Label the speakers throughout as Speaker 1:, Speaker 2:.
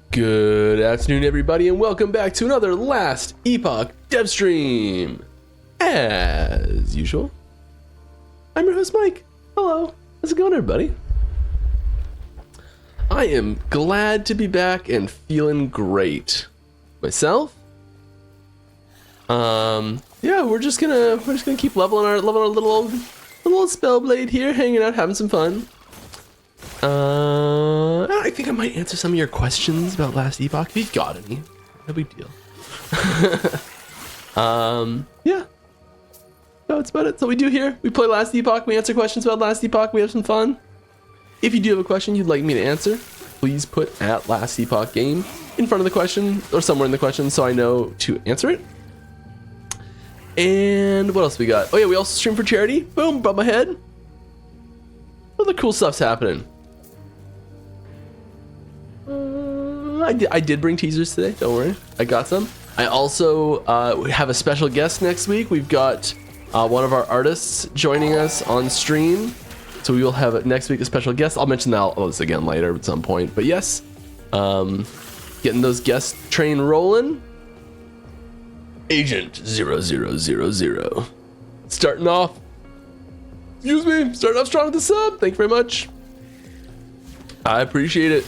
Speaker 1: Good afternoon, everybody, and welcome back to another Last Epoch dev stream. As usual, I'm your host, Mike. Hello, how's it going, everybody? I am glad to be back and feeling great. Myself? Yeah, we're just gonna keep leveling our little old spellblade here, hanging out, having some fun. I think I might answer some of your questions about Last Epoch if you've got any. No big deal. Yeah. No, that's about it. So we do here. We play Last Epoch. We answer questions about Last Epoch. We have some fun. If you do have a question you'd like me to answer, please put at Last Epoch game in front of the question or somewhere in the question so I know to answer it. And what else we got? Oh yeah, we also stream for charity. Boom, above my head. Other cool stuff's happening. I did bring teasers today, don't worry. I got some. I also have a special guest next week. We've got one of our artists joining us on stream. So we will have next week a special guest. I'll mention all this again later at some point. But yes, getting those guest train rolling. Agent 0000. Starting off strong with the sub. Thank you very much. I appreciate it.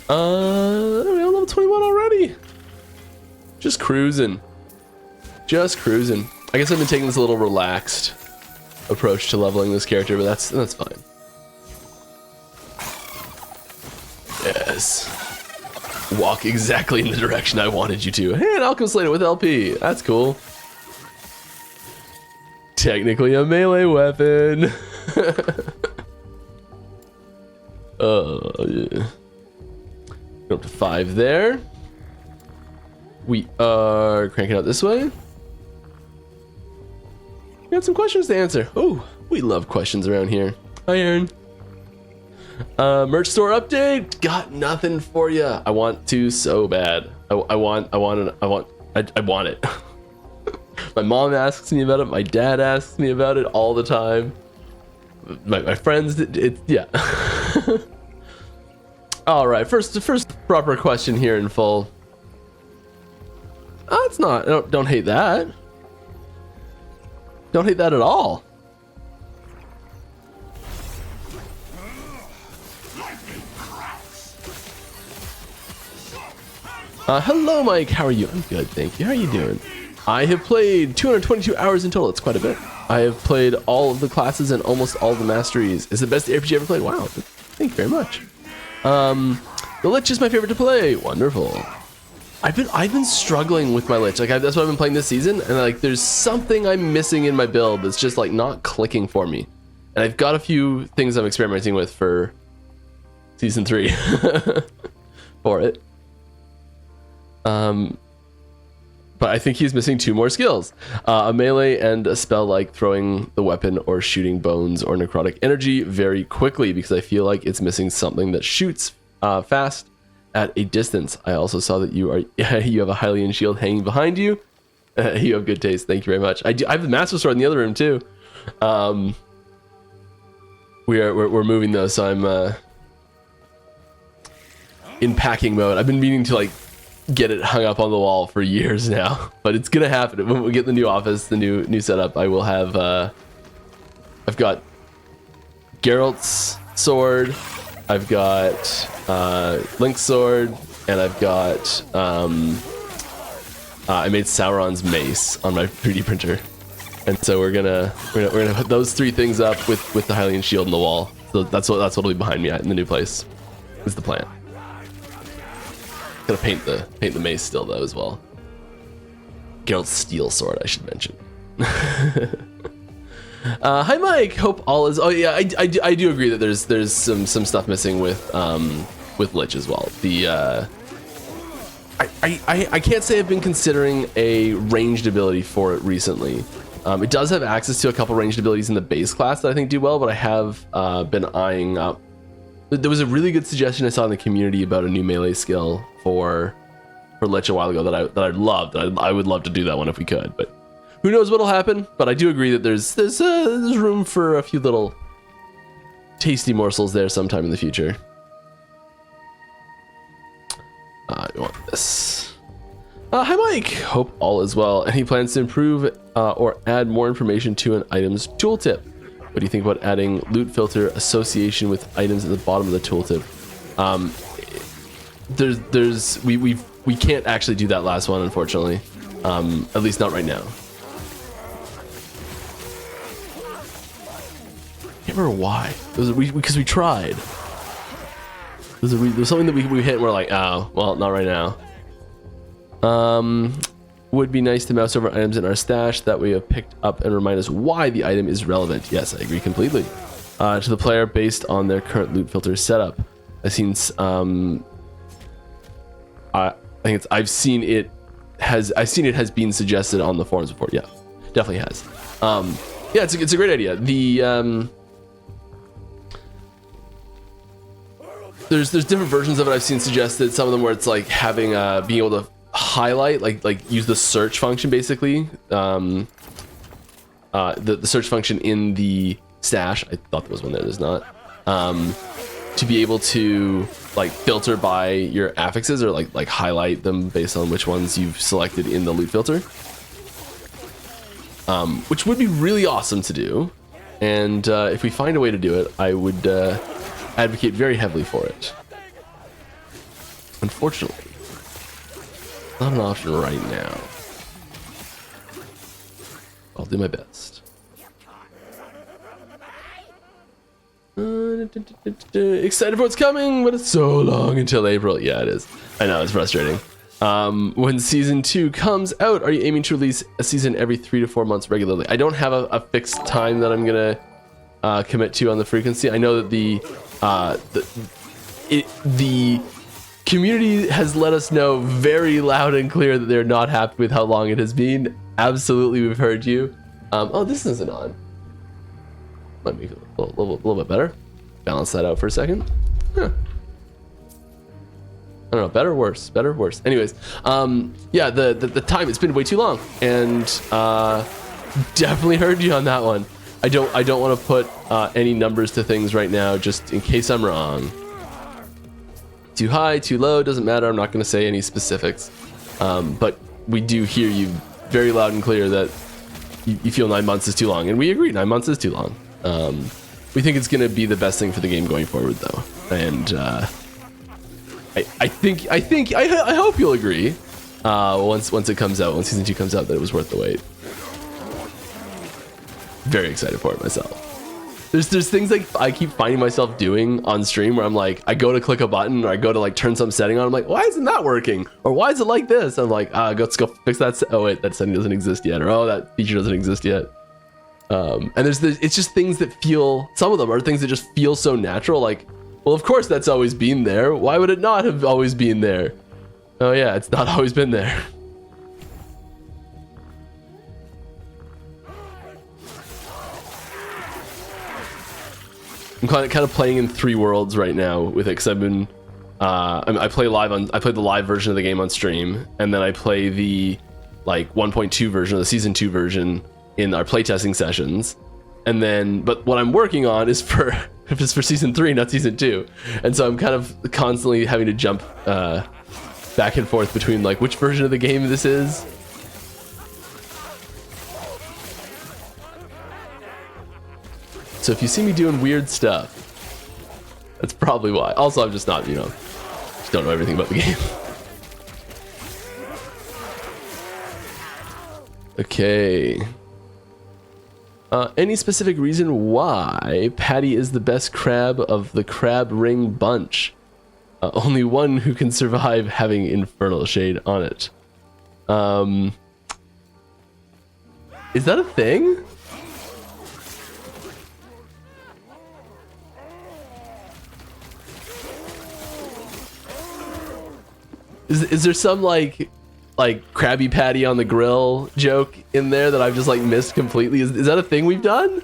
Speaker 1: We're level 21 already. Just cruising. I guess I've been taking this a little relaxed approach to leveling this character, but that's fine. Yes. Walk exactly in the direction I wanted you to. Hey, an Alchemist Slater with LP. That's cool. Technically a melee weapon. Yeah. Go up to 5 there. We are cranking out this way. We got some questions to answer. Oh, we love questions around here. Hi, Aaron. Merch store update. Got nothing for you. I want to so bad. I want it. My mom asks me about it. My dad asks me about it all the time. My friends, yeah. All right, first proper question here in full. Oh, it's not. Don't hate that. Don't hate that at all. Hello, Mike. How are you? I'm good, thank you. How are you doing? I have played 222 hours in total. It's quite a bit. I have played all of the classes and almost all the masteries. It's the best RPG ever played. Wow. Thank you very much. The Lich is my favorite to play. Wonderful. I've been struggling with my Lich. Like that's what I've been playing this season, and like there's something I'm missing in my build that's just like not clicking for me. And I've got a few things I'm experimenting with for season 3 for it. But I think he's missing 2 more skills. A melee and a spell like throwing the weapon or shooting bones or necrotic energy very quickly, because I feel like it's missing something that shoots fast at a distance. I also saw that you have a Hylian shield hanging behind you. You have good taste. Thank you very much. I have the Master Sword in the other room too. We're moving though, so I'm in packing mode. I've been meaning to like get it hung up on the wall for years now, but it's gonna happen when we get the new office, the new setup. I will have I've got Geralt's sword, I've got Link's sword, and I've got I made Sauron's mace on my 3D printer, and so we're gonna put those 3 things up with the Hylian shield in the wall. So that's what'll be behind me in the new place. Is the plan. Gonna paint the mace still though as well. Geralt's steel sword, I should mention. Hi Mike, hope all is. Oh yeah, I do agree that there's some stuff missing with Lich as well. The I can't say I've been considering a ranged ability for it recently. It does have access to a couple ranged abilities in the base class that I think do well, but I have been eyeing up. There was a really good suggestion I saw in the community about a new melee skill for Lich a while ago that I loved. I would love to do that one if we could, but who knows what'll happen. But I do agree that there's room for a few little tasty morsels there sometime in the future. this. Hi Mike, hope all is well. And he plans to improve or add more information to an item's tooltip. What do you think about adding loot filter association with items at the bottom of the tooltip? We can't actually do that last one, unfortunately. At least not right now. I can't remember why. Because we tried. There's something that we hit and we're like, oh, well, not right now. Would be nice to mouse over items in our stash that we have picked up and remind us why the item is relevant. Yes, I agree completely. To the player based on their current loot filter setup. I've seen it has been suggested on the forums before. Yeah, definitely has. Yeah, it's a great idea. There's different versions of it I've seen suggested. Some of them where it's like having being able to highlight, like use the search function basically. The search function in the stash. I thought there was one there. There's not. To be able to like filter by your affixes or like highlight them based on which ones you've selected in the loot filter, which would be really awesome to do. And if we find a way to do it, I would advocate very heavily for it. Unfortunately, not an option right now. I'll do my best. Excited for what's coming, but it's so long until April. Yeah, it is. I know, it's frustrating. When season 2 comes out, are you aiming to release a season every 3 to 4 months regularly? I don't have a fixed time that I'm gonna commit to on the frequency. I know that the community has let us know very loud and clear that they're not happy with how long it has been. Absolutely, we've heard you. Oh, this isn't on. Let me a little bit better. Balance that out for a second. Huh. I don't know, better or worse? Better or worse? Anyways, yeah, the time, it's been way too long, and definitely heard you on that one. I don't want to put any numbers to things right now, just in case I'm wrong. Too high, too low, doesn't matter. I'm not going to say any specifics, but we do hear you very loud and clear that you feel 9 months is too long, and we agree 9 months is too long. We think it's going to be the best thing for the game going forward, though, and I hope you'll agree once it comes out, when season 2 comes out, that it was worth the wait. Very excited for it myself. There's things like I keep finding myself doing on stream where I'm like, I go to click a button or I go to like turn some setting on. I'm like, why isn't that working? Or why is it like this? I'm like, let's go fix that. Oh wait, that setting doesn't exist yet. Or oh, that feature doesn't exist yet. And it's just things that feel, some of them are things that just feel so natural. Like, well, of course that's always been there. Why would it not have always been there? Oh yeah, it's not always been there. I'm kind of playing in 3 worlds right now with it, because I've been, I play the live version of the game on stream, and then I play the like 1.2 version, or the season 2 version in our playtesting sessions, and then, but what I'm working on is for season 3, not season 2, and so I'm kind of constantly having to jump back and forth between like which version of the game this is. So if you see me doing weird stuff, that's probably why. Also, I'm just not, just don't know everything about the game. Okay. Any specific reason why Patty is the best crab of the crab ring bunch? Only one who can survive having infernal shade on it. Is that a thing? Is there some like Krabby Patty on the grill joke in there that I've just like missed completely? Is that a thing we've done?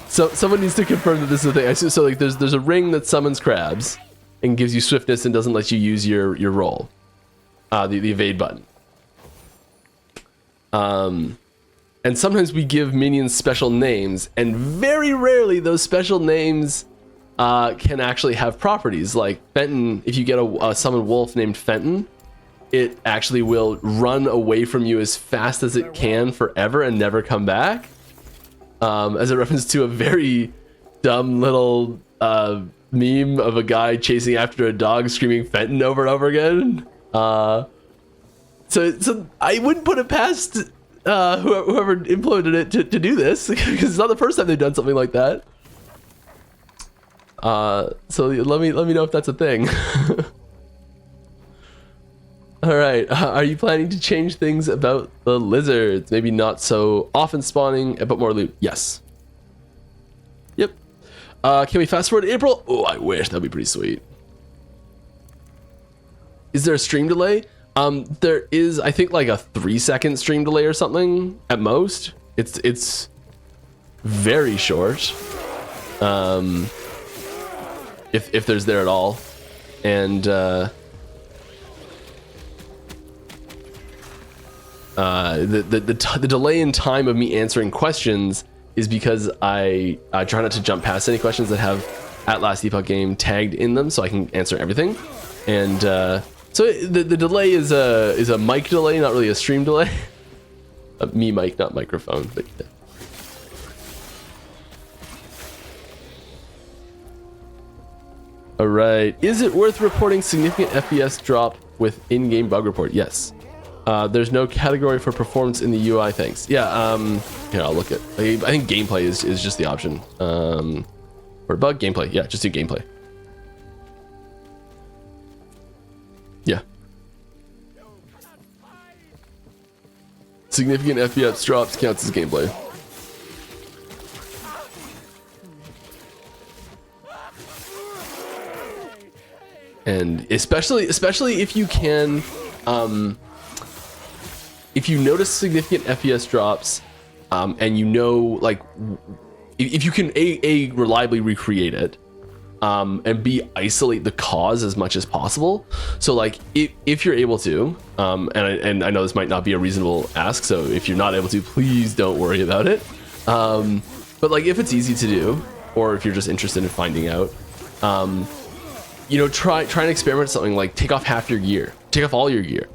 Speaker 1: So someone needs to confirm that this is a thing. So like there's a ring that summons crabs and gives you swiftness and doesn't let you use your roll, the evade button. And sometimes we give minions special names, and very rarely those special names can actually have properties. Like Fenton, if you get a summon wolf named Fenton, it actually will run away from you as fast as it can forever and never come back. As a reference to a very dumb little meme of a guy chasing after a dog screaming Fenton over and over again. So I wouldn't put it past whoever implemented it to do this, because it's not the first time they've done something like that. So let me know if that's a thing. All right, are you planning to change things about the lizards? Maybe not so often spawning, but more loot. Yes. Yep. Can we fast forward to April? Oh, I wish. That'd be pretty sweet. Is there a stream delay? There is, I think, like a 3-second stream delay or something at most. It's very short. If there's there at all. And the delay in time of me answering questions is because I try not to jump past any questions that have at Last Epoch game tagged in them, so I can answer everything. And so the delay is a mic delay, not really a stream delay. Me mic, not microphone, but yeah. All right, is it worth reporting significant FPS drop with in-game bug report? Yes. There's no category for performance in the UI, thanks. Yeah, here, I'll look at, I think gameplay is just the option. Or bug gameplay, yeah, just do gameplay. Yeah. Significant FPS drops counts as gameplay. And especially if you can, if you notice significant FPS drops, and you know, like, if you can a reliably recreate it, and b isolate the cause as much as possible. So like if you're able to, and I know this might not be a reasonable ask, so if you're not able to, please don't worry about it. But like if it's easy to do, or if you're just interested in finding out, you know, try and experiment with something like take off half your gear, take off all your gear,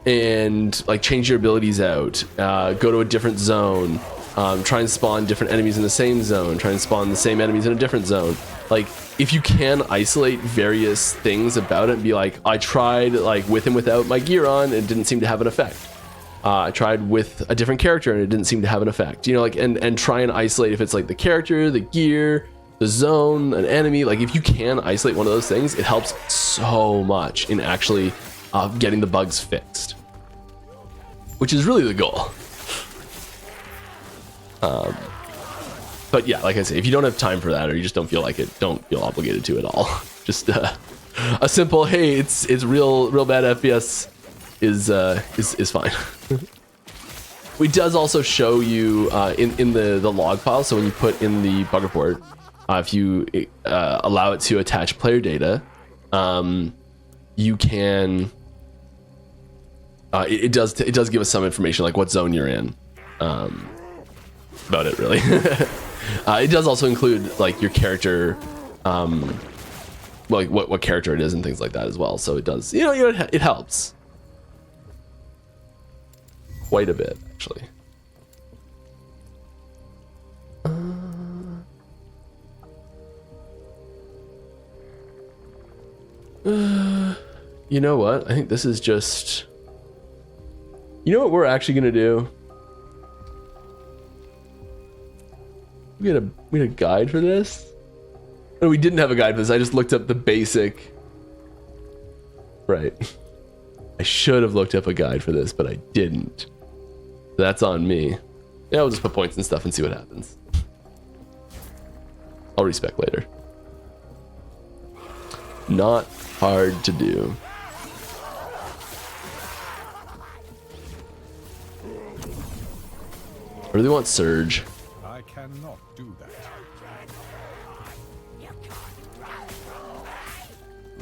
Speaker 1: and like change your abilities out, go to a different zone, try and spawn different enemies in the same zone, try and spawn the same enemies in a different zone. Like if you can isolate various things about it and be like, I tried like with and without my gear on and it didn't seem to have an effect. I tried with a different character and it didn't seem to have an effect, you know, like, and try and isolate if it's like the character, the gear, the zone, an enemy. Like if you can isolate one of those things, it helps so much in actually getting the bugs fixed, which is really the goal. But yeah, like I say, if you don't have time for that or you just don't feel like it, don't feel obligated to at all. Just a simple, hey, it's real bad FPS is fine. It does also show you in the log file. So when you put in the bug report, if you allow it to attach player data, you can. It does give us some information like what zone you're in. About it really. It does also include like your character, like what character it is and things like that as well. So it does, you know, it helps quite a bit actually. You know what? I think this is just. You know what we're actually gonna do? We had a guide for this? No, we didn't have a guide for this. I just looked up the basic. Right. I should have looked up a guide for this, but I didn't. That's on me. Yeah, I'll just put points and stuff and see what happens. I'll respec later. Not hard to do. I really want Surge.
Speaker 2: I cannot do that.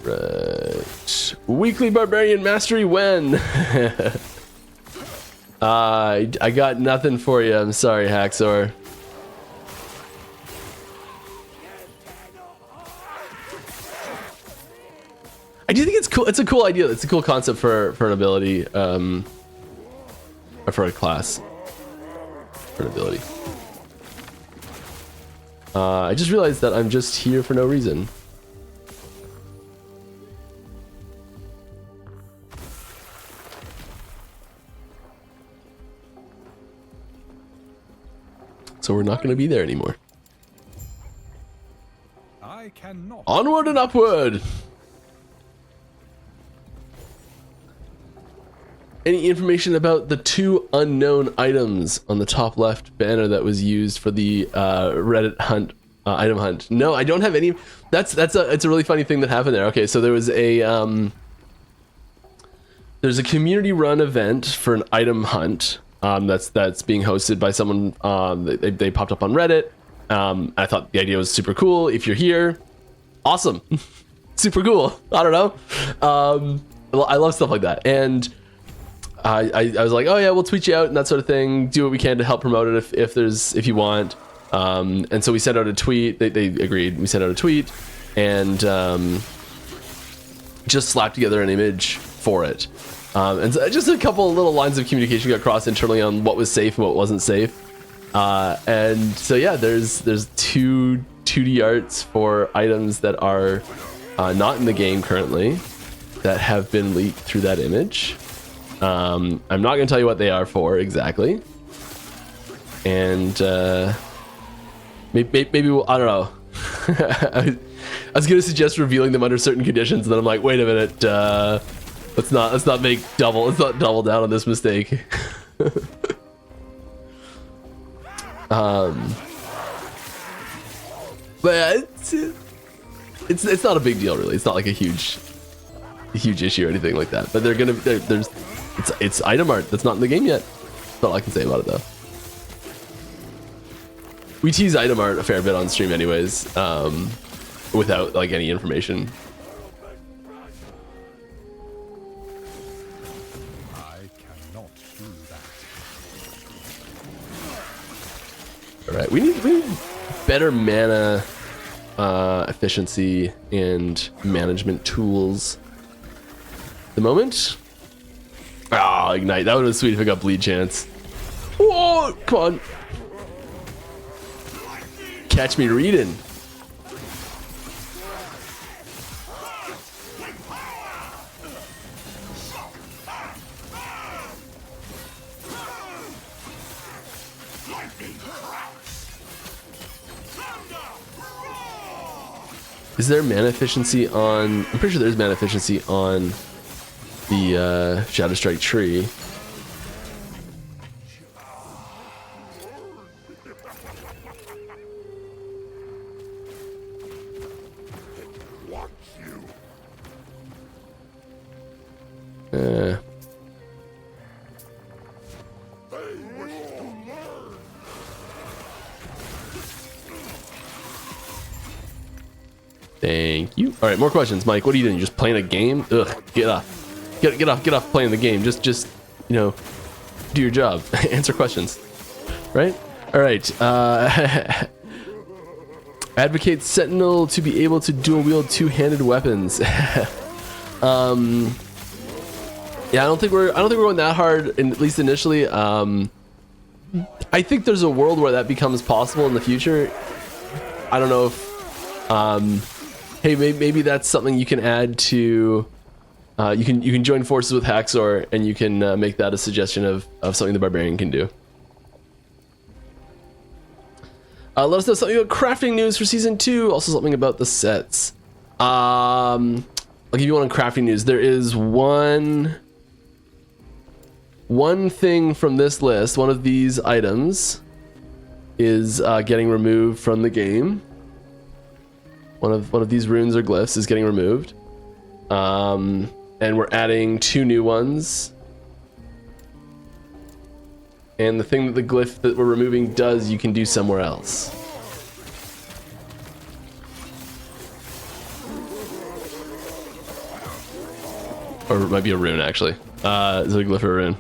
Speaker 1: Right. Weekly Barbarian Mastery when? I got nothing for you. I'm sorry, Haxor. I do think it's cool. It's a cool idea. It's a cool concept for an ability, or for a class. For an ability. I just realized that I'm just here for no reason. So we're not going to be there anymore.
Speaker 2: I cannot.
Speaker 1: Onward and upward. Any information about the 2 unknown items on the top left banner that was used for the Reddit hunt, item hunt? No, I don't have any. It's a really funny thing that happened there. Okay, so there was there's a community run event for an item hunt. That's being hosted by someone. They popped up on Reddit. I thought the idea was super cool. If you're here, awesome, super cool. I don't know. I love stuff like that. And I was like, oh yeah, we'll tweet you out and that sort of thing. Do what we can to help promote it if you want. And so we sent out a tweet. They agreed. We sent out a tweet and just slapped together an image for it. And so just a couple little lines of communication got crossed internally on what was safe and what wasn't safe. And so yeah, there's 2 2D arts for items that are not in the game currently that have been leaked through that image. I'm not going to tell you what they are for exactly. And maybe we'll, I don't know. I was going to suggest revealing them under certain conditions, and then I'm like, wait a minute. Let's not double down on this mistake. But it's not a big deal really. It's not like a huge issue or anything like that. But it's item art that's not in the game yet. That's all I can say about it though. We tease item art a fair bit on stream anyways, without like any information. Alright, we need better mana efficiency and management tools. At the moment. Ah, ignite. That would have been sweet if I got bleed chance. Whoa, come on. Catch me reading. Is there mana efficiency on... I'm pretty sure there's mana efficiency on the Shadow Strike tree. Thank you. All right, more questions, Mike. What are you doing? You just playing a game? Ugh, get off. Get off playing the game. Just you know, do your job. Answer questions. Right? All right. Advocate Sentinel to be able to dual wield two-handed weapons. Yeah, I don't think we're going that hard, at least initially. I think there's a world where that becomes possible in the future. I don't know if hey, maybe that's something you can add to. You can join forces with Haxor, and you can make that a suggestion of something the Barbarian can do. Let us know something about crafting news for season 2. Also something about the sets. I'll give you one on crafting news. There is one thing from this list. One of these items is getting removed from the game. One of these runes or glyphs is getting removed. And we're adding 2 new ones. And the thing that the glyph that we're removing does, you can do somewhere else. Or it might be a rune, actually. Is it a glyph or a rune?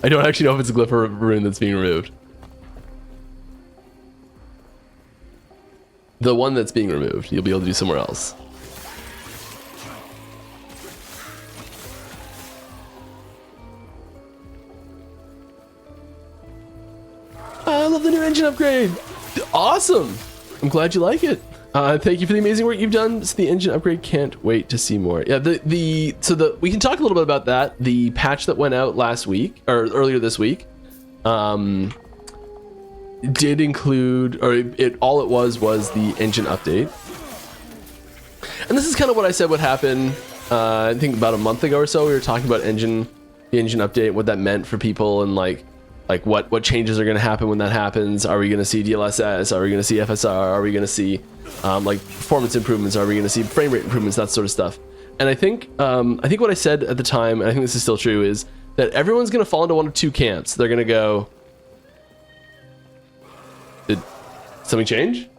Speaker 1: I don't actually know if it's a glyph or a rune that's being removed. The one that's being removed, you'll be able to do somewhere else. I love the new engine upgrade. Awesome. I'm glad you like it. Thank you for the amazing work you've done. It's the engine upgrade. Can't wait to see more. Yeah, we can talk a little bit about that. The patch that went out last week or earlier this week did include, or all it was the engine update. And this is kind of what I said would happen. I think about a month ago or so, we were talking about the engine update, what that meant for people, and like what changes are going to happen when that happens. Are we going to see DLSS? Are we going to see FSR? Are we going to see like performance improvements? Are we going to see frame rate improvements? That sort of stuff. And I think what I said at the time, and I think this is still true, is that everyone's going to fall into one of two camps. They're going to go, did something change?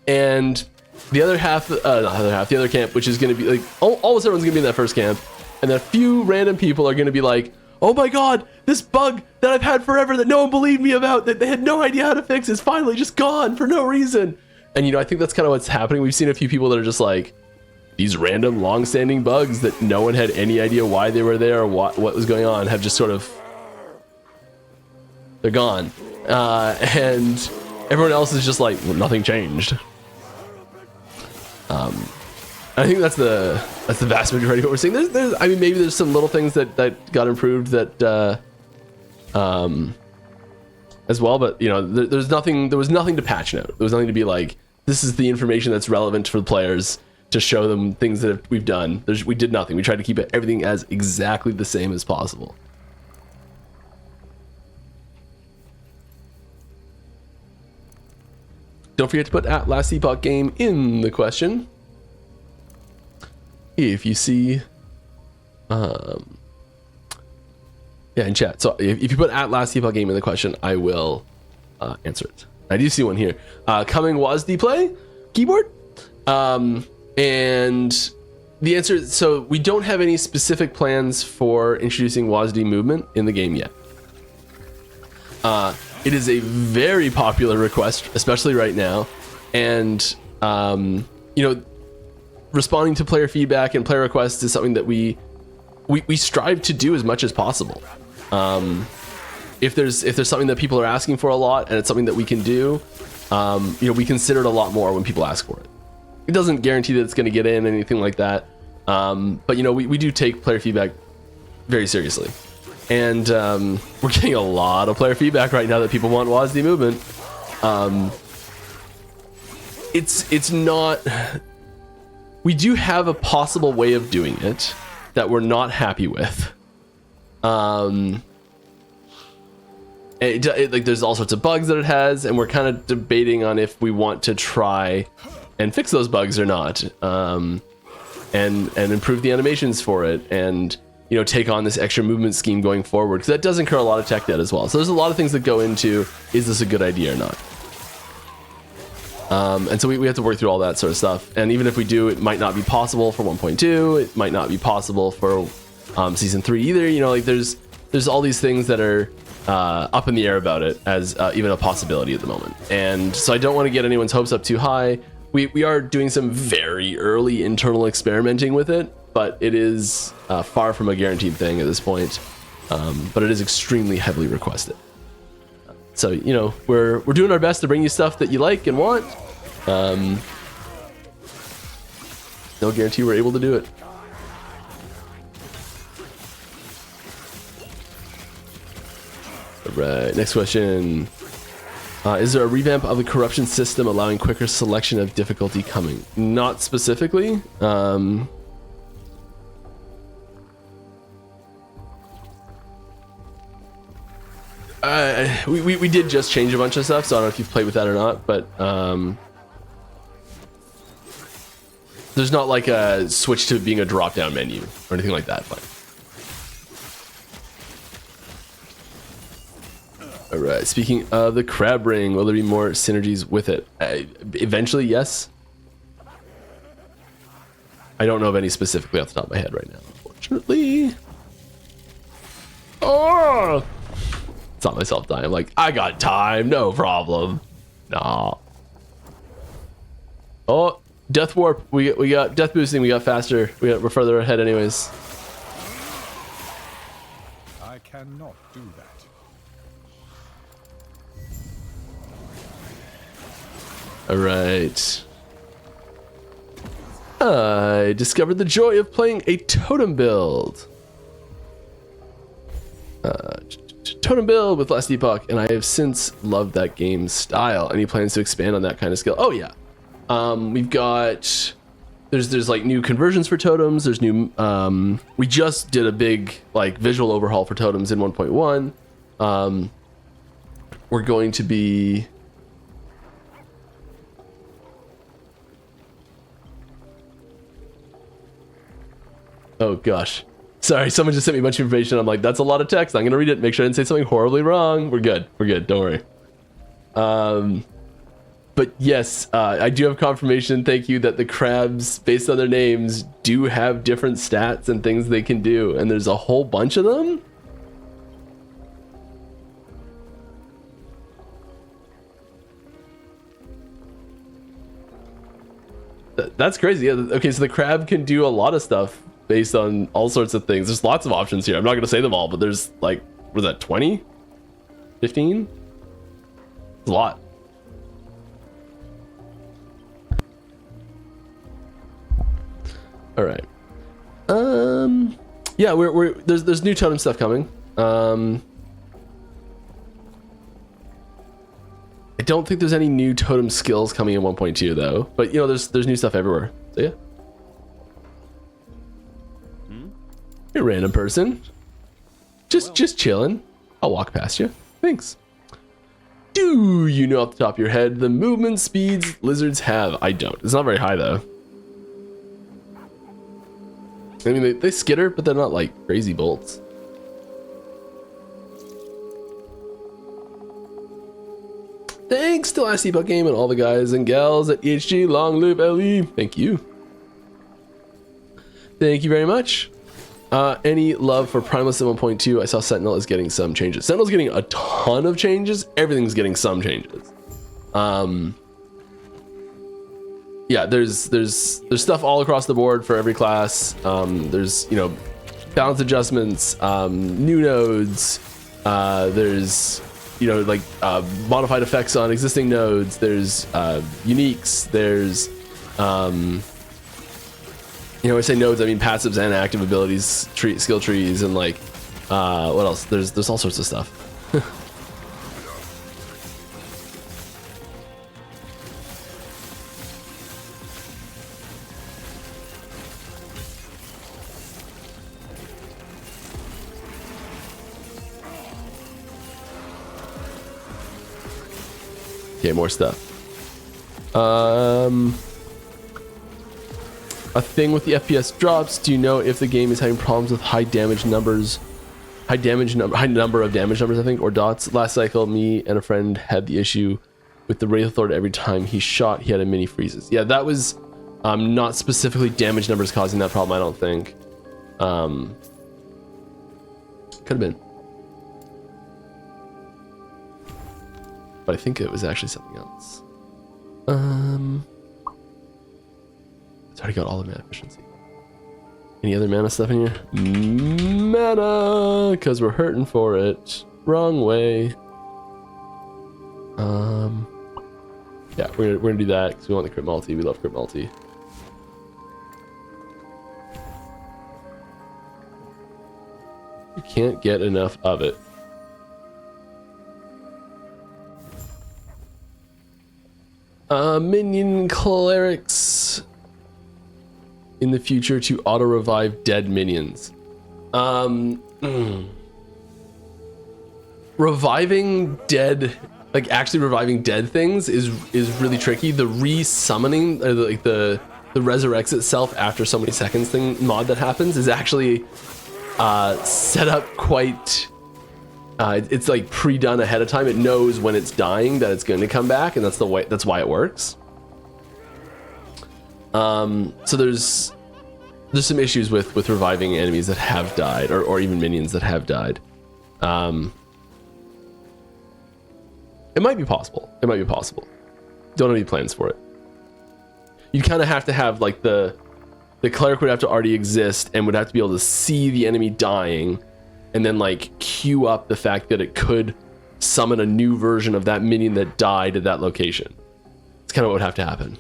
Speaker 1: And the other half, the other camp, which is going to be like, almost everyone's going to be in that first camp, and then a few random people are going to be like, oh my god, this bug that I've had forever that no one believed me about, that they had no idea how to fix, is finally just gone for no reason. And I think that's kind of what's happening. We've seen a few people that are just like, these random long-standing bugs that no one had any idea why they were there or what was going on have just sort of, they're gone. And everyone else is just like, well, nothing changed. I think that's the vast majority of what we're seeing. There's I mean, maybe there's some little things that got improved that as well, but there was nothing to patch note. There was nothing to be like, this is the information that's relevant for the players to show them things that we've done. We did nothing. We tried to keep everything as exactly the same as possible. Don't forget to put @Last Epoch game in the question. If you see, in chat. So if you put @Last Epoch game in the question, I will answer it. I do see one here. Coming WASD play keyboard, and the answer is, so we don't have any specific plans for introducing WASD movement in the game yet. It is a very popular request, especially right now, and responding to player feedback and player requests is something that we strive to do as much as possible. If there's something that people are asking for a lot and it's something that we can do, we consider it a lot more when people ask for it. It doesn't guarantee that it's going to get in, anything like that, but we do take player feedback very seriously, and we're getting a lot of player feedback right now that people want WASD movement. It's not. We do have a possible way of doing it that we're not happy with. Like there's all sorts of bugs that it has, and we're kind of debating on if we want to try and fix those bugs or not, and improve the animations for it, and take on this extra movement scheme going forward, because that does incur a lot of tech debt as well. So there's a lot of things that go into, is this a good idea or not? And so we have to work through all that sort of stuff. And even if we do, it might not be possible for 1.2. It might not be possible for season 3 either. Like there's all these things that are up in the air about it as even a possibility at the moment. And so I don't want to get anyone's hopes up too high. We are doing some very early internal experimenting with it, but it is far from a guaranteed thing at this point. But it is extremely heavily requested. So, we're doing our best to bring you stuff that you like and want. No guarantee we're able to do it. All right, next question. Is there a revamp of the corruption system allowing quicker selection of difficulty coming? Not specifically. We did just change a bunch of stuff, so I don't know if you've played with that or not, but there's not like a switch to being a drop-down menu or anything like that. But all right, speaking of the crab ring, will there be more synergies with it? Eventually, yes. I don't know of any specifically off the top of my head right now, unfortunately. Oh! It's not myself dying. I'm like, I got time, no problem. Nah. Oh, death warp. We got death boosting. We got faster. We're further ahead anyways.
Speaker 2: I cannot do that.
Speaker 1: All right. I discovered the joy of playing a totem build. Totem build with Last Epoch, and I have since loved that game's style. Any plans to expand on that kind of skill? Oh yeah. We've got there's like new conversions for totems. There's new we just did a big like visual overhaul for totems in 1.1. We're going to be oh gosh. Sorry, someone just sent me a bunch of information. I'm like, that's a lot of text. I'm gonna read it, make sure I didn't say something horribly wrong. We're good. We're good. Don't worry. But yes, I do have confirmation. Thank you that the crabs, based on their names, do have different stats and things they can do, and there's a whole bunch of them. That's crazy. Yeah. Okay, so the crab can do a lot of stuff based on all sorts of things. There's lots of options here. I'm not going to say them all, but there's like, what was that, 20? 15? It's a lot. All right. Yeah, there's new totem stuff coming. I don't think there's any new totem skills coming in 1.2 though, but you know, there's new stuff everywhere. So yeah. You're a random person. Just chilling. I'll walk past you. Thanks. Do you know off the top of your head the movement speeds lizards have? I don't. It's not very high though. I mean, they skitter, but they're not like crazy bolts. Thanks to Last Epoch Game and all the guys and gals at EHG. Long live LE. Thank you. Thank you very much. Any love for Primalist at 1.2? I saw Sentinel is getting some changes. Sentinel's getting a ton of changes. Everything's getting some changes. Yeah, there's stuff all across the board for every class. There's, you know, balance adjustments, new nodes. There's, you know, like modified effects on existing nodes. There's uniques. There's you know, when I say nodes, I mean passives and active abilities, skill trees, and like what else? There's all sorts of stuff. Okay, more stuff. A thing with the FPS drops. Do you know if the game is having problems with high number of damage numbers, I think, or dots? Last cycle, me and a friend had the issue with the Wraith Lord. Every time he shot, he had a mini freezes. Yeah, that was not specifically damage numbers causing that problem, I don't think. Could have been. But I think it was actually something else. It's already got all the mana efficiency. Any other mana stuff in here? Mana, because we're hurting for it. Wrong way. Yeah, we're gonna do that because we want the crit multi. We love crit multi. You can't get enough of it. Minion clerics in the future to auto revive dead minions. Reviving dead, like actually reviving dead things is really tricky. The re-summoning, or like the resurrects itself after so many seconds thing mod that happens is actually set up quite. It's like pre-done ahead of time. It knows when it's dying that it's going to come back, and that's the way. That's why it works. So there's some issues with reviving enemies that have died, or even minions that have died. It might be possible. It might be possible. Don't have any plans for it. you'd kind of have to have like the cleric would have to already exist and would have to be able to see the enemy dying, and then like queue up the fact that it could summon a new version of that minion that died at that location. It's kind of what would have to happen.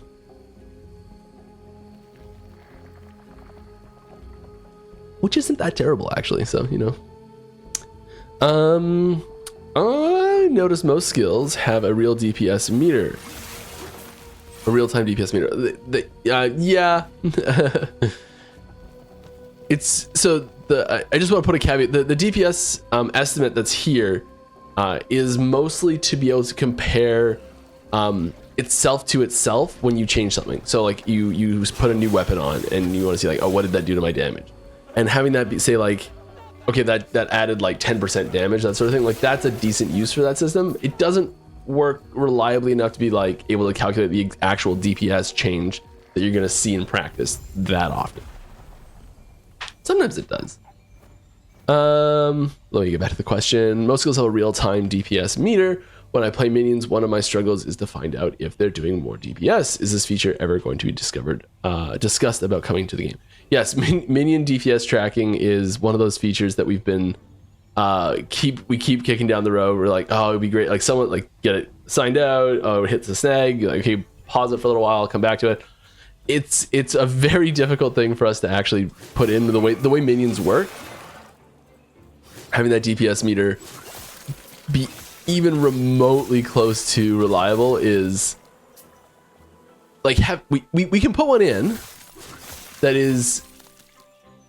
Speaker 1: Which isn't that terrible, actually. So, you know. I noticed most skills have a real DPS meter. A real-time DPS meter. Yeah. It's so I just want to put a caveat. The DPS estimate that's here is mostly to be able to compare itself to itself when you change something. So like you put a new weapon on and you want to see like, oh, what did that do to my damage? And having that be, say like, okay, that added like 10% damage, that sort of thing. Like that's a decent use for that system. It doesn't work reliably enough to be like able to calculate the actual DPS change that you're going to see in practice that often. Sometimes it does. Let me get back to the question. Most skills have a real-time DPS meter. When I play minions, one of my struggles is to find out if they're doing more DPS. Is this feature ever going to be discussed about coming to the game? Yes, minion DPS tracking is one of those features that we've been keep kicking down the road. We're like, oh, it'd be great. Like someone like get it signed out. Oh, it hits a snag. Like, okay, pause it for a little while, come back to it. It's a very difficult thing for us to actually put in the way minions work. Having that DPS meter be even remotely close to reliable is like we can put one in that is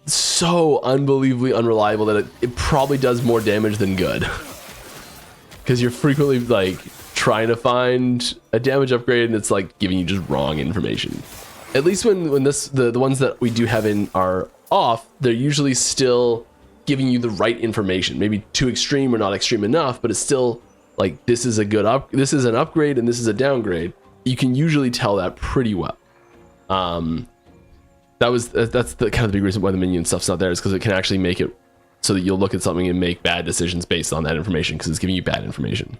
Speaker 1: so unbelievably unreliable that it probably does more damage than good, because you're frequently like trying to find a damage upgrade and it's like giving you just wrong information. At least when the ones that we do have in are off, they're usually still giving you the right information. Maybe too extreme or not extreme enough, but it's still like, this is this is an upgrade and this is a downgrade. You can usually tell that pretty well. That's the kind of the big reason why the minion stuff's not there, is because it can actually make it so that you'll look at something and make bad decisions based on that information, because it's giving you bad information.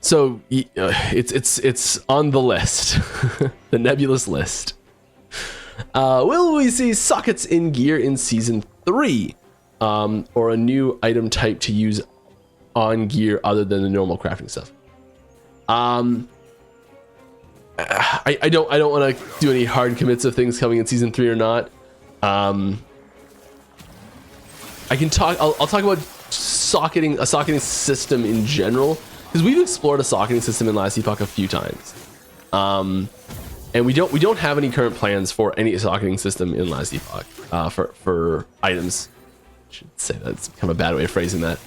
Speaker 1: So it's on the list, the nebulous list. Will we see sockets in gear in season 3, or a new item type to use on gear other than the normal crafting stuff? I don't want to do any hard commits of things coming in season 3 or not. I can talk. I'll talk about socketing, a socketing system in general, because we've explored a socketing system in Last Epoch a few times, and we don't have any current plans for any socketing system in Last Epoch for items. I should say that's kind of a bad way of phrasing that.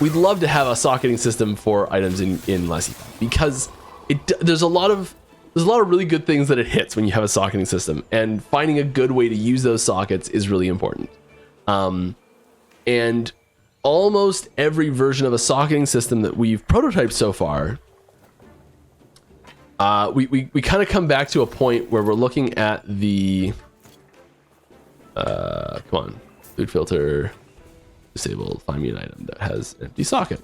Speaker 1: We'd love to have a socketing system for items in Last Epoch, because there's a lot of really good things that it hits when you have a socketing system, and finding a good way to use those sockets is really important. And almost every version of a socketing system that we've prototyped so far, we kind of come back to a point where we're looking at the come on, food filter, disable, find me an item that has an empty socket.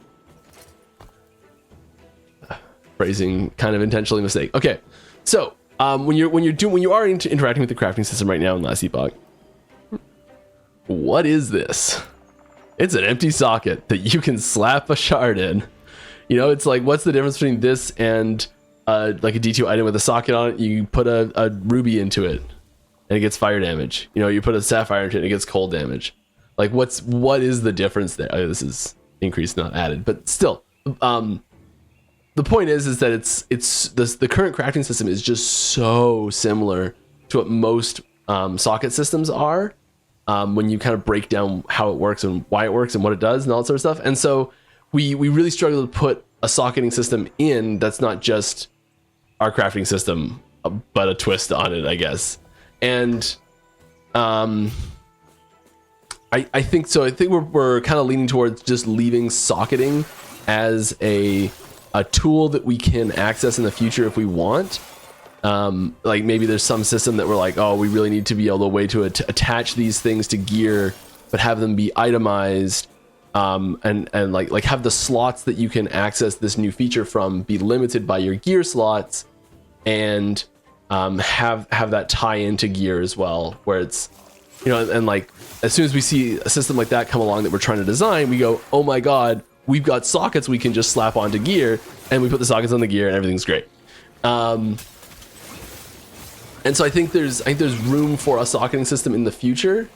Speaker 1: Phrasing kind of intentionally mistake. Okay, so when you are interacting with the crafting system right now in Last Epoch, what is this? It's an empty socket that you can slap a shard in. You know, it's like, what's the difference between this and like a D2 item with a socket on it? You put a ruby into it and it gets fire damage. You know, you put a sapphire into it and it gets cold damage. Like, what is the difference there? This is increased, not added, but still. The point is that the current crafting system is just so similar to what most socket systems are, when you kind of break down how it works and why it works and what it does and all that sort of stuff. And so we really struggle to put a socketing system in that's not just our crafting system, but a twist on it, I guess. And I think so. I think we're kind of leaning towards just leaving socketing as a tool that we can access in the future if we want. Like maybe there's some system that we're like, oh, we really need to be able to way to attach these things to gear, but have them be itemized and like have the slots that you can access this new feature from be limited by your gear slots, and have that tie into gear as well, where it's, you know, and like as soon as we see a system like that come along that we're trying to design, we go, oh my god, we've got sockets we can just slap onto gear, and we put the sockets on the gear and everything's great. And so I think there's room for a socketing system in the future,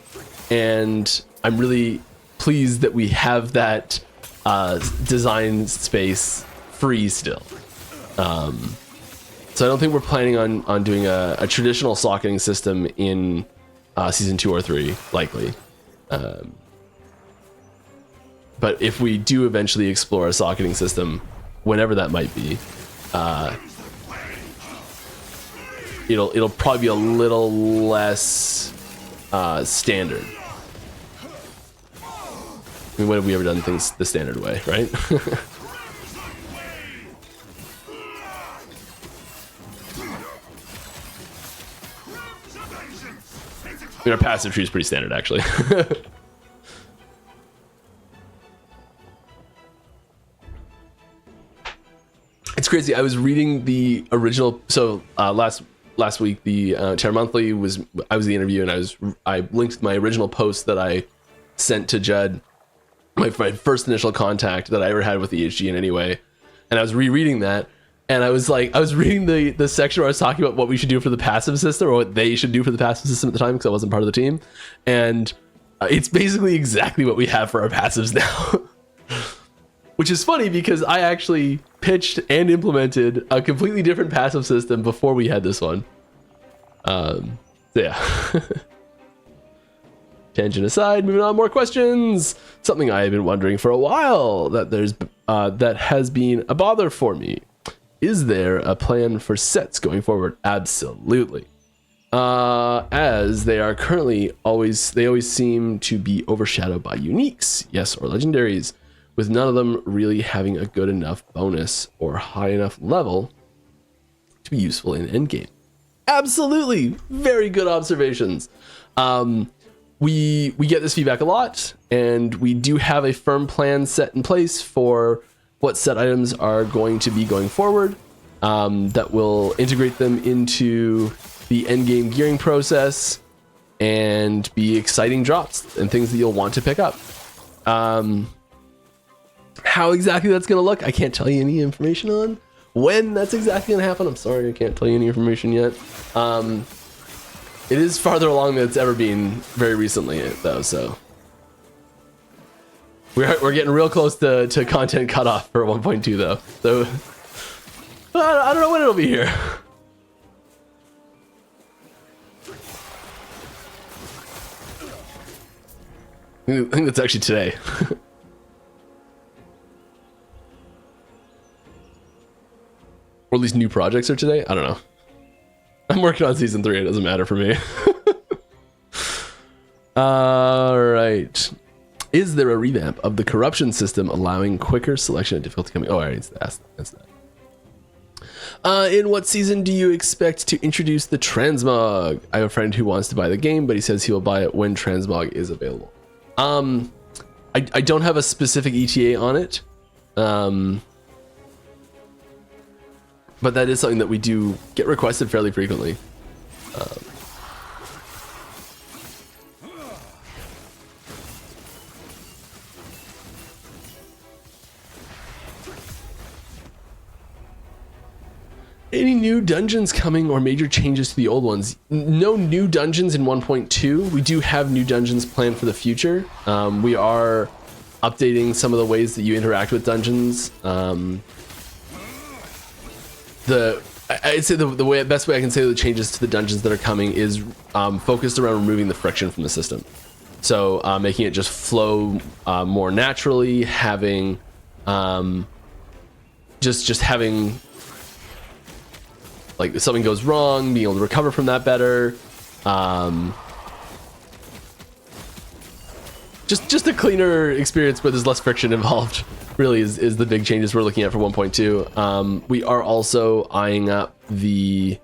Speaker 1: and I'm really pleased that we have that design space free still. So I don't think we're planning on doing a traditional socketing system in season 2 or 3, likely. But if we do eventually explore a socketing system, whenever that might be, it'll probably be a little less standard. I mean, when have we ever done things the standard way, right? I mean, our passive tree is pretty standard, actually. It's crazy. I was reading the original. So last week, the Eterra Monthly I was the interview, and I linked my original post that I sent to Judd, my first initial contact that I ever had with the HG in any way, and I was rereading that, and I was reading the section where I was talking about what we should do for the passive system, or what they should do for the passive system at the time, because I wasn't part of the team, and it's basically exactly what we have for our passives now. Which is funny because I actually pitched and implemented a completely different passive system before we had this one. Yeah. Tangent aside, moving on, more questions. Something I have been wondering for a while that has been a bother for me. Is there a plan for sets going forward? Absolutely. As they are currently always seem to be overshadowed by uniques, yes, or legendaries, with none of them really having a good enough bonus or high enough level to be useful in endgame. Absolutely, very good observations. We get this feedback a lot, and we do have a firm plan set in place for what set items are going to be going forward, that will integrate them into the endgame gearing process and be exciting drops and things that you'll want to pick up. How exactly that's going to look, I can't tell you any information on. When that's exactly going to happen, I'm sorry, I can't tell you any information yet. It is farther along than it's ever been very recently, though, so. We're getting real close to content cutoff for 1.2, though. So, I don't know when it'll be here. I think that's actually today. Or at least new projects are today? I don't know. I'm working on season 3, it doesn't matter for me. Alright. Is there a revamp of the corruption system allowing quicker selection of difficulty coming? Oh, I already asked that. In what season do you expect to introduce the transmog? I have a friend who wants to buy the game, but he says he will buy it when transmog is available. I don't have a specific ETA on it. But that is something that we do get requested fairly frequently. Any new dungeons coming or major changes to the old ones? No new dungeons in 1.2. We do have new dungeons planned for the future. We are updating some of the ways that you interact with dungeons. I'd say the best way I can say the changes to the dungeons that are coming is focused around removing the friction from the system. So making it just flow more naturally, having just having, like, if something goes wrong, being able to recover from that better. Just a cleaner experience where there's less friction involved really is the big changes we're looking at for 1.2. We are also eyeing up the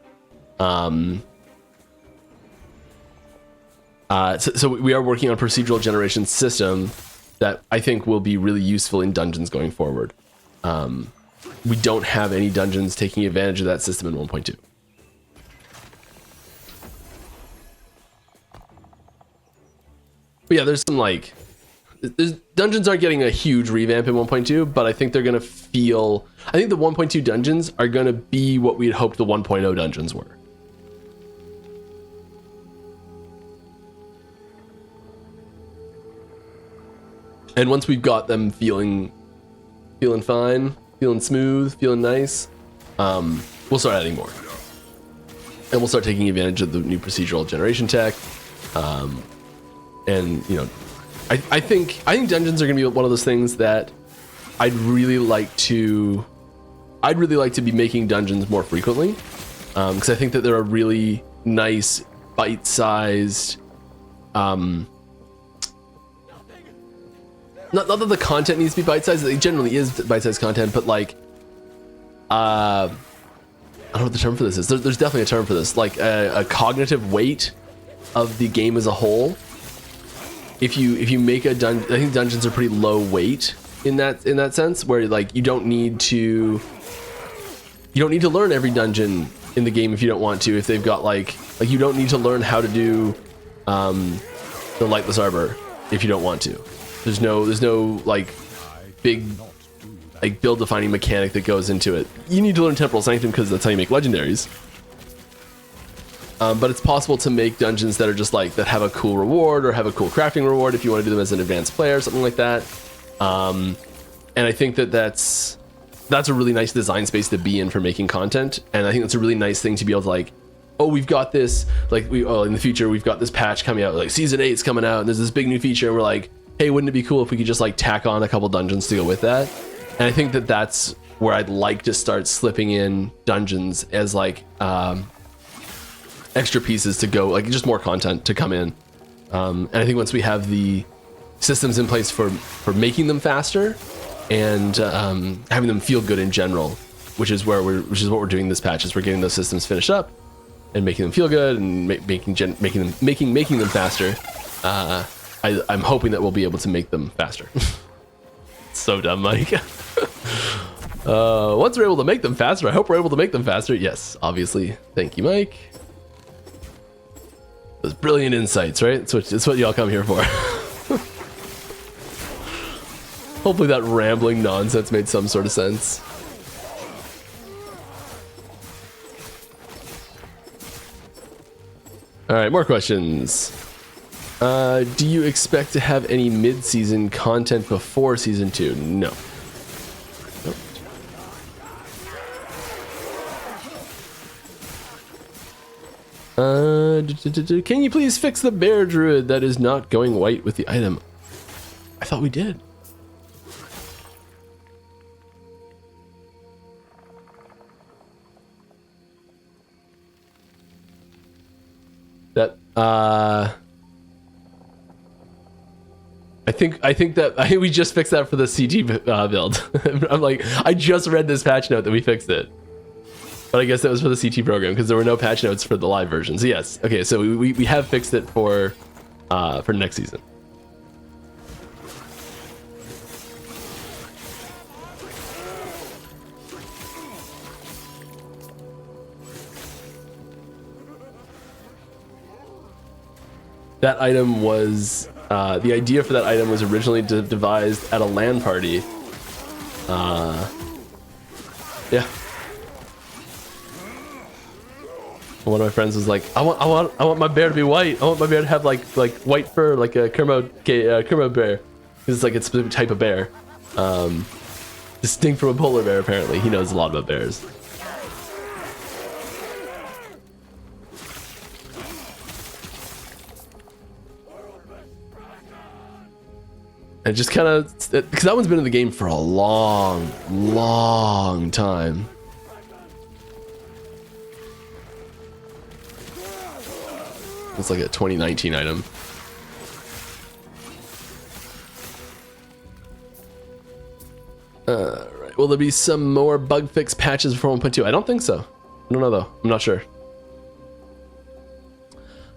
Speaker 1: so we are working on a procedural generation system that I think will be really useful in dungeons going forward. We don't have any dungeons taking advantage of that system in 1.2. But yeah, there's some like, dungeons aren't getting a huge revamp in 1.2, but I think they're gonna feel, I think the 1.2 dungeons are gonna be what we'd hoped the 1.0 dungeons were. And once we've got them feeling fine, feeling smooth, feeling nice, we'll start adding more. And we'll start taking advantage of the new procedural generation tech. And you know, I think dungeons are gonna be one of those things that I'd really like to be making dungeons more frequently, because I think that they're a really nice bite-sized, not that the content needs to be bite-sized, it generally is bite-sized content, but like, I don't know what the term for this is. There's definitely a term for this, like a cognitive weight of the game as a whole. If you make a dungeon, I think dungeons are pretty low weight in that sense, where like you don't need to learn every dungeon in the game if you don't want to. If they've got like you don't need to learn how to do the lightless arbor if you don't want to. There's no like big like build defining mechanic that goes into it. You need to learn Temporal Sanctum because that's how you make legendaries. But it's possible to make dungeons that are just like that have a cool reward or have a cool crafting reward if you want to do them as an advanced player, something like that. And I think that that's a really nice design space to be in for making content. And I think that's a really nice thing to be able to like, oh, we've got this, like in the future we've got this patch coming out, like season 8's coming out, and there's this big new feature, and we're like, hey, wouldn't it be cool if we could just like tack on a couple dungeons to go with that? And I think that that's where I'd like to start slipping in dungeons as like extra pieces to go, like just more content to come in. And I think once we have the systems in place for making them faster and having them feel good in general, which is what we're doing this patch, is we're getting those systems finished up and making them feel good and making them faster. I'm hoping that we'll be able to make them faster. So dumb, Mike. Once we're able to make them faster, I hope we're able to make them faster. Yes, obviously. Thank you, Mike. Those brilliant insights, right? It's what y'all come here for. Hopefully that rambling nonsense made some sort of sense. All right, more questions. Do you expect to have any mid-season content before season 2? No. Nope. Can you please fix the bear druid that is not going white with the item? I thought we did. That I think we just fixed that for the CT build. I'm like, I just read this patch note that we fixed it, but I guess that was for the CT program because there were no patch notes for the live version. So yes, okay, so we have fixed it for next season. That item was, the idea for that item was originally devised at a LAN party. Yeah. One of my friends was like, I want my bear to be white. I want my bear to have like white fur, like a Kermo bear. It's like a specific type of bear. Distinct from a polar bear, apparently. He knows a lot about bears. And just kind of, because that one's been in the game for a long time. It's like a 2019 item. Right. Will there be some more bug fix patches for 1.2? I don't think so. I don't know though. I'm not sure.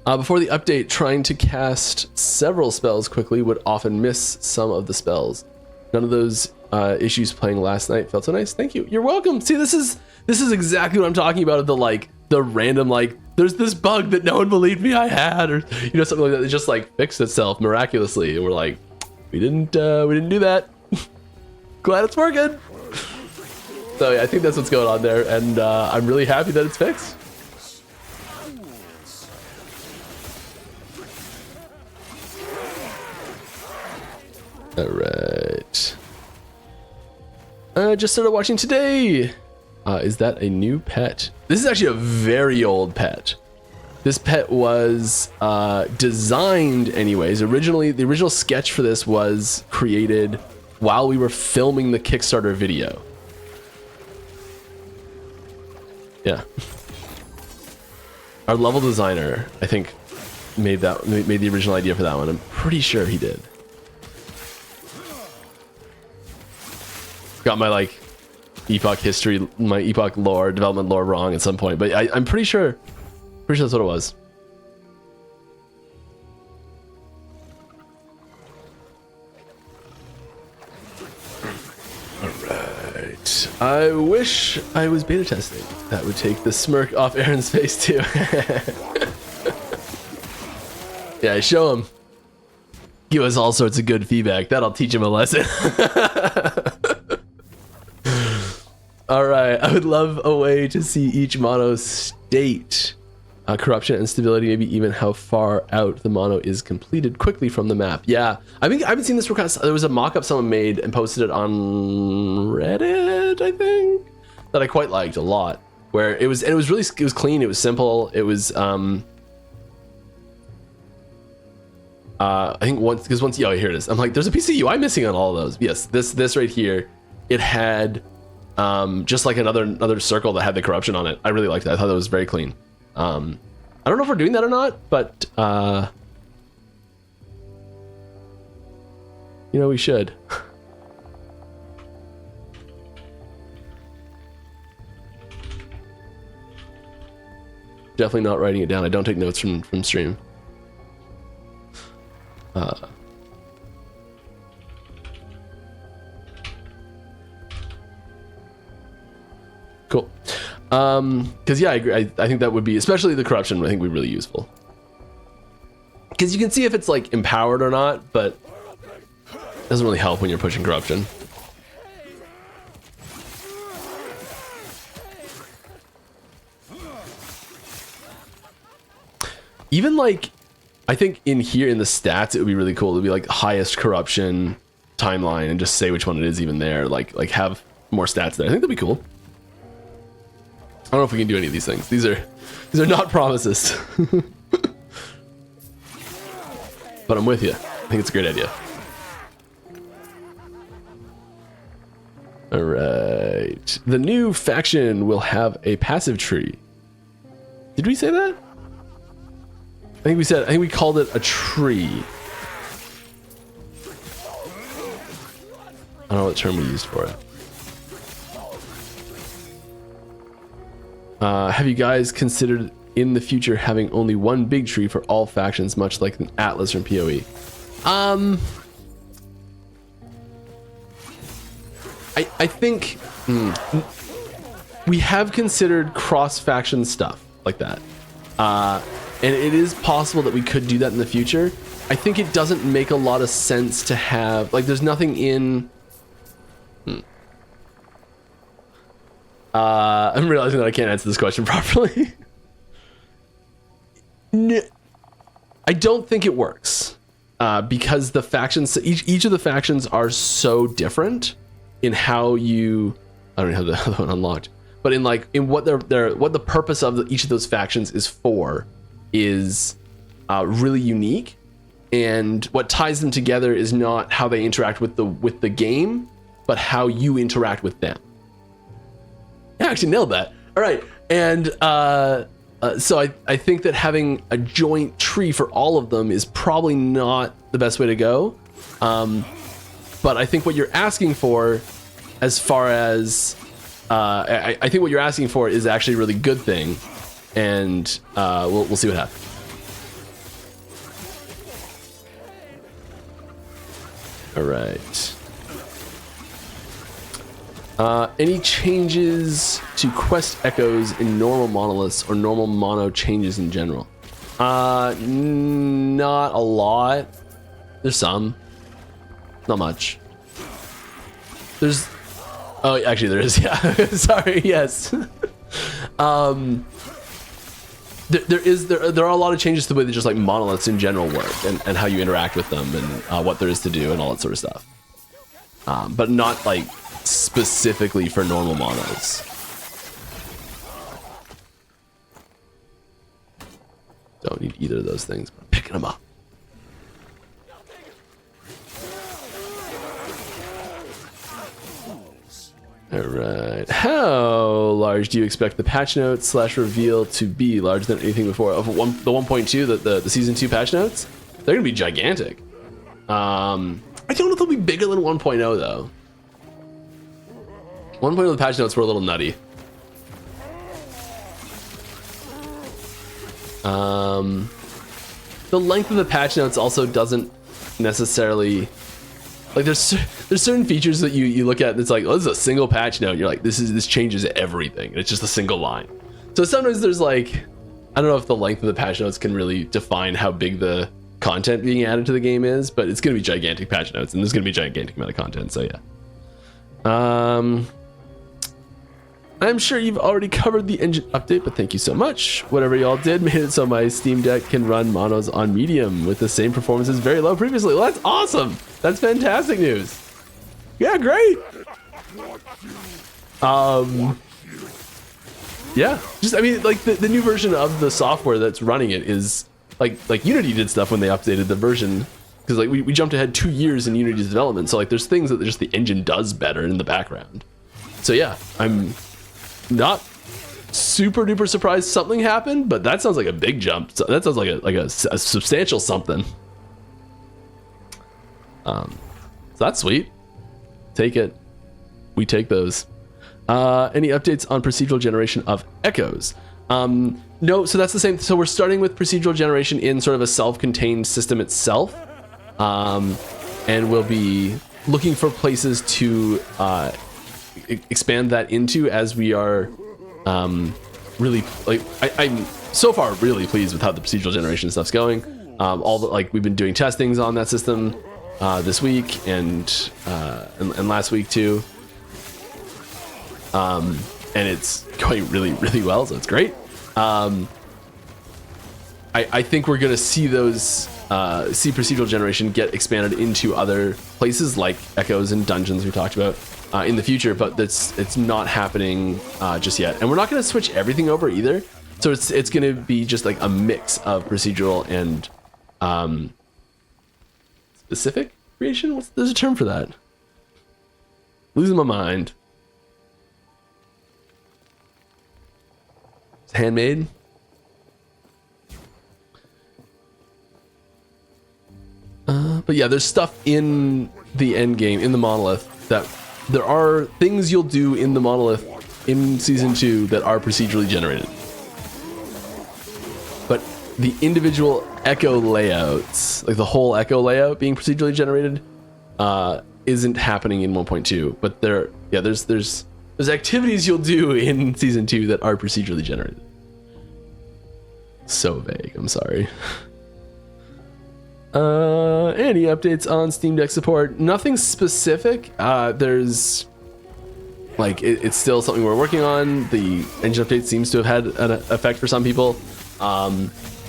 Speaker 1: Before the update, trying to cast several spells quickly would often miss some of the spells. None of those issues playing last night felt so nice. Thank you. You're welcome. See, this is exactly what I'm talking about. The random, like, there's this bug that no one believed me I had, or something like that. It just like fixed itself miraculously, and we're like, we didn't do that. Glad it's working. So yeah, I think that's what's going on there, and I'm really happy that it's fixed. All right. Just started watching today. Is that a new pet? This is actually a very old pet. This pet was designed anyways. Originally, the original sketch for this was created while we were filming the Kickstarter video. Yeah. Our level designer, I think, made the original idea for that one. I'm pretty sure he did. Got my like Epoch history, my Epoch lore, development lore wrong at some point, but I'm pretty sure that's what it was. Alright. I wish I was beta testing. That would take the smirk off Aaron's face too. Yeah, show him. Give us all sorts of good feedback. That'll teach him a lesson. Alright, I would love a way to see each mono state. Corruption and stability, maybe even how far out the mono is completed quickly from the map. Yeah, I think I haven't seen this request. There was a mock-up someone made and posted it on Reddit, I think, that I quite liked a lot. Where it was clean, it was simple, it was I think once oh, here it is. I'm like, there's a piece of UI missing on all of those. Yes, this right here, it had just like another circle that had the corruption on it. I really liked that. I thought that was very clean. I don't know if we're doing that or not, but we should. Definitely not writing it down. I don't take notes from stream. Cool. Because yeah, I agree. I think that would be, especially the corruption, I think would be really useful. Because you can see if it's like empowered or not, but it doesn't really help when you're pushing corruption. Even like, I think in here in the stats, it would be really cool to be like highest corruption timeline and just say which one it is even there. Like have more stats there. I think that'd be cool. I don't know if we can do any of these things. These are not promises. But I'm with you. I think it's a great idea. All right. The new faction will have a passive tree. Did we say that? I think we called it a tree. I don't know what term we used for it. Have you guys considered in the future having only one big tree for all factions, much like an Atlas from PoE? I think we have considered cross-faction stuff like that. And it is possible that we could do that in the future. I think it doesn't make a lot of sense to have, like, there's nothing in... I'm realizing that I can't answer this question properly. I don't think it works. Because the factions, each of the factions are so different in how you... I don't have the other one unlocked. But in what what the purpose of each of those factions is for is really unique, and what ties them together is not how they interact with the game, but how you interact with them. I actually nailed that. All right, and so I think that having a joint tree for all of them is probably not the best way to go. But I think what you're asking for, as far as I think what you're asking for is actually a really good thing, and we'll see what happens. All right. Any changes to quest echoes in normal monoliths or normal mono changes in general? Not a lot. There's some. Not much. There's... Oh, actually there is, yeah. Sorry, yes. There are a lot of changes to the way that just like monoliths in general work and how you interact with them and what there is to do and all that sort of stuff. But not like specifically for normal monos. Don't need either of those things, but I'm picking them up. All right. How large do you expect the patch notes / reveal to be? Larger than anything before? Of the 1.2, the season 2 patch notes, they're gonna be gigantic. I don't know if they'll be bigger than 1.0 though. 1.0 the patch notes were a little nutty. The length of the patch notes also doesn't necessarily, like there's certain features that you look at and it's like, oh, this is a single patch note. You're like, this changes everything. It's just a single line. So sometimes there's like, I don't know if the length of the patch notes can really define how big the content being added to the game is, but it's gonna be gigantic patch notes and there's gonna be a gigantic amount of content. So yeah. I'm sure you've already covered the engine update, but thank you so much. Whatever y'all did made it so my Steam Deck can run monos on medium with the same performance as very low previously. Well, that's awesome. That's fantastic news. Yeah, great. Yeah, just, I mean, like the new version of the software that's running it is like Unity did stuff when they updated the version, because like we jumped ahead 2 years in Unity's development. So like there's things that just the engine does better in the background. So yeah, I'm not super duper surprised something happened, but that sounds like a big jump. So that sounds like a substantial something. So that's sweet. Take it. We take those. Any updates on procedural generation of echoes? No, so that's the same. So we're starting with procedural generation in sort of a self-contained system itself. And we'll be looking for places to expand that into as we are really, like, I'm so far really pleased with how the procedural generation stuff's going. All the, like, we've been doing testings on that system this week and last week too. And it's going really, really well, so it's great. I think we're gonna see those see procedural generation get expanded into other places like echoes and dungeons we talked about in the future, but it's not happening just yet. And we're not gonna switch everything over either. So it's gonna be just like a mix of procedural and specific creation. There's a term for that. Losing my mind. It's handmade. But yeah, there's stuff in the end game, in the monolith, that there are things you'll do in the monolith in season 2 that are procedurally generated. But the individual echo layouts, like the whole echo layout being procedurally generated, isn't happening in 1.2. But there's activities you'll do in season 2 that are procedurally generated. So vague, I'm sorry. Any updates on Steam Deck support? Nothing specific. There's like it's still something we're working on. The engine update seems to have had an effect for some people.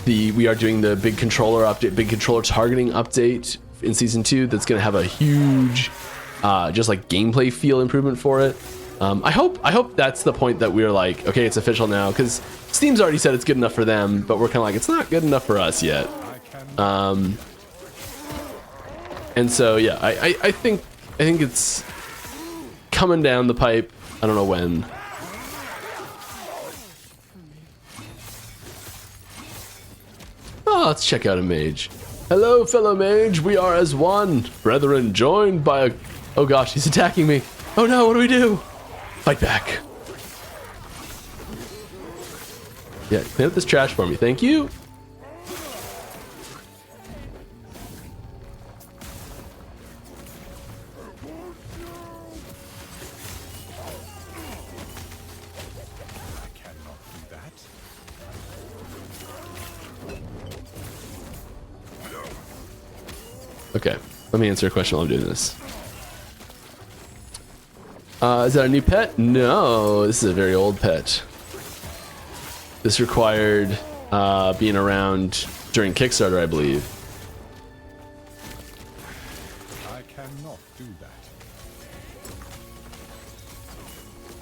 Speaker 1: We are doing the big controller update, big controller targeting update in season 2. That's going to have a huge, just like gameplay feel improvement for it. I hope that's the point that we're like, okay, it's official now, because Steam's already said it's good enough for them, but we're kind of like, it's not good enough for us yet. And so yeah, I think it's coming down the pipe. I don't know when. Oh, let's check out a mage. Hello, fellow mage. We are as one, brethren, joined by a... Oh gosh, he's attacking me. Oh no, what do we do? Fight back. Yeah, clean up this trash for me. Thank you. Okay, let me answer a question while I'm doing this. Is that a new pet? No, this is a very old pet. This required being around during Kickstarter, I believe.
Speaker 2: I cannot do that.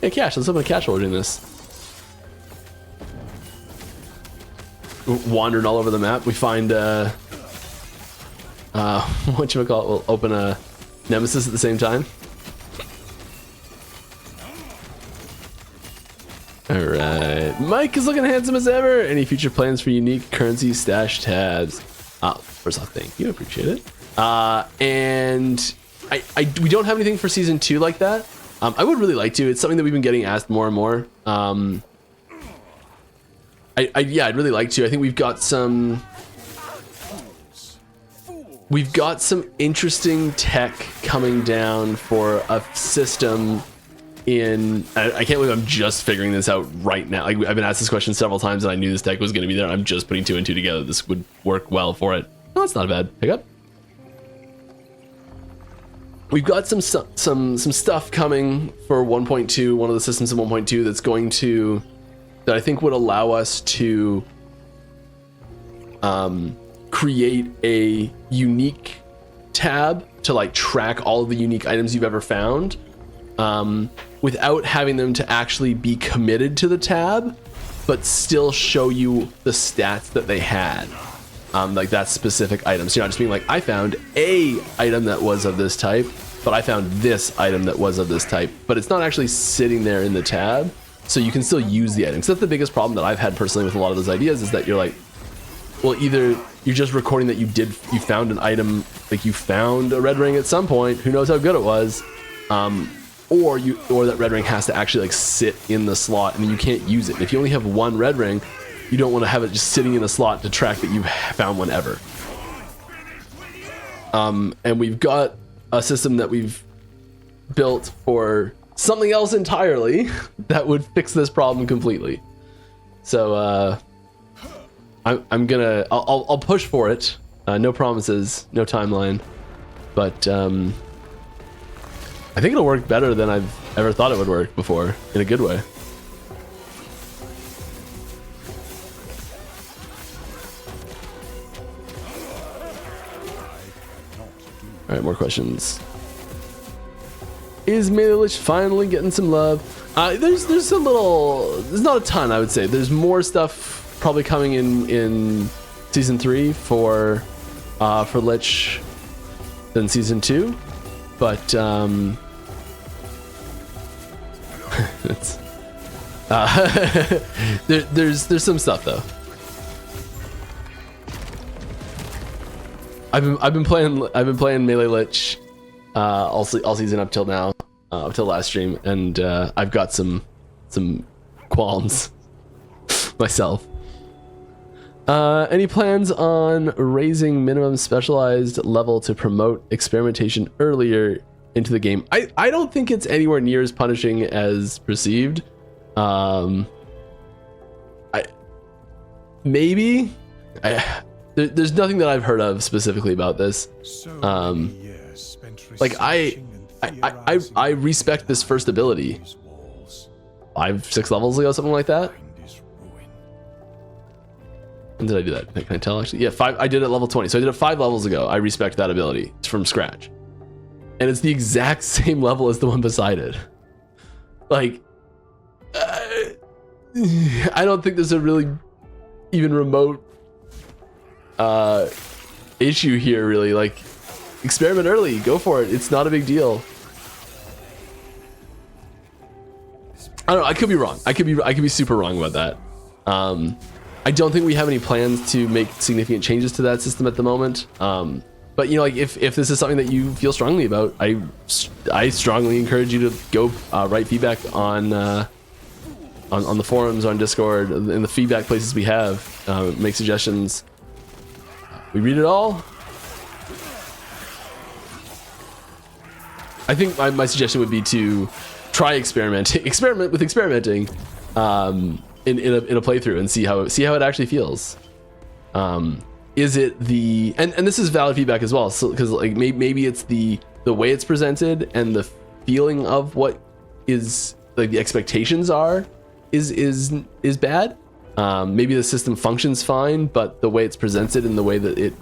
Speaker 1: Hey, Cash, let's open a cache while we're doing this. Wandering all over the map, we find whatchamacallit, we'll open a Nemesis at the same time. Alright, Mike is looking handsome as ever. Any future plans for unique currency stash tabs? First off, thank you, I appreciate it. And we don't have anything for season 2 like that. I would really like to. It's something that we've been getting asked more and more. Yeah, I'd really like to. I think we've got some interesting tech coming down for a system in, I can't believe I'm just figuring this out right now. Like, I've been asked this question several times and I knew this tech was going to be there. I'm just putting 2 and 2 together. This would work well for it. No, that's not a bad pickup. We've got some stuff coming for 1.2, one of the systems in 1.2 that's going to, that I think would allow us to create a unique tab to like track all of the unique items you've ever found, without having them to actually be committed to the tab, but still show you the stats that they had. Like that specific item. So you're not just being like, I found a item that was of this type, but I found this item that was of this type, but it's not actually sitting there in the tab, so you can still use the item. So that's the biggest problem that I've had personally with a lot of those ideas, is that you're like, well, either you're just recording that you found an item, like you found a red ring at some point, who knows how good it was, or that red ring has to actually like sit in the slot and you can't use it. And if you only have one red ring, you don't want to have it just sitting in a slot to track that you've found one ever. And we've got a system that we've built for something else entirely that would fix this problem completely. So I'll push for it. No promises, no timeline, but I think it'll work better than I've ever thought it would work before, in a good way. All right, more questions. Is Melee Lich finally getting some love? There's a little, there's not a ton, I would say. There's more stuff probably coming in season 3 for Lich than season 2, but it's, there's some stuff though. I've been playing Melee Lich all season up till now, up till last stream, and I've got some qualms myself. Any plans on raising minimum specialized level to promote experimentation earlier into the game? I don't think it's anywhere near as punishing as perceived. There's nothing that I've heard of specifically about this. Like I respect this first ability 5-6 levels ago, something like that. When did I do that? Can I tell actually? Yeah, 5. I did it at level 20, so I did it 5 levels ago. I respect that ability. It's from scratch, and it's the exact same level as the one beside it. Like, I don't think there's a really even remote issue here, really. Like, experiment early, go for it. It's not a big deal. I don't know, I could be wrong. I could be super wrong about that. I don't think we have any plans to make significant changes to that system at the moment. But you know, like if this is something that you feel strongly about, I strongly encourage you to go write feedback on the forums, on Discord, in the feedback places we have. Make suggestions. We read it all. I think my suggestion would be to try experiment with experimenting in a playthrough and see how it actually feels. is it the and this is valid feedback as well, so because like maybe it's the way it's presented and the feeling of what is like the expectations are is bad. Maybe the system functions fine, but the way it's presented and the way that it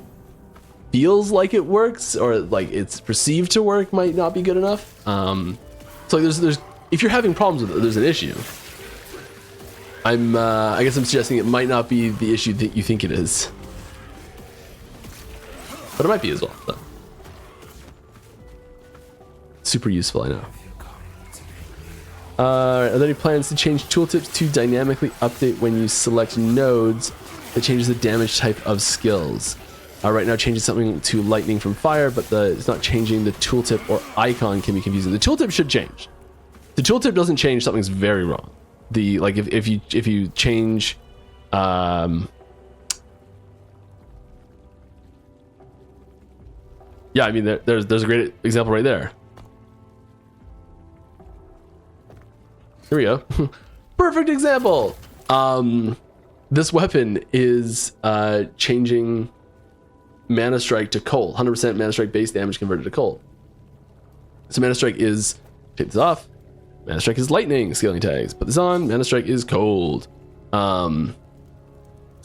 Speaker 1: feels like it works or like it's perceived to work might not be good enough. So there's if you're having problems with it, there's an issue. I guess I'm suggesting it might not be the issue that you think it is, but it might be as well. So. Super useful, I know. Are there any plans to change tooltips to dynamically update when you select nodes that changes the damage type of skills? Right now changing something to lightning from fire, but it's not changing the tooltip or icon can be confusing. The tooltip should change. The tooltip doesn't change, something's very wrong. The like if you change yeah, I mean there's a great example right there. Here we go. Perfect example. This weapon is changing mana strike to cold. 100% mana strike base damage converted to cold. So mana strike is, take this off. Mana strike is lightning scaling tags. Put this on. Mana strike is cold. So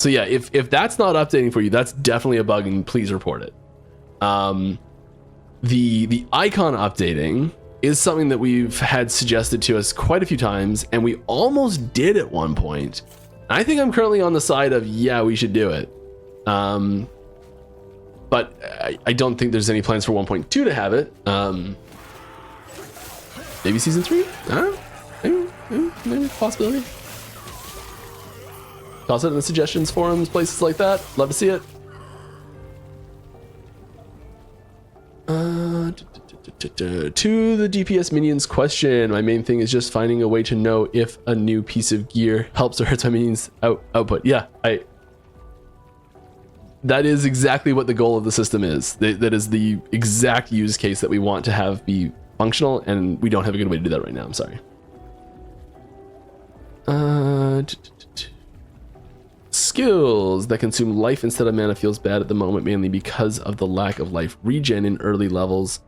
Speaker 1: yeah, if that's not updating for you, that's definitely a bug, and please report it. The icon updating is something that we've had suggested to us quite a few times, and we almost did at one point. I think I'm currently on the side of, yeah, we should do it. But I don't think there's any plans for 1.2 to have it. Maybe season 3? I don't know. Maybe possibility. Toss it in the suggestions forums, places like that. Love to see it. To the DPS minions question, my main thing is just finding a way to know if a new piece of gear helps or hurts my minions output. Yeah, that is exactly what the goal of the system is. That is the exact use case that we want to have be functional, and we don't have a good way to do that right now. I'm sorry. Skills that consume life instead of mana feels bad at the moment, mainly because of the lack of life regen in early levels,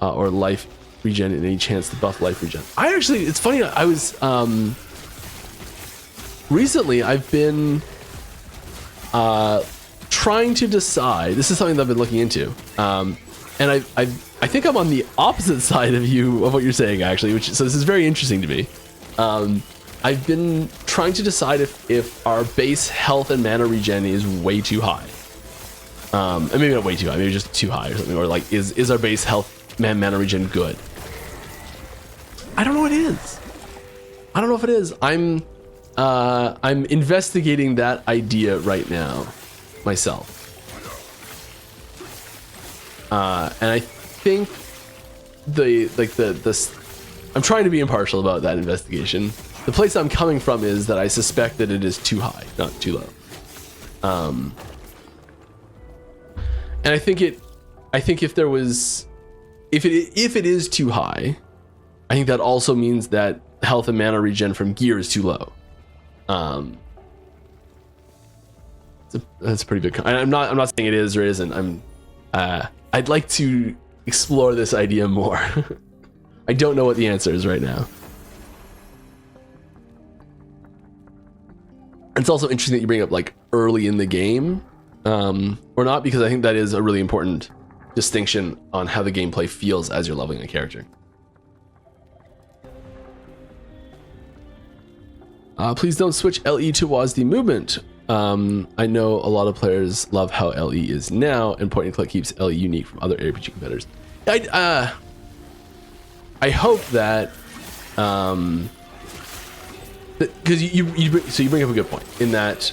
Speaker 1: or life regen in any chance to buff life regen. It's funny, I was recently I've been trying to decide. This is something that I've been looking into, and I think I'm on the opposite side of what you're saying, actually, so this is very interesting to me. I've been trying to decide if our base health and mana regen is way too high, and maybe not way too high, maybe just too high or something, or like is our base health mana regen good? I don't know what it is. I don't know if it is. I'm investigating that idea right now myself, and I think I'm trying to be impartial about that investigation. The place I'm coming from is that I suspect that it is too high, not too low. And I think if it is too high, I think that also means that health and mana regen from gear is too low. That's a pretty big. I'm not saying it is or isn't. I'd like to explore this idea more. I don't know what the answer is right now. It's also interesting that you bring up like early in the game, or not, because I think that is a really important distinction on how the gameplay feels as you're leveling a character. Please don't switch LE to WASD movement. I know a lot of players love how LE is now, and point and click keeps LE unique from other RPG competitors. I hope that, because you bring up a good point in that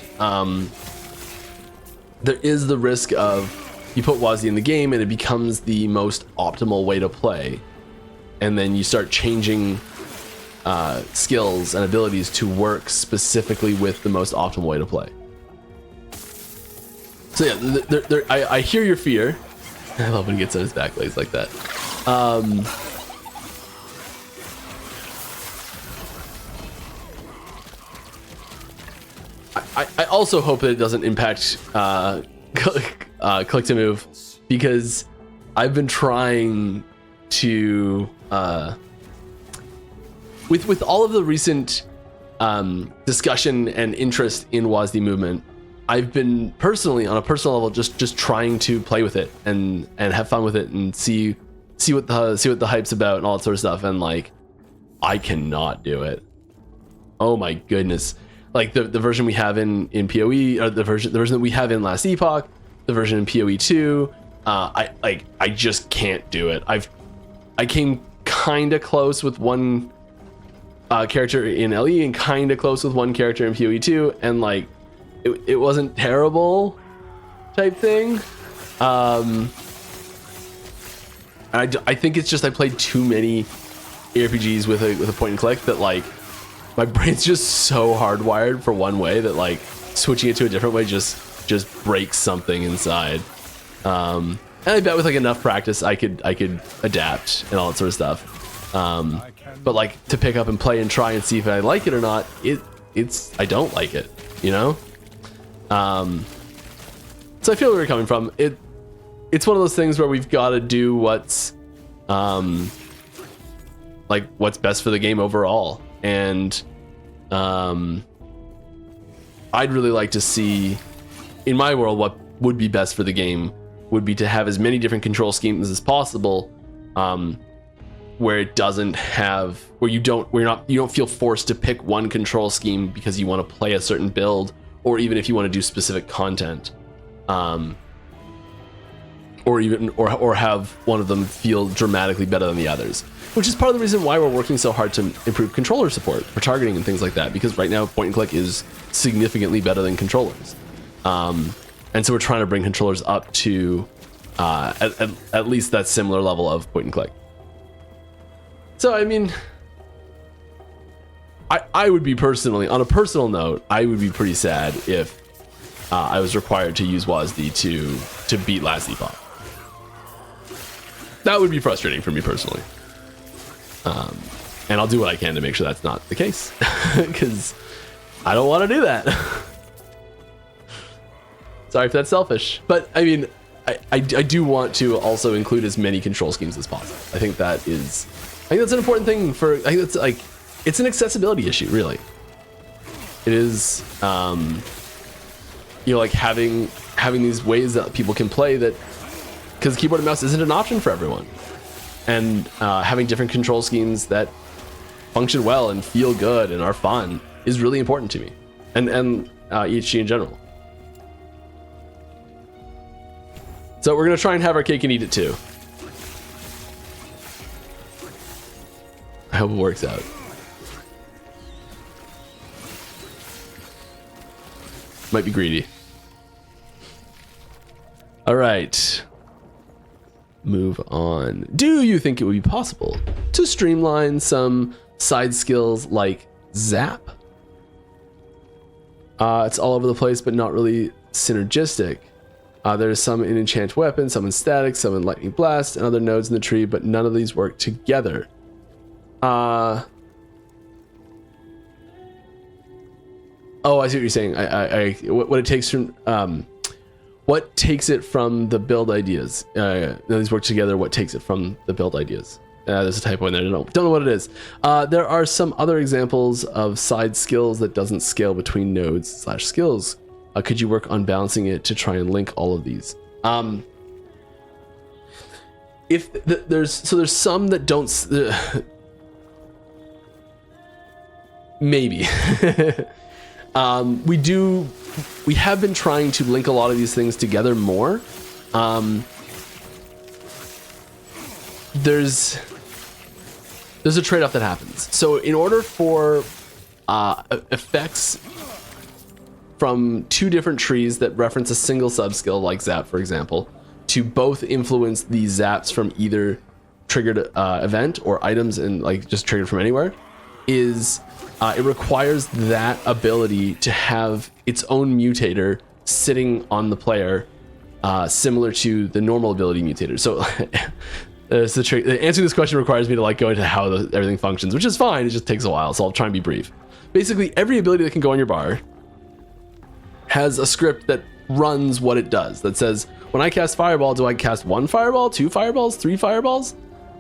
Speaker 1: there is the risk of you put WASD in the game and it becomes the most optimal way to play, and then you start changing skills and abilities to work specifically with the most optimal way to play. So yeah, I hear your fear. I love when he gets on his back legs like that. I also hope that it doesn't impact click to move, because I've been trying to with all of the recent discussion and interest in WASD movement, I've been personally, on a personal level, just trying to play with it and have fun with it and see what the hype's about and all that sort of stuff. And like, I cannot do it. Oh my goodness! Like the version we have in PoE, or the version that we have in Last Epoch, the version in PoE 2. I just can't do it. I came kind of close with one character in LE and kind of close with one character in PoE 2, and like it wasn't terrible type thing. I think it's just I played too many ARPGs with a point and click that like my brain's just so hardwired for one way that like switching it to a different way just breaks something inside. And I bet with like enough practice I could adapt and all that sort of stuff. But like to pick up and play and try and see if I like it or not, it's I don't like it, you know? So I feel where you're coming from. It's one of those things where we've got to do what's like what's best for the game overall. And I'd really like to see, in my world, what would be best for the game would be to have as many different control schemes as possible, where it doesn't have, where you don't feel forced to pick one control scheme because you want to play a certain build, or even if you want to do specific content, or have one of them feel dramatically better than the others, which is part of the reason why we're working so hard to improve controller support for targeting and things like that, because right now point and click is significantly better than controllers. And so we're trying to bring controllers up to at least that similar level of point and click. So, I mean, I would be personally, on a personal note, I would be pretty sad if I was required to use WASD to beat Last Epoch. That would be frustrating for me personally. And I'll do what I can to make sure that's not the case, because I don't want to do that. Sorry if that's selfish, but I mean, I do want to also include as many control schemes as possible. I think that's an important thing I think that's like, it's an accessibility issue, really. It is, you know, like having these ways that people can play that, because keyboard and mouse isn't an option for everyone. And having different control schemes that function well and feel good and are fun is really important to me, and EHG in general. So we're gonna try and have our cake and eat it too. I hope it works out. Might be greedy. All right. Move on. Do you think it would be possible to streamline some side skills like Zap? It's all over the place, but not really synergistic. There's some in Enchant Weapon, some in Static, some in Lightning Blast, and other nodes in the tree, but none of these work together. Oh, I see what you're saying. What it takes from what takes it from the build ideas. These work together. What takes it from the build ideas? There's a typo in there. Don't know what it is. There are some other examples of side skills that doesn't scale between nodes / skills. Could you work on balancing it to try and link all of these? There's some that don't. Maybe. We have been trying to link a lot of these things together more. There's a trade-off that happens. So in order for effects from two different trees that reference a single sub-skill, like Zap, for example, to both influence the Zaps from either triggered event or items and like just triggered from anywhere, it requires that ability to have its own mutator sitting on the player, similar to the normal ability mutator. So it's the trick. Answering this question requires me to like go into how everything functions, which is fine. It just takes a while, so I'll try and be brief. Basically, every ability that can go on your bar has a script that runs what it does. That says, when I cast Fireball, do I cast 1 Fireball, 2 Fireballs, 3 Fireballs?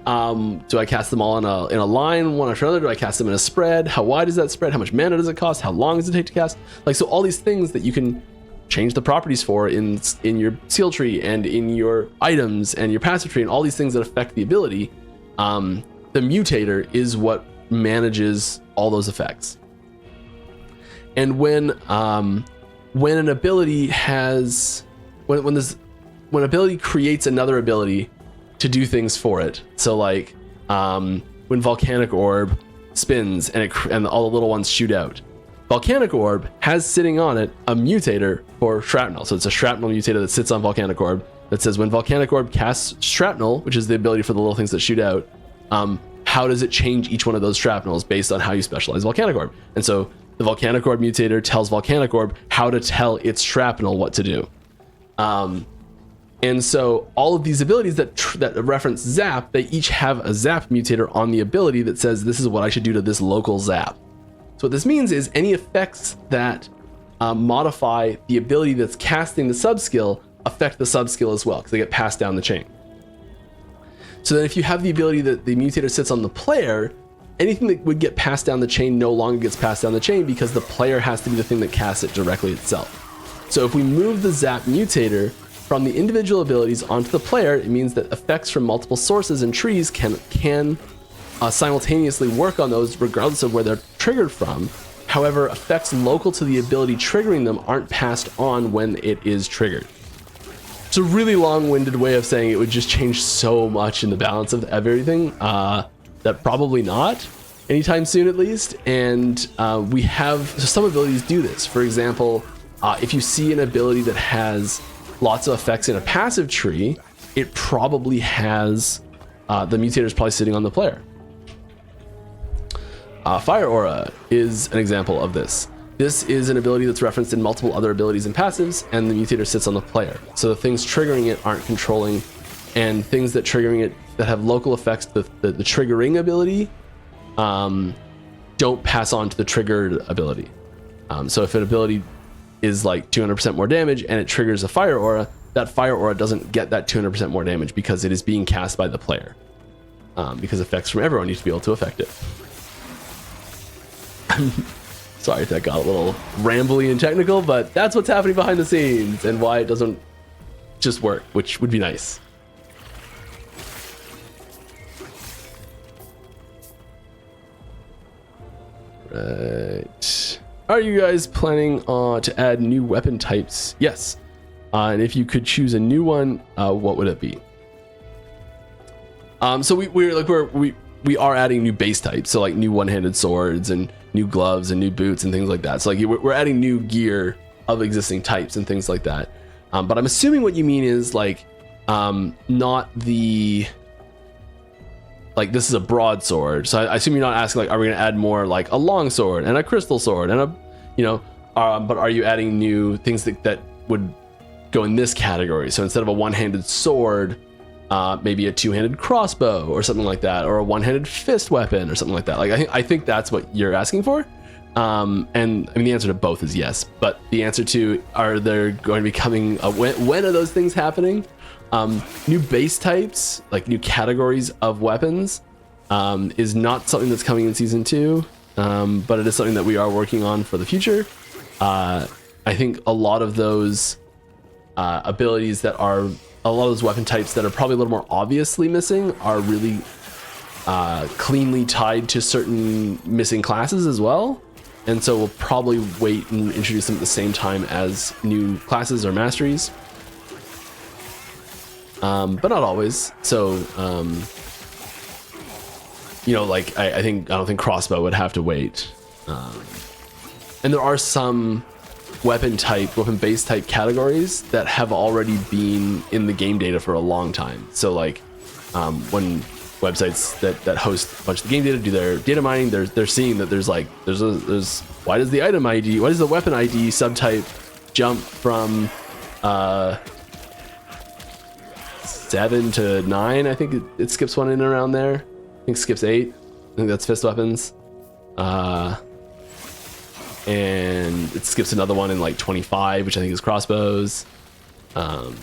Speaker 1: Do I cast them all in a line, one after another? Do I cast them in a spread? How wide is that spread? How much mana does it cost? How long does it take to cast? Like, so all these things that you can change the properties for in your skill tree and in your items and your passive tree and all these things that affect the ability. The mutator is what manages all those effects. And when an ability has when ability creates another ability to do things for it, so like when Volcanic Orb spins and all the little ones shoot out, Volcanic Orb has sitting on it a mutator for Shrapnel. So it's a Shrapnel mutator that sits on Volcanic Orb that says, when Volcanic Orb casts Shrapnel, which is the ability for the little things that shoot out, how does it change each one of those shrapnels based on how you specialize Volcanic Orb? And so the Volcanic Orb mutator tells Volcanic Orb how to tell its shrapnel what to do. And so all of these abilities that reference zap, they each have a zap mutator on the ability that says, this is what I should do to this local zap. So what this means is any effects that modify the ability that's casting the subskill affect the subskill as well, because they get passed down the chain. So then if you have the ability that the mutator sits on the player, anything that would get passed down the chain no longer gets passed down the chain, because the player has to be the thing that casts it directly itself. So if we move the zap mutator from the individual abilities onto the player, it means that effects from multiple sources and trees can simultaneously work on those regardless of where they're triggered from. However, effects local to the ability triggering them aren't passed on when it is triggered. It's a really long-winded way of saying it would just change so much in the balance of everything that probably not anytime soon, at least. And we have some abilities do this. For example, if you see an ability that has lots of effects in a passive tree, it probably has the mutator is probably sitting on the player. Fire Aura is an example of this. This is an ability that's referenced in multiple other abilities and passives, and the mutator sits on the player. So the things triggering it aren't controlling, and things that triggering it that have local effects, the triggering ability, don't pass on to the triggered ability. So if an ability is like 200% more damage and it triggers a Fire Aura, that Fire Aura doesn't get that 200% more damage because it is being cast by the player. Because effects from everyone need to be able to affect it. Sorry if that got a little rambly and technical, but that's what's happening behind the scenes and why it doesn't just work, which would be nice. Right. Are you guys planning to add new weapon types? Yes. And if you could choose a new one, what would it be? So we are adding new base types, so like new one-handed swords and new gloves and new boots and things like that. So like we're adding new gear of existing types and things like that. But I'm assuming what you mean is like not the like this is a broadsword. So I assume you're not asking like, are we going to add more like a long sword and a crystal sword and a, you know, but are you adding new things that would go in this category? So instead of a one-handed sword, maybe a two-handed crossbow or something like that, or a one-handed fist weapon or something like that. Like I think that's what you're asking for. And I mean the answer to both is yes, but the answer to are there going to be coming when are those things happening? New base types, like new categories of weapons, is not something that's coming in season 2, but it is something that we are working on for the future. I think a lot of those abilities that are a lot of those weapon types that are probably a little more obviously missing are really cleanly tied to certain missing classes as well. And so we'll probably wait and introduce them at the same time as new classes or masteries. But not always. So, you know, like I don't think crossbow would have to wait. And there are some weapon base type categories that have already been in the game data for a long time. So like when websites that host a bunch of the game data do their data mining, they're seeing that there's why does the item ID, why does the weapon ID subtype jump from 7 to 9? I think it skips one in and around there. I think it skips 8. I think that's fist weapons. and it skips another one in like 25, which I think is crossbows. So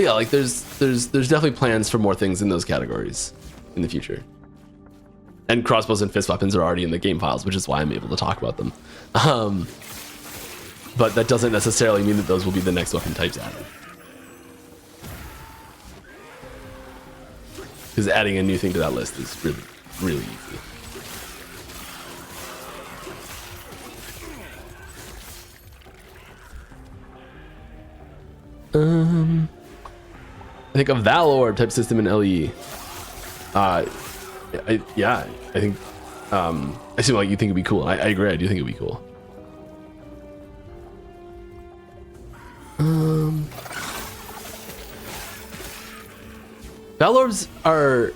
Speaker 1: yeah, like there's definitely plans for more things in those categories in the future. And crossbows and fist weapons are already in the game files, which is why I'm able to talk about them. But that doesn't necessarily mean that those will be the next weapon types added. Because adding a new thing to that list is really, really easy. I think a Valor type system in LE. Yeah, I think. I seem like you think it'd be cool. I agree. I do think it'd be cool. Valors are.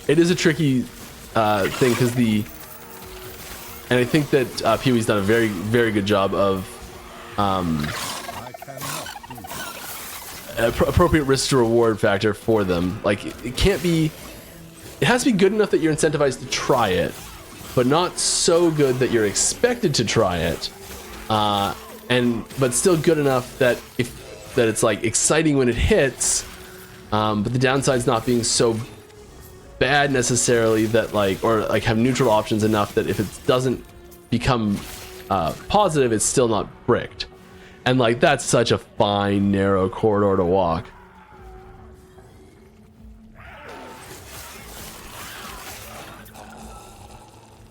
Speaker 1: It is a tricky thing because and I think that Pee-wee's done a very, very good job of appropriate risk to reward factor for them. Like it can't be. It has to be good enough that you're incentivized to try it, but not so good that you're expected to try it, but still good enough that it's like exciting when it hits, but the downside's not being so bad necessarily that or have neutral options enough that if it doesn't become positive, it's still not bricked, and like that's such a fine narrow corridor to walk.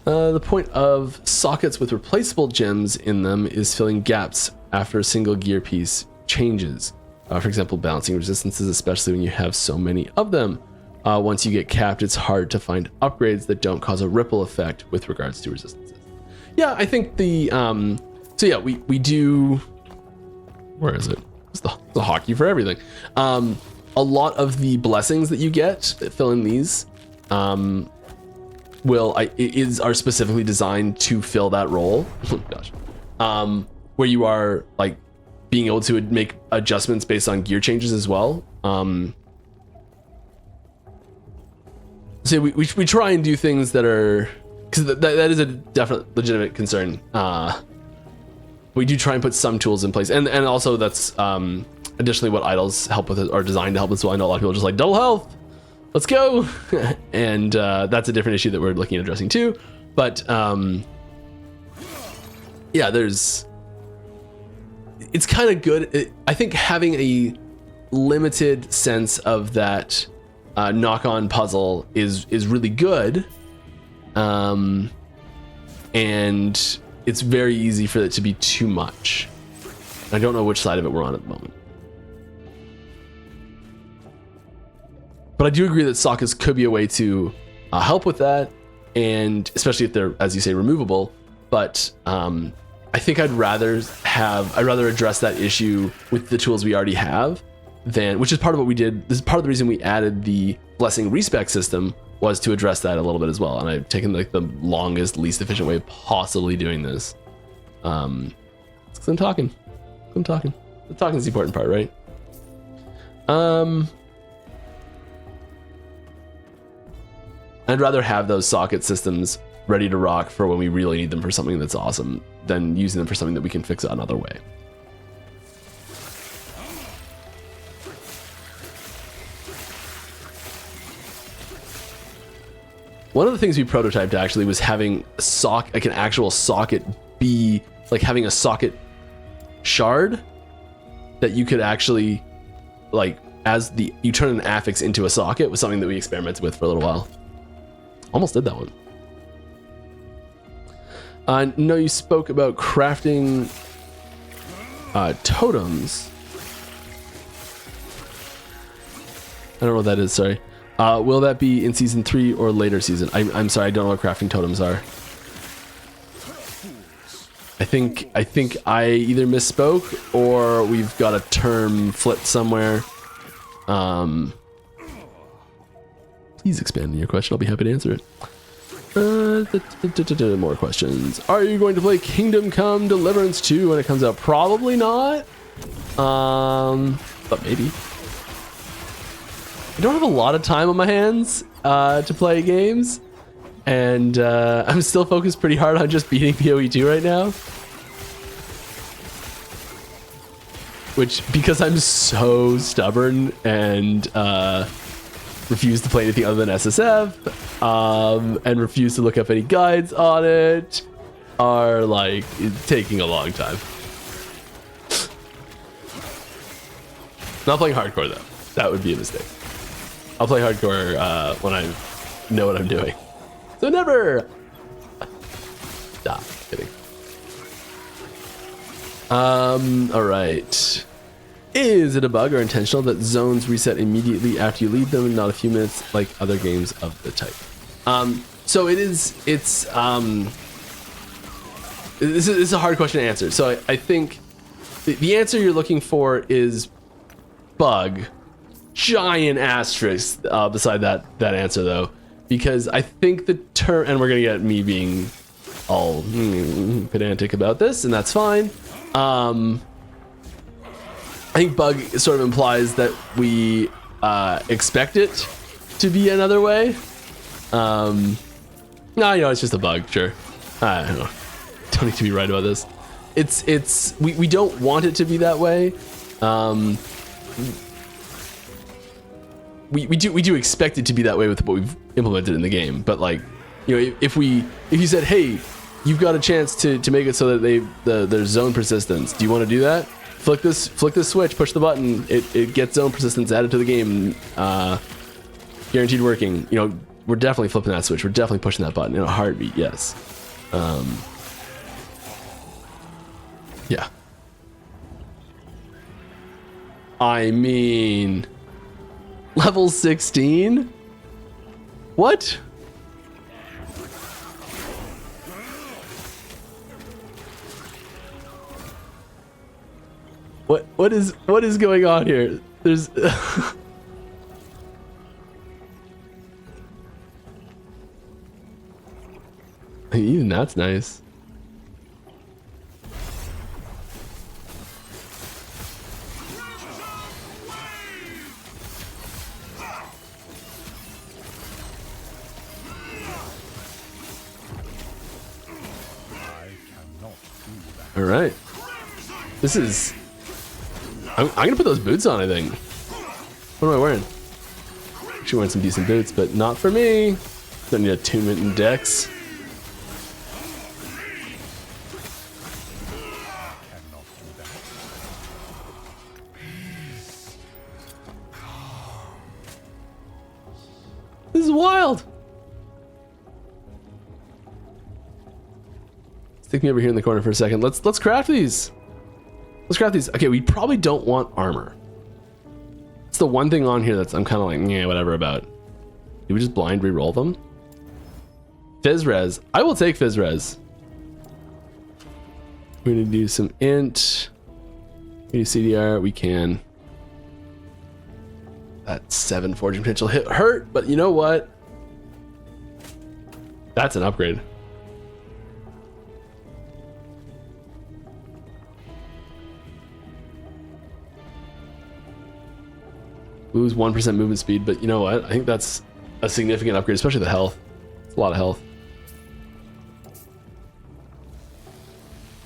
Speaker 1: The point of sockets with replaceable gems in them is filling gaps after a single gear piece changes. For example, balancing resistances, especially when you have so many of them. Once you get capped, it's hard to find upgrades that don't cause a ripple effect with regards to resistances. Yeah, I think so yeah, we do. Where is it? It's the hockey for everything. A lot of the blessings that you get that fill in these. Are specifically designed to fill that role. Oh, gosh. Where you are like being able to make adjustments based on gear changes as well. So we try and do things that are, because that is a definite legitimate concern. We do try and put some tools in place, and also that's additionally what idols help with, are designed to help with. So I know a lot of people are just like double health. Let's go. And that's a different issue that we're looking at addressing too. But yeah, it's kind of good. I think having a limited sense of that knock-on puzzle is really good. And it's very easy for it to be too much. I don't know which side of it we're on at the moment. But I do agree that sockets could be a way to help with that, and especially if they're, as you say, removable. But I think I'd rather address that issue with the tools we already have, which is part of what we did. This is part of the reason we added the blessing respec system, was to address that a little bit as well. And I've taken like the longest, least efficient way of possibly doing this. Because I'm talking. The talking is the important part, right? I'd rather have those socket systems ready to rock for when we really need them for something that's awesome than using them for something that we can fix another way. One of the things we prototyped actually was having like an actual socket be like having a socket shard that you could actually like you turn an affix into a socket, was something that we experimented with for a little while. Almost did that one. I know you spoke about crafting totems. I don't know what that is, sorry. Will that be in season 3 or later season? I'm sorry, I don't know what crafting totems are. I think I either misspoke or we've got a term flipped somewhere. Please expand on your question. I'll be happy to answer it. More questions. Are you going to play Kingdom Come Deliverance 2 when it comes out? Probably not. But maybe. I don't have a lot of time on my hands to play games, And I'm still focused pretty hard on just beating PoE2 right now. Which, because I'm so stubborn and refuse to play anything other than SSF, and refuse to look up any guides on it, are like taking a long time. Not playing hardcore though. That would be a mistake. I'll play hardcore when I know what I'm doing. So never. Stop. Kidding. All right. Is it a bug or intentional that zones reset immediately after you leave them and not a few minutes like other games of the type? So it is. This is a hard question to answer. So I think the answer you're looking for is bug. Giant asterisk beside that answer though, because I think the term, and we're gonna get me being all pedantic about this, and that's fine. I think bug sort of implies that we expect it to be another way. No, it's just a bug, sure. I don't know. Don't need to be right about this. We don't want it to be that way. We do expect it to be that way with what we've implemented in the game, but like, if you said, hey, you've got a chance to make it so that there's zone persistence. Do you want to do that? Flick this switch, push the button. It gets zone persistence added to the game. Guaranteed working. We're definitely flipping that switch. We're definitely pushing that button in a heartbeat. Yes. Yeah. I mean, level 16? What? What is going on here? There's even that's nice. All right. This is. I'm gonna put those boots on, I think. What am I wearing? Actually wearing some decent boots, but not for me. Don't need attunement and dex. This is wild. Stick me over here in the corner for a second. Let's craft these. Let's craft these. Okay, we probably don't want armor. It's the one thing on here that's I'm kind of like, yeah, whatever about. Do we just blind re-roll them? Fizz res. I will take Fizz res. We're gonna do some int. We do CDR. We can. That 7 forging potential hurt, but you know what? That's an upgrade. Lose 1% movement speed, but you know what? I think that's a significant upgrade, especially the health. It's a lot of health.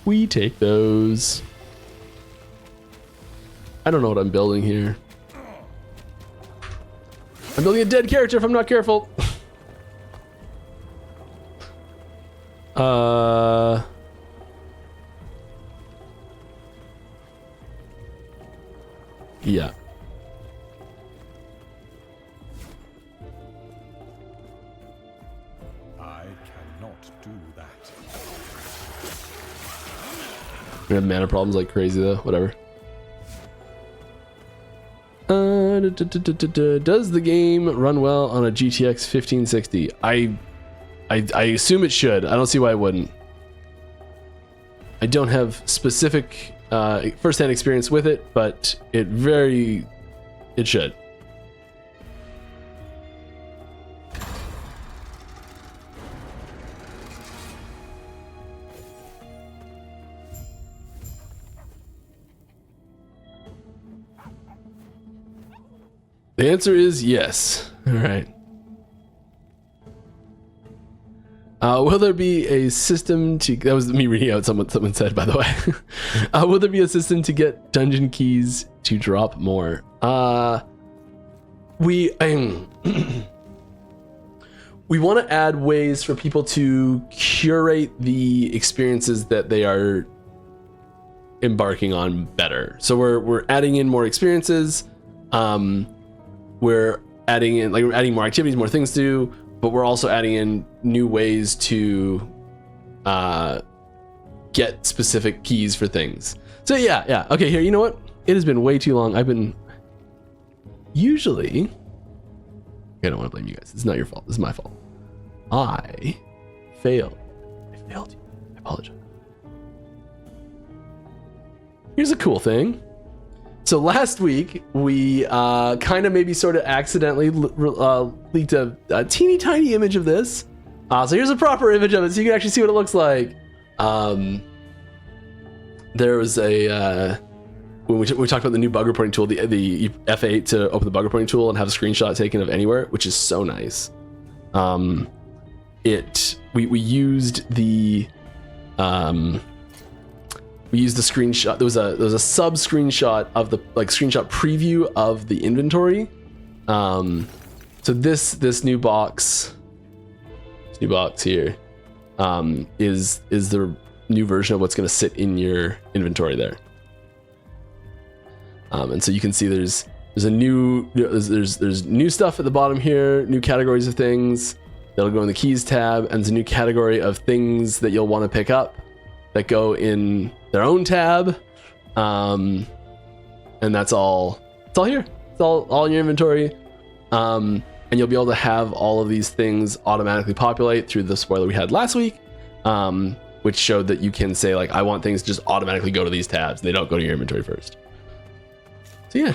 Speaker 1: We take those. I don't know what I'm building here. I'm building a dead character if I'm not careful. Yeah. We have mana problems like crazy though. Whatever. Does the game run well on a GTX 1560? I assume it should. I don't see why it wouldn't. I don't have specific first-hand experience with it, but it should. The answer is yes. All right. Will there be a system to... That was me reading out someone said, by the way. Will there be a system to get dungeon keys to drop more? We want to add ways for people to curate the experiences that they are embarking on better. So we're adding in more experiences. We're adding more activities, more things to do, but we're also adding in new ways to get specific keys for things. So yeah. Okay, here, you know what? It has been way too long. Usually, I don't want to blame you guys. It's not your fault. This is my fault. I failed you. I apologize. Here's a cool thing. So last week, we kind of maybe sort of accidentally leaked a teeny tiny image of this. So here's a proper image of it so you can actually see what it looks like. There was a... when we talked about the new bug reporting tool, the F8 to open the bug reporting tool and have a screenshot taken of anywhere, which is so nice. We used the screenshot. There was a sub screenshot of the screenshot preview of the inventory. So this new box here is the new version of what's going to sit in your inventory there. And so you can see there's new stuff at the bottom here, new categories of things that'll go in the keys tab, and there's a new category of things that you'll want to pick up that go in their own tab. And that's all. It's all here. It's all in your inventory. And you'll be able to have all of these things automatically populate through the spoiler we had last week, which showed that you can say I want things to just automatically go to these tabs. They don't go to your inventory first. So yeah,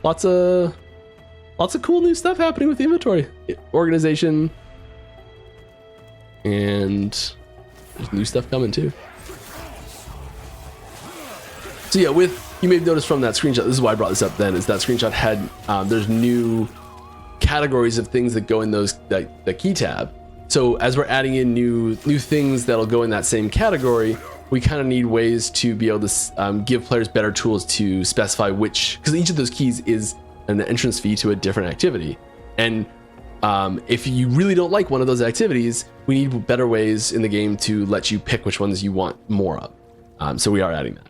Speaker 1: lots of cool new stuff happening with the inventory organization, and there's new stuff coming too. So yeah, you may have noticed from that screenshot, this is why I brought this up then, is that screenshot had there's new categories of things that go in that key tab. So as we're adding in new things that'll go in that same category, we kind of need ways to be able to give players better tools to specify which, because each of those keys is an entrance fee to a different activity. And if you really don't like one of those activities, we need better ways in the game to let you pick which ones you want more of. So we are adding that.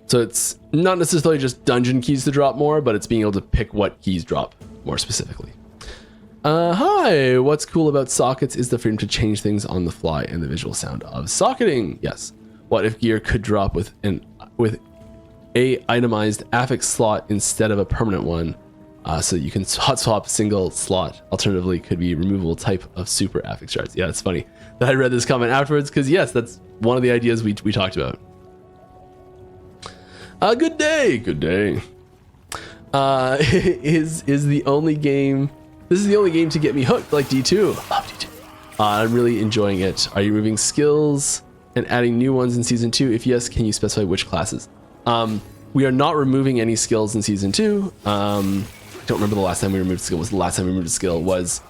Speaker 1: So it's not necessarily just dungeon keys to drop more, but it's being able to pick what keys drop more specifically. Hi, what's cool about sockets is the freedom to change things on the fly and the visual sound of socketing. Yes. What if gear could drop with a itemized affix slot instead of a permanent one, so you can hot swap a single slot? Alternatively, could be removable type of super affix shards. Yeah, it's funny that I read this comment afterwards, because yes, that's one of the ideas we talked about. Good day. Is the only game. This is the only game to get me hooked like D2. Love D2. I'm really enjoying it. Are you removing skills and adding new ones in season 2? If yes, can you specify which classes? We are not removing any skills in season 2. Don't remember the last time we removed a skill. The last time we removed a skill was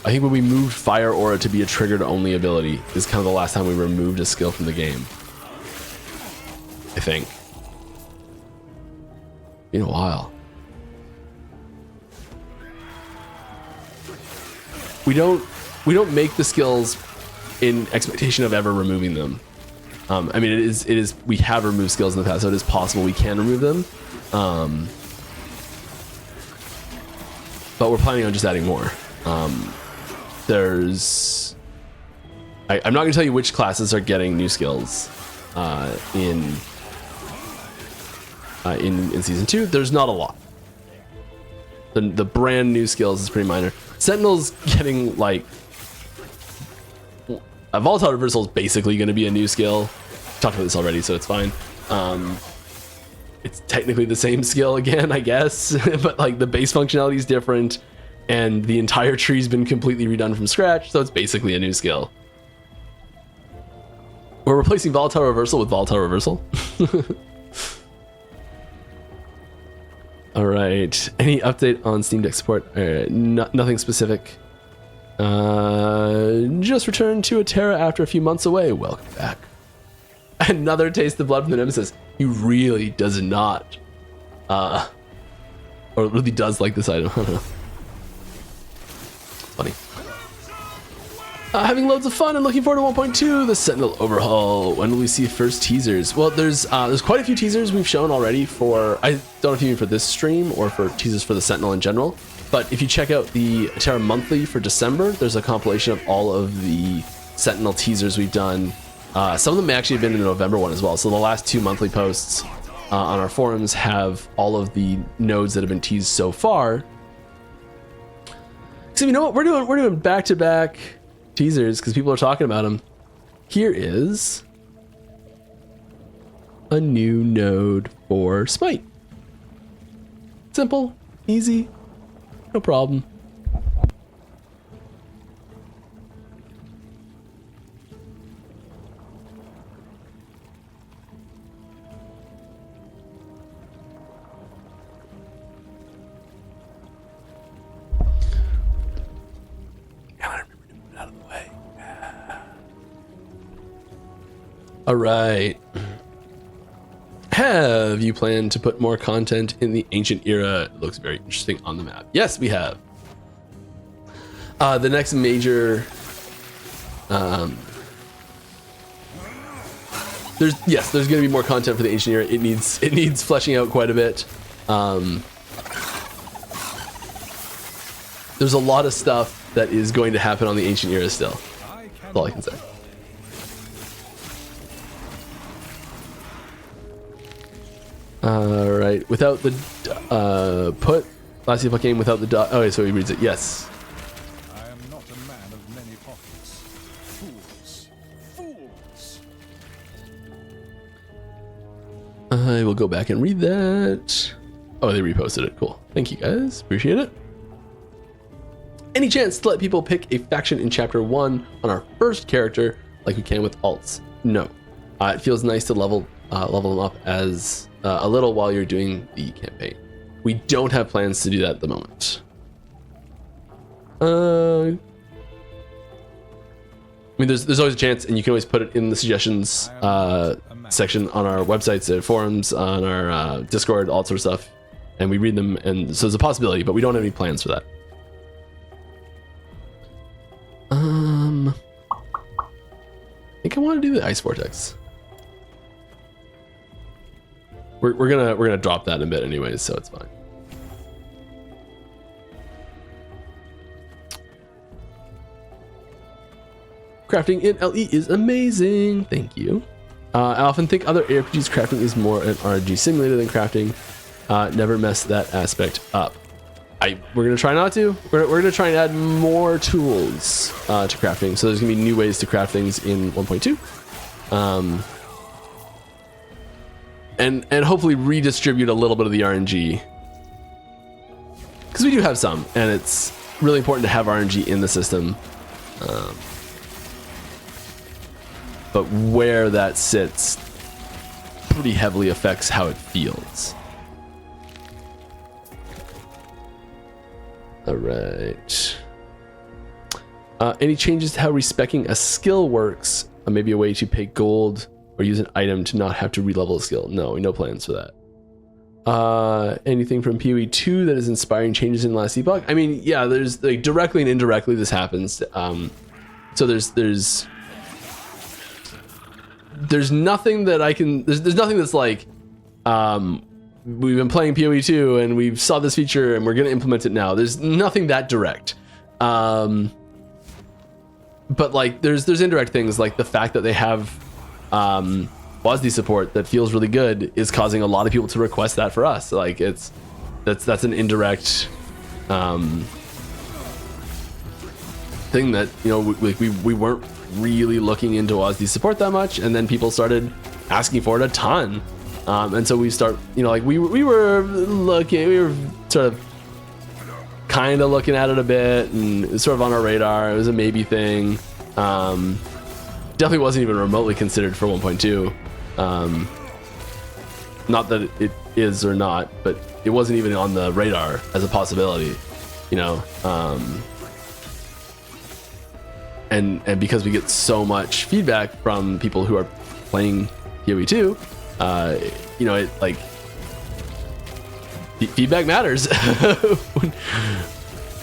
Speaker 1: I think when we moved Fire Aura to be a triggered only ability is kind of the last time we removed a skill from the game. I think. Been a while. We don't make the skills in expectation of ever removing them. I mean, it is we have removed skills in the past, so it is possible we can remove them. But we're planning on just adding more. I'm not going to tell you which classes are getting new skills in season 2. There's not a lot. The brand new skills is pretty minor. Sentinel's getting a volatile reversal is basically going to be a new skill. Talked about this already, so it's fine. It's technically the same skill again, I guess, but the base functionality is different, and the entire tree's been completely redone from scratch, so it's basically a new skill. We're replacing volatile reversal with volatile reversal. All right. Any update on Steam Deck support? Nothing specific. Just returned to Eterra after a few months away. Welcome back. Another taste of blood from the Nemesis. He really does not, or really does like this item. I don't know. Funny. Having loads of fun and looking forward to 1.2, the Sentinel overhaul. When will we see first teasers? Well, there's quite a few teasers we've shown already for, I don't know if you mean for this stream or for teasers for the Sentinel in general, but if you check out the Eterra monthly for December, there's a compilation of all of the Sentinel teasers we've done. Some of them may actually have been in the November one as well. So the last 2 monthly posts on our forums have all of the nodes that have been teased so far. So you know what, we're doing back-to-back teasers because people are talking about them. Here is a new node for Smite. Simple, easy, no problem. All right. Have you planned to put more content in the ancient era? It looks very interesting on the map. Yes, we have. The next major, there's going to be more content for the ancient era. It needs fleshing out quite a bit. There's a lot of stuff that is going to happen on the ancient era still. That's all I can say. All right, without the put Last Epoch game without the dot. Oh, so he reads it. Yes.
Speaker 2: I am not a man of many pockets. Fools, fools.
Speaker 1: I will go back and read that. Oh, they reposted it. Cool. Thank you guys. Appreciate it. Any chance to let people pick a faction in chapter 1 on our first character, like we can with alts? No. It feels nice to level them up as a little while you're doing the campaign. We don't have plans to do that at the moment. I mean, there's always a chance, and you can always put it in the suggestions section on our websites, forums, on our Discord, all that sort of stuff, and we read them, and so there's a possibility, but we don't have any plans for that. I think I want to do the ice vortex. We're gonna drop that in a bit anyways, so it's fine. Crafting in LE is amazing. Thank you. I often think other ARPGs crafting is more an RNG simulator than crafting. Never mess that aspect up. We're gonna try not to. We're gonna try and add more tools to crafting. So there's gonna be new ways to craft things in 1.2. And hopefully redistribute a little bit of the RNG, because we do have some, and it's really important to have RNG in the system. But where that sits pretty heavily affects how it feels. All right. Any changes to how respecing a skill works? Maybe a way to pay gold or use an item to not have to re-level a skill. No plans for that. Anything from PoE 2 that is inspiring changes in Last Epoch? I mean, yeah, there's like directly and indirectly this happens. So there's nothing that I can, there's nothing that's like, we've been playing PoE 2 and we saw this feature and we're going to implement it now. There's nothing that direct. But like there's indirect things, like the fact that they have WASD support that feels really good is causing a lot of people to request that for us. Like that's an indirect thing that, you know, we weren't really looking into WASD support that much, and then people started asking for it a ton. And so we start, you know, like we were sort of kind of looking at it a bit, and it was sort of on our radar. It was a maybe thing. Definitely wasn't even remotely considered for 1.2. Not that it is or not, but it wasn't even on the radar as a possibility, you know. And because we get so much feedback from people who are playing PoE 2, you know, it like feedback matters.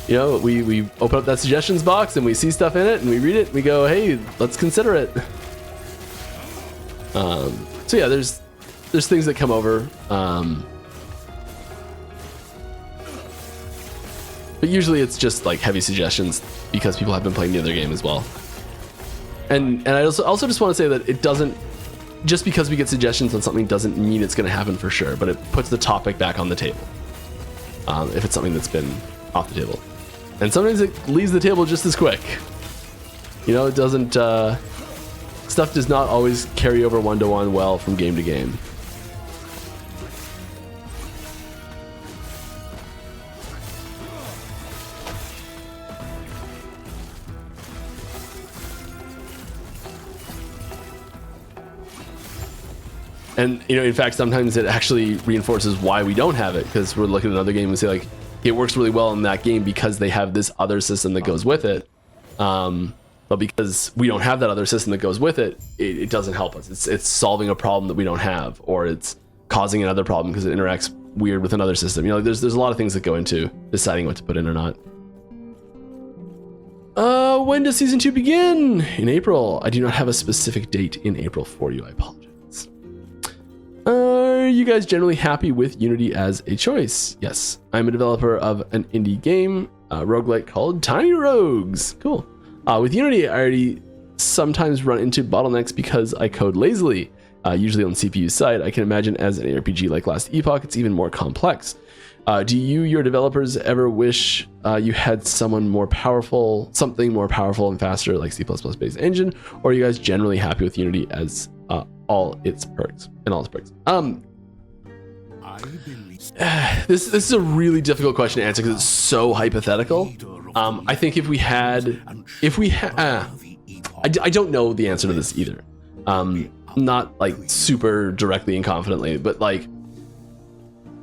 Speaker 1: You know, we open up that suggestions box and we see stuff in it and we read it and we go, hey, let's consider it. So yeah, there's things that come over, but usually it's just like heavy suggestions because people have been playing the other game as well. And I also just want to say that it doesn't, just because we get suggestions on something doesn't mean it's going to happen for sure, but it puts the topic back on the table if it's something that's been off the table. And sometimes it leaves the table just as quick. You know, it doesn't, stuff does not always carry over one-to-one well from game to game. And, you know, in fact, sometimes it actually reinforces why we don't have it, because we're looking at another game and say, like, it works really well in that game because they have this other system that goes with it. But because we don't have that other system that goes with it, it doesn't help us. It's solving a problem that we don't have, or it's causing another problem because it interacts weird with another system. You know, there's a lot of things that go into deciding what to put in or not. When does season 2 begin? In April. I do not have a specific date in April for you. I apologize. Are you guys generally happy with Unity as a choice? Yes. I'm a developer of an indie game, roguelike called Tiny Rogues. Cool. With Unity, I already sometimes run into bottlenecks because I code lazily, usually on the CPU side. I can imagine as an RPG like Last Epoch, it's even more complex. Do your developers ever wish you had something more powerful and faster like C++ based engine, or are you guys generally happy with Unity as all its perks? This is a really difficult question to answer because it's so hypothetical. I think if we had, I don't know the answer to this either. Not like super directly and confidently, but like,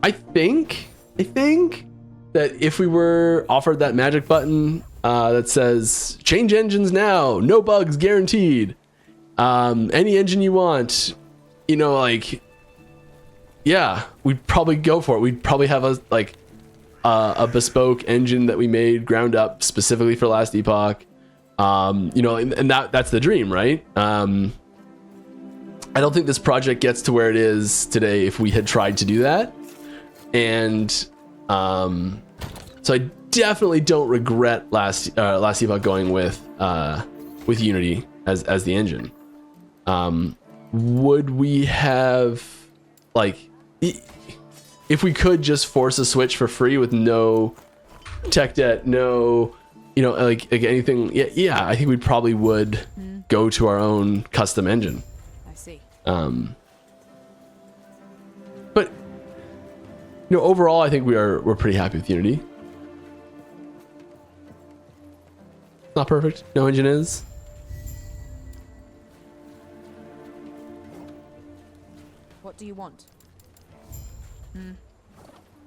Speaker 1: I think that if we were offered that magic button that says change engines now, no bugs guaranteed, any engine you want, you know, like, yeah, we'd probably go for it. We'd probably have a bespoke engine that we made ground up specifically for Last Epoch. You know, and that's the dream, right? I don't think this project gets to where it is today if we had tried to do that. And so I definitely don't regret Last Epoch going with Unity as the engine. Would we have, like, if we could just force a switch for free with no tech debt, no, you know, like anything, yeah, I think we probably would go to our own custom engine.
Speaker 3: I see.
Speaker 1: But you know, overall, I think we're pretty happy with Unity. Not perfect. No engine is.
Speaker 3: What do you want?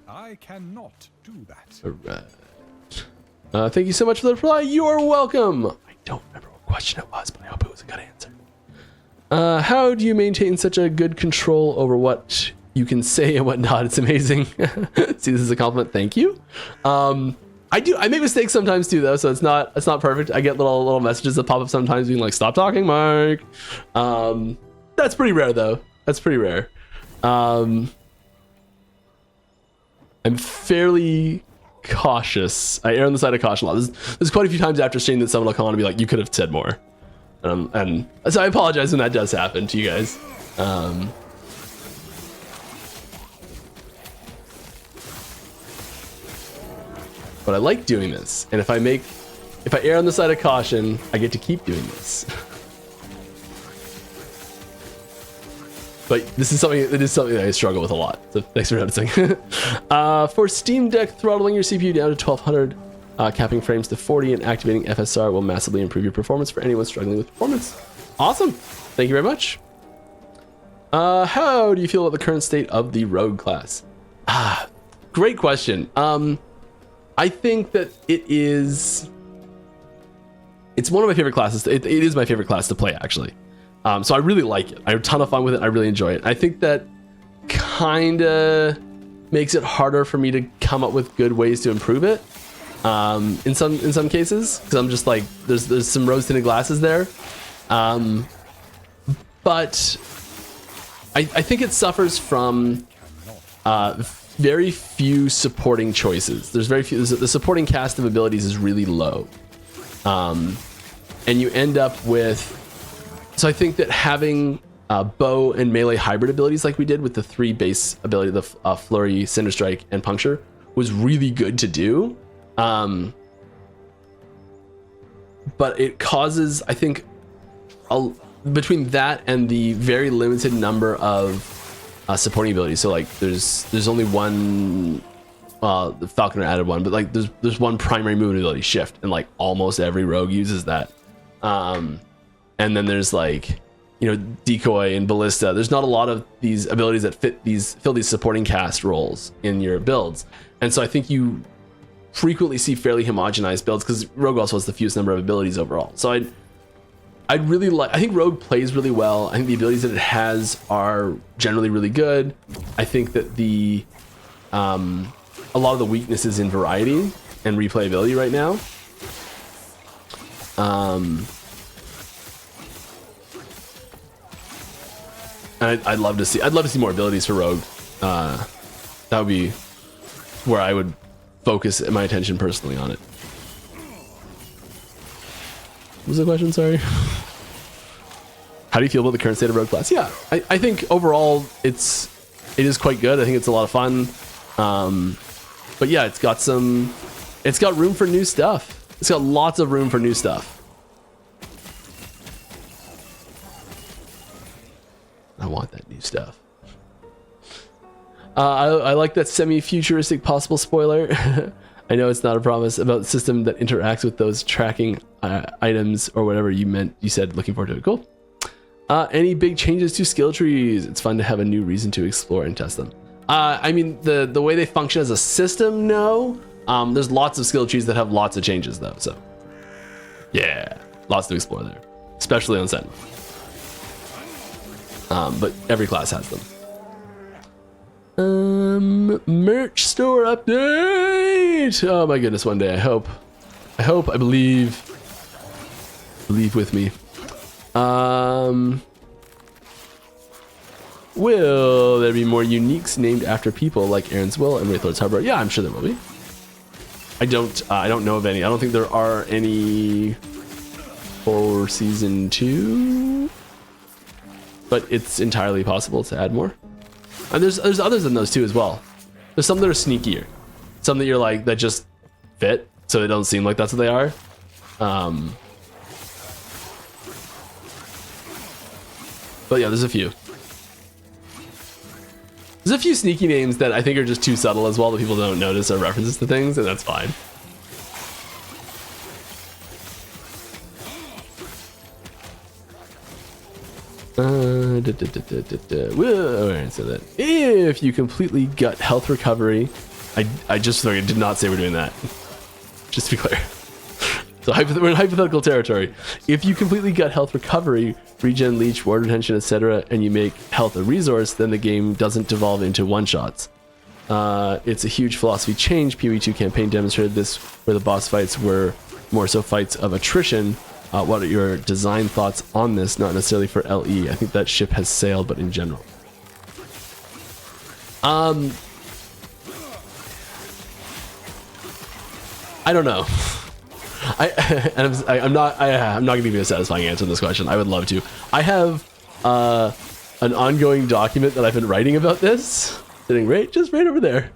Speaker 2: I cannot do that.
Speaker 1: All right. Thank you so much for the reply. You are welcome. I don't remember what question it was, but I hope it was a good answer. How do you maintain such a good control over what you can say and whatnot? It's amazing. See, this is a compliment. Thank you. I make mistakes sometimes too, though, so it's not perfect. I get little messages that pop up sometimes being like, "Stop talking, Mark." That's pretty rare, though. That's pretty rare. I'm fairly cautious. I err on the side of caution a lot. There's quite a few times after stream that someone will come on and be like, "You could have said more," and so I apologize when that does happen to you guys. But I like doing this, and if I err on the side of caution, I get to keep doing this. But this is something that I struggle with a lot. So thanks for noticing. For Steam Deck, throttling your CPU down to 1200, capping frames to 40, and activating FSR will massively improve your performance for anyone struggling with performance. Awesome. Thank you very much. How do you feel about the current state of the Rogue class? great question. I think that it's one of my favorite classes. It is my favorite class to play, actually. So I really like it. I have a ton of fun with it. I really enjoy it. I think that kind of makes it harder for me to come up with good ways to improve it. In some cases, because I'm just like, there's some rose-tinted glasses there. But I think it suffers from very few supporting choices. There's very few. The supporting cast of abilities is really low, and you end up with. So I think that having bow and melee hybrid abilities like we did with the 3 base ability, the flurry, cinder strike, and puncture, was really good to do. But it causes, I think, between that and the very limited number of supporting abilities. So like there's only one, the Falconer added one, but like there's one primary movement ability, shift, and like almost every rogue uses that. And then there's like, you know, decoy and ballista. There's not a lot of these abilities that fill these supporting cast roles in your builds. And so I think you frequently see fairly homogenized builds because rogue also has the fewest number of abilities overall. So I think rogue plays really well. I think the abilities that it has are generally really good. I think that a lot of the weaknesses in variety and replayability right now. I'd love to see more abilities for rogue. That would be where I would focus my attention personally on it. What was the question? Sorry. How do you feel about the current state of rogue class? Yeah, I think overall it is quite good. I think it's a lot of fun. But yeah, it's got room for new stuff. It's got lots of room for new stuff. I want that new stuff. I like that semi-futuristic possible spoiler. I know it's not a promise about the system that interacts with those tracking items or whatever you said. Looking forward to it. Cool. Any big changes to skill trees? It's fun to have a new reason to explore and test them. I mean, the way they function as a system, no. There's lots of skill trees that have lots of changes though. So yeah, lots to explore there, especially on Sentinel. But every class has them. Merch store update. Oh my goodness, one day I hope, I believe with me. Will there be more uniques named after people like Aaron's Will and Wraithlord's Harbor? Yeah, I'm sure there will be. I don't know of any. I don't think there are any for season 2, but it's entirely possible to add more. And there's others than those too as well. There's some that are sneakier, some that you're like that just fit, so they don't seem like that's what they are. But yeah, there's a few. There's a few sneaky names that I think are just too subtle as well that people don't notice are references to things, and that's fine. Alright, so that if you completely gut health recovery, I just did not say we're doing that. Just to be clear. So we're in hypothetical territory. If you completely gut health recovery, regen, leech, ward retention, etc., and you make health a resource, then the game doesn't devolve into one-shots. It's a huge philosophy change. PoE2 campaign demonstrated this, where the boss fights were more so fights of attrition. What are your design thoughts on this? Not necessarily for LE. I think that ship has sailed, but in general. I don't know. I'm not gonna give you a satisfying answer to this question. I would love to. I have an ongoing document that I've been writing about this, sitting right over there.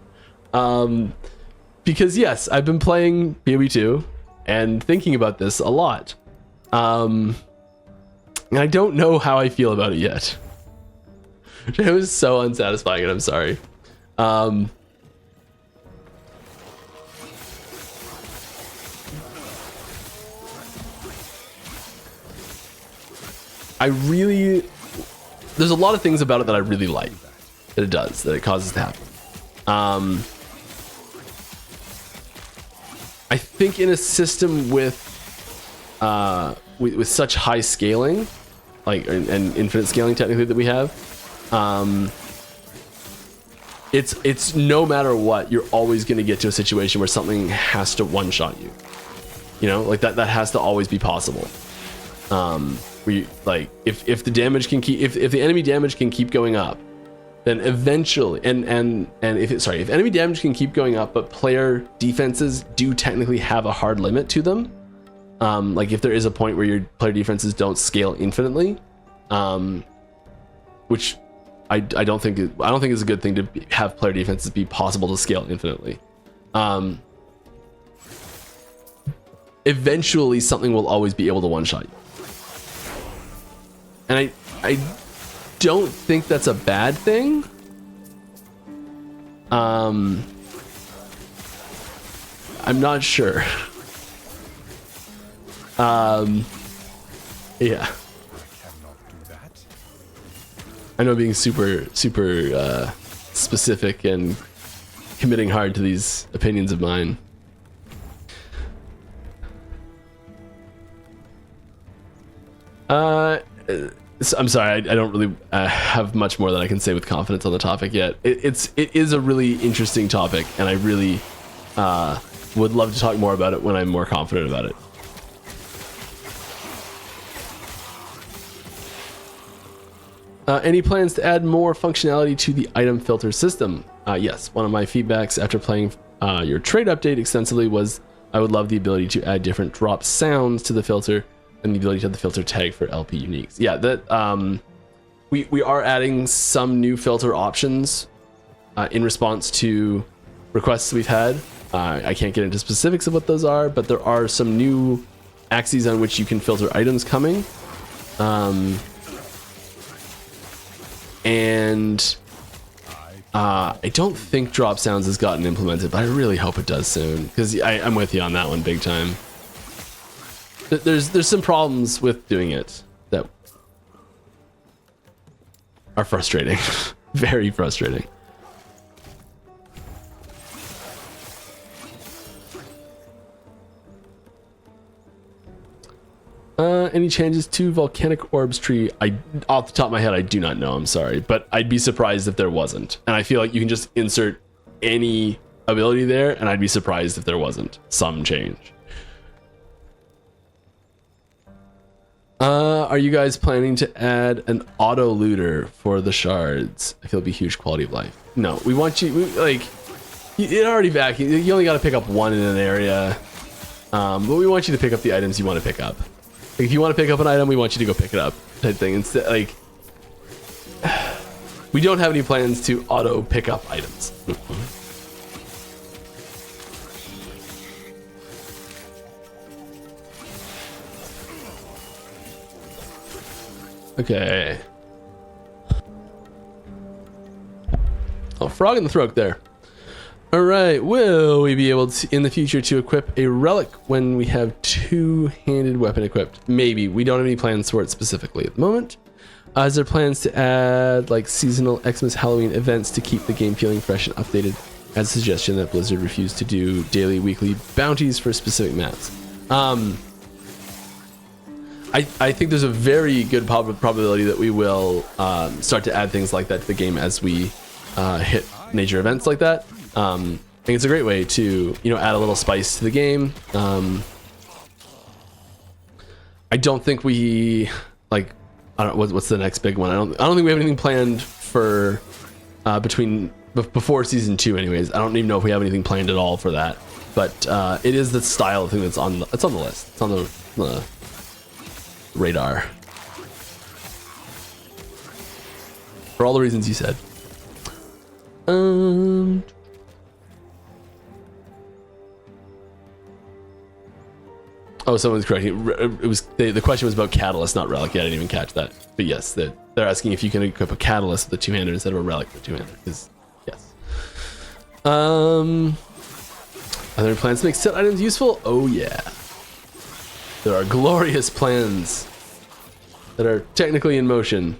Speaker 1: Because yes, I've been playing PoE2 and thinking about this a lot. And I don't know how I feel about it yet. It was so unsatisfying, and I'm sorry. There's a lot of things about it that I really like that it causes to happen. I think in a system with such high scaling, like and infinite scaling technically that we have, it's no matter what, you're always going to get to a situation where something has to one-shot you. You know, like that has to always be possible. We like if the damage can keep if the enemy damage can keep going up, then eventually and if enemy damage can keep going up, but player defenses do technically have a hard limit to them. Like if there is a point where your player defenses don't scale infinitely, which I don't think is a good thing to have player defenses be possible to scale infinitely. Eventually something will always be able to one-shot you. And I don't think that's a bad thing. I'm not sure. Yeah. I know being super specific and committing hard to these opinions of mine. I'm sorry, I don't really have much more that I can say with confidence on the topic yet. It is a really interesting topic, and I really would love to talk more about it when I'm more confident about it. Any plans to add more functionality to the item filter system? Yes, one of my feedbacks after playing your trade update extensively was I would love the ability to add different drop sounds to the filter and the ability to have the filter tag for LP uniques. Yeah, that we are adding some new filter options in response to requests we've had. I can't get into specifics of what those are, but there are some new axes on which you can filter items coming. And I don't think drop sounds has gotten implemented, but I really hope it does soon, because I'm with you on that one big time. There's some problems with doing it that are frustrating. Very frustrating. Any changes to Volcanic Orbs tree? Off the top of my head, I do not know. I'm sorry, but I'd be surprised if there wasn't. And I feel like you can just insert any ability there, and I'd be surprised if there wasn't some change. Are you guys planning to add an auto looter for the shards? I feel it'd be huge quality of life. No, we want you it already back. You only got to pick up one in an area, but we want you to pick up the items you want to pick up. Like, if you want to pick up an item, we want you to go pick it up, type thing. Instead, like, we don't have any plans to auto pick up items. Okay. Oh, frog in the throat there. All right, will we be able to, in the future, to equip a relic when we have two-handed weapon equipped? Maybe. We don't have any plans for it specifically at the moment. Is there plans to add like seasonal Xmas Halloween events to keep the game feeling fresh and updated? As a suggestion that Blizzard refused to do daily, weekly bounties for specific maps. I think there's a very good probability that we will start to add things like that to the game as we hit major events like that. I think it's a great way to, add a little spice to the game. I don't think we I don't know what's the next big one. I don't think we have anything planned for before season 2 anyways. I don't even know if we have anything planned at all for that, but it is the style of thing that's on the list. It's on the radar for all the reasons you said. Oh, someone's correcting. It was the question was about catalyst, not relic. Yeah, I didn't even catch that. But yes, they're asking if you can equip a catalyst with a two-hander instead of a relic with a two-hander. Because yes. Are there plans to make set items useful? Oh yeah. There are glorious plans that are technically in motion.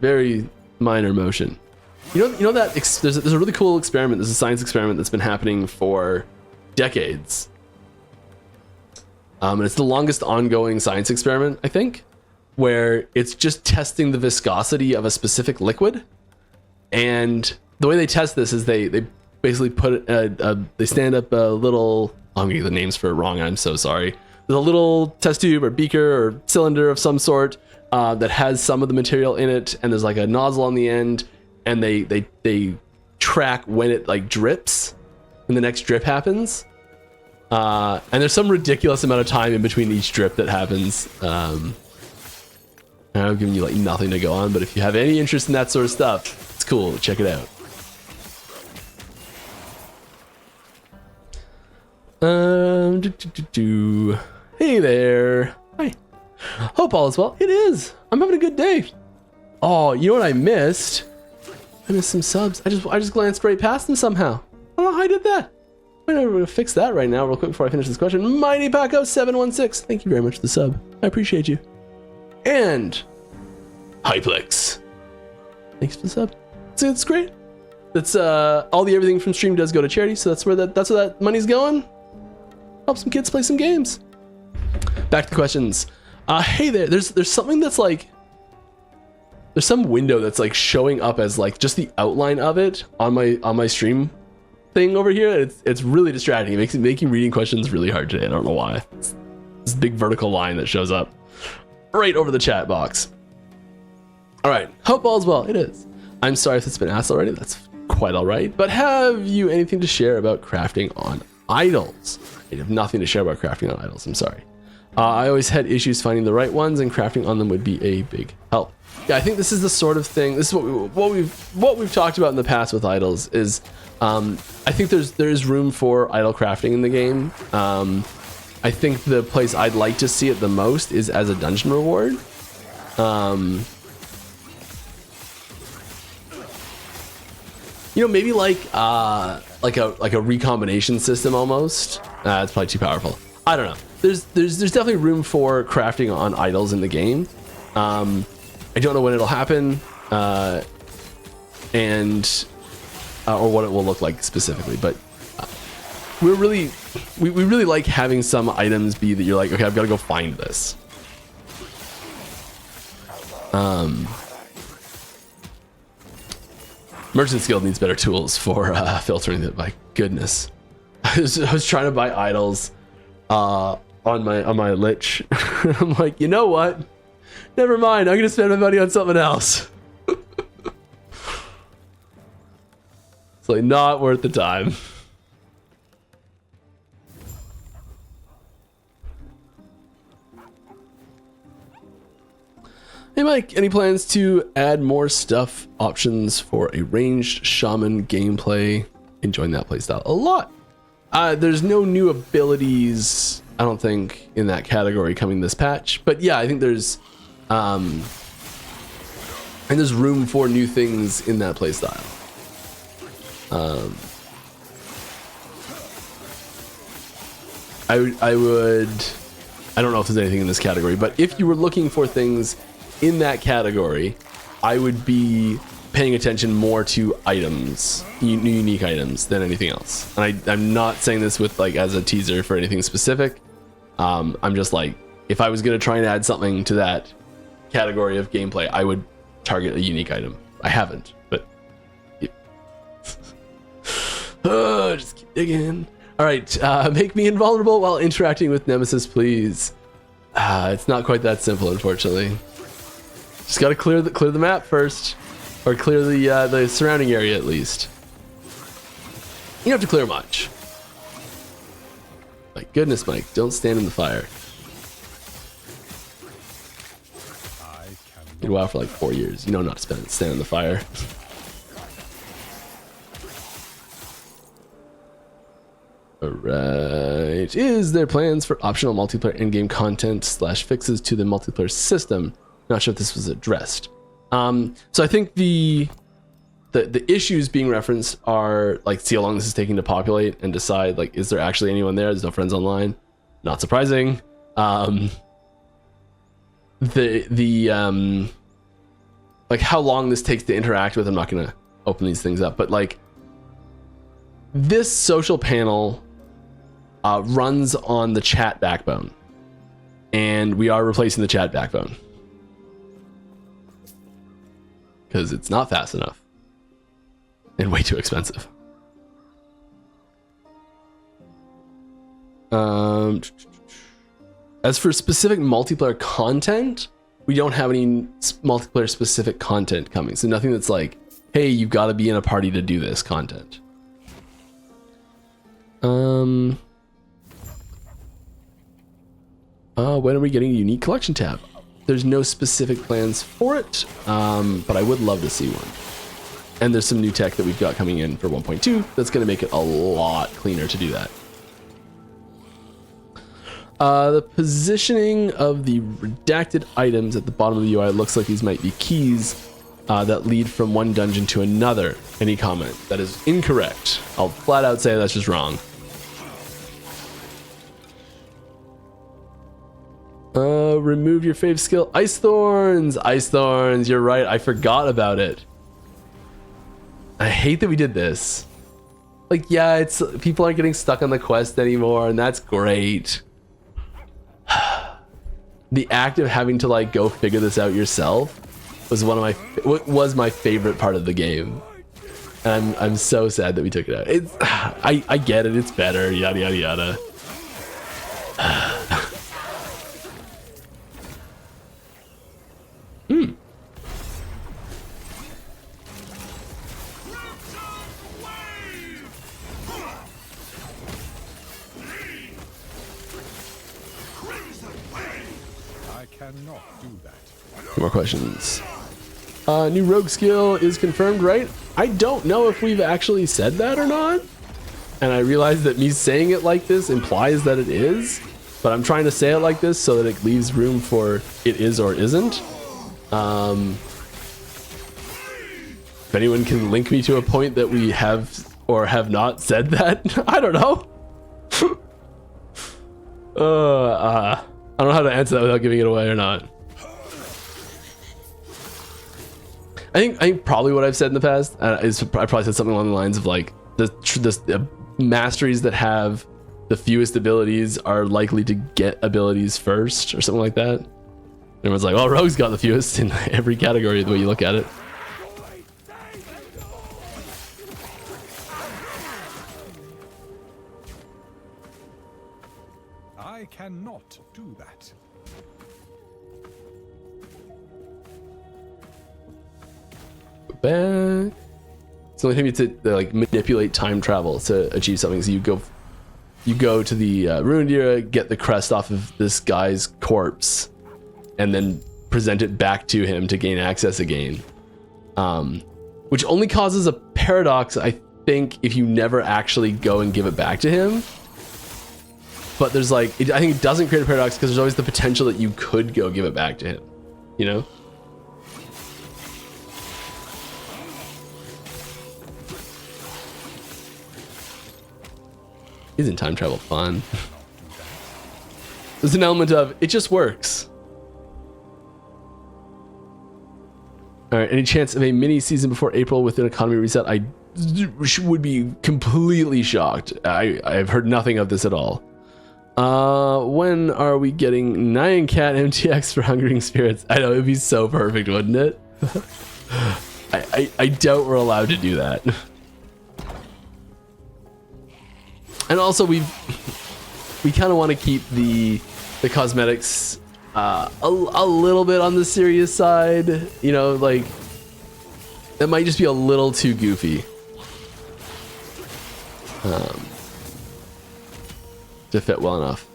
Speaker 1: Very minor motion. You know that there's a really cool experiment. There's a science experiment that's been happening for decades. And it's the longest ongoing science experiment, I think, where it's just testing the viscosity of a specific liquid. And the way they test this is they basically put they stand up a little, I'm gonna get the names for it wrong, I'm so sorry. There's a little test tube or beaker or cylinder of some sort that has some of the material in it, and there's like a nozzle on the end, and they track when it like drips, when the next drip happens. And there's some ridiculous amount of time in between each drip that happens. I'm giving you like nothing to go on, but if you have any interest in that sort of stuff, it's cool. Check it out. Hey there. Hi. Hope all is well. It is. I'm having a good day. Oh, you know what I missed? I missed some subs. I just glanced right past them somehow. I don't know how I did that. I'm gonna fix that right now, real quick before I finish this question. Mighty Paco 716. Thank you very much for the sub. I appreciate you. And Hyplex. Thanks for the sub. It's great. That's all the everything from stream does go to charity, so that's where that money's going. Help some kids play some games. Back to the questions. Hey there. There's something that's like, there's some window that's like showing up as like just the outline of it on my stream thing over here. It's really distracting. It makes making reading questions really hard today. I don't know why. It's this big vertical line that shows up right over the chat box. All right. Hope all's well. It is. I'm sorry if it's been asked already. That's quite all right. But have you anything to share about crafting on idols? I have nothing to share about crafting on idols. I'm sorry. I always had issues finding the right ones, and crafting on them would be a big help. Yeah, I think this is the sort of thing. This is what we've talked about in the past with idols. Is I think there's room for idol crafting in the game. I think the place I'd like to see it the most is as a dungeon reward. You know, maybe like a recombination system almost. It's probably too powerful. I don't know. There's definitely room for crafting on idols in the game. I don't know when it'll happen, or what it will look like specifically, but we really like having some items be that you're like, okay, I've got to go find this. Merchant's Guild needs better tools for filtering it. My goodness, I was trying to buy idols on my Lich. I'm like, you know what? Never mind. I'm gonna spend my money on something else. It's like not worth the time. Hey Mike, any plans to add more stuff options for a ranged shaman gameplay? Enjoying that playstyle a lot. There's no new abilities, I don't think, in that category coming this patch, but yeah, I think there's room for new things in that playstyle. I don't know if there's anything in this category, but if you were looking for things in that category, I would be paying attention more to items, unique items, than anything else. And I'm not saying this with like as a teaser for anything specific. I'm just like, if I was gonna try and add something to that category of gameplay, I would target a unique item. I haven't, but yeah. Just keep digging. All right, make me invulnerable while interacting with Nemesis, please. It's not quite that simple, unfortunately. Just gotta clear the map first, or clear the surrounding area at least. You don't have to clear much. My goodness, Mike, don't stand in the fire. You'd WoW for like 4 years. You know not to stand in the fire. Alright. Is there plans for optional multiplayer in-game content / fixes to the multiplayer system? Not sure if this was addressed. So I think the issues being referenced are like, see how long this is taking to populate and decide like, is there actually anyone there? There's no friends online. Not surprising. Like how long this takes to interact with, I'm not gonna open these things up, but like this social panel runs on the chat backbone. And we are replacing the chat backbone. Because it's not fast enough. And way too expensive. As for specific multiplayer content, we don't have any multiplayer specific content coming. So nothing that's like, hey, you've got to be in a party to do this content. When are we getting a unique collection tab? There's no specific plans for it, but I would love to see one. And there's some new tech that we've got coming in for 1.2 that's going to make it a lot cleaner to do that. The positioning of the redacted items at the bottom of the UI looks like these might be keys that lead from one dungeon to another. Any comment? That is incorrect. I'll flat out say that's just wrong. Remove your fave skill. Ice Thorns! Ice Thorns, you're right. I forgot about it. I hate that we did this. Like, yeah, it's people aren't getting stuck on the quest anymore, and that's great. The act of having to like go figure this out yourself was my favorite part of the game. And I'm so sad that we took it out. It's I get it, it's better, yada yada yada.
Speaker 2: Cannot do that.
Speaker 1: More questions. New rogue skill is confirmed, right? I don't know if we've actually said that or not. And I realize that me saying it like this implies that it is, but I'm trying to say it like this so that it leaves room for it is or isn't. If anyone can link me to a point that we have or have not said that, I don't know. I don't know how to answer that without giving it away or not. I think probably what I've said in the past is I probably said something along the lines of like the masteries that have the fewest abilities are likely to get abilities first or something like that. And everyone's like, well, Rogue's got the fewest in every category the way you look at it.
Speaker 2: I cannot do that.
Speaker 1: Back. It's the only thing to like manipulate time travel to achieve something. So you go to the ruined era, get the crest off of this guy's corpse, and then present it back to him to gain access again. Which only causes a paradox, I think, if you never actually go and give it back to him. But there's like, I think it doesn't create a paradox because there's always the potential that you could go give it back to him, you know? Isn't time travel fun? There's an element of, it just works. All right, any chance of a mini season before April with an economy reset? I would be completely shocked. I've heard nothing of this at all. When are we getting Nyan Cat MTX for Hungering Spirits? I know, it'd be so perfect, wouldn't it? I doubt we're allowed to do that. And also we kind of want to keep the cosmetics a little bit on the serious side, you know, like it might just be a little too goofy. To fit well enough.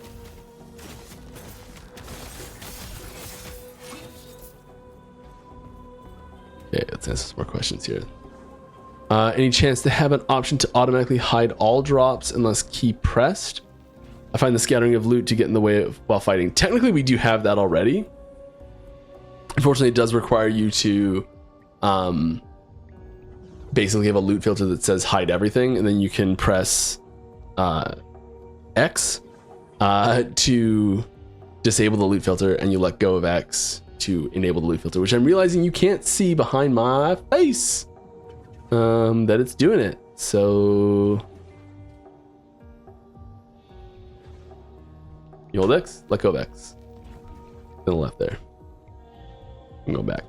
Speaker 1: Okay, let's answer some more questions here. Any chance to have an option to automatically hide all drops unless key pressed? I find the scattering of loot to get in the way of while fighting. Technically, we do have that already. Unfortunately, it does require you to basically have a loot filter that says hide everything, and then you can press X to disable the loot filter, and you let go of X to enable the loot filter, which I'm realizing you can't see behind my face that it's doing it. So You hold X, let go of X. To the left there. And go back.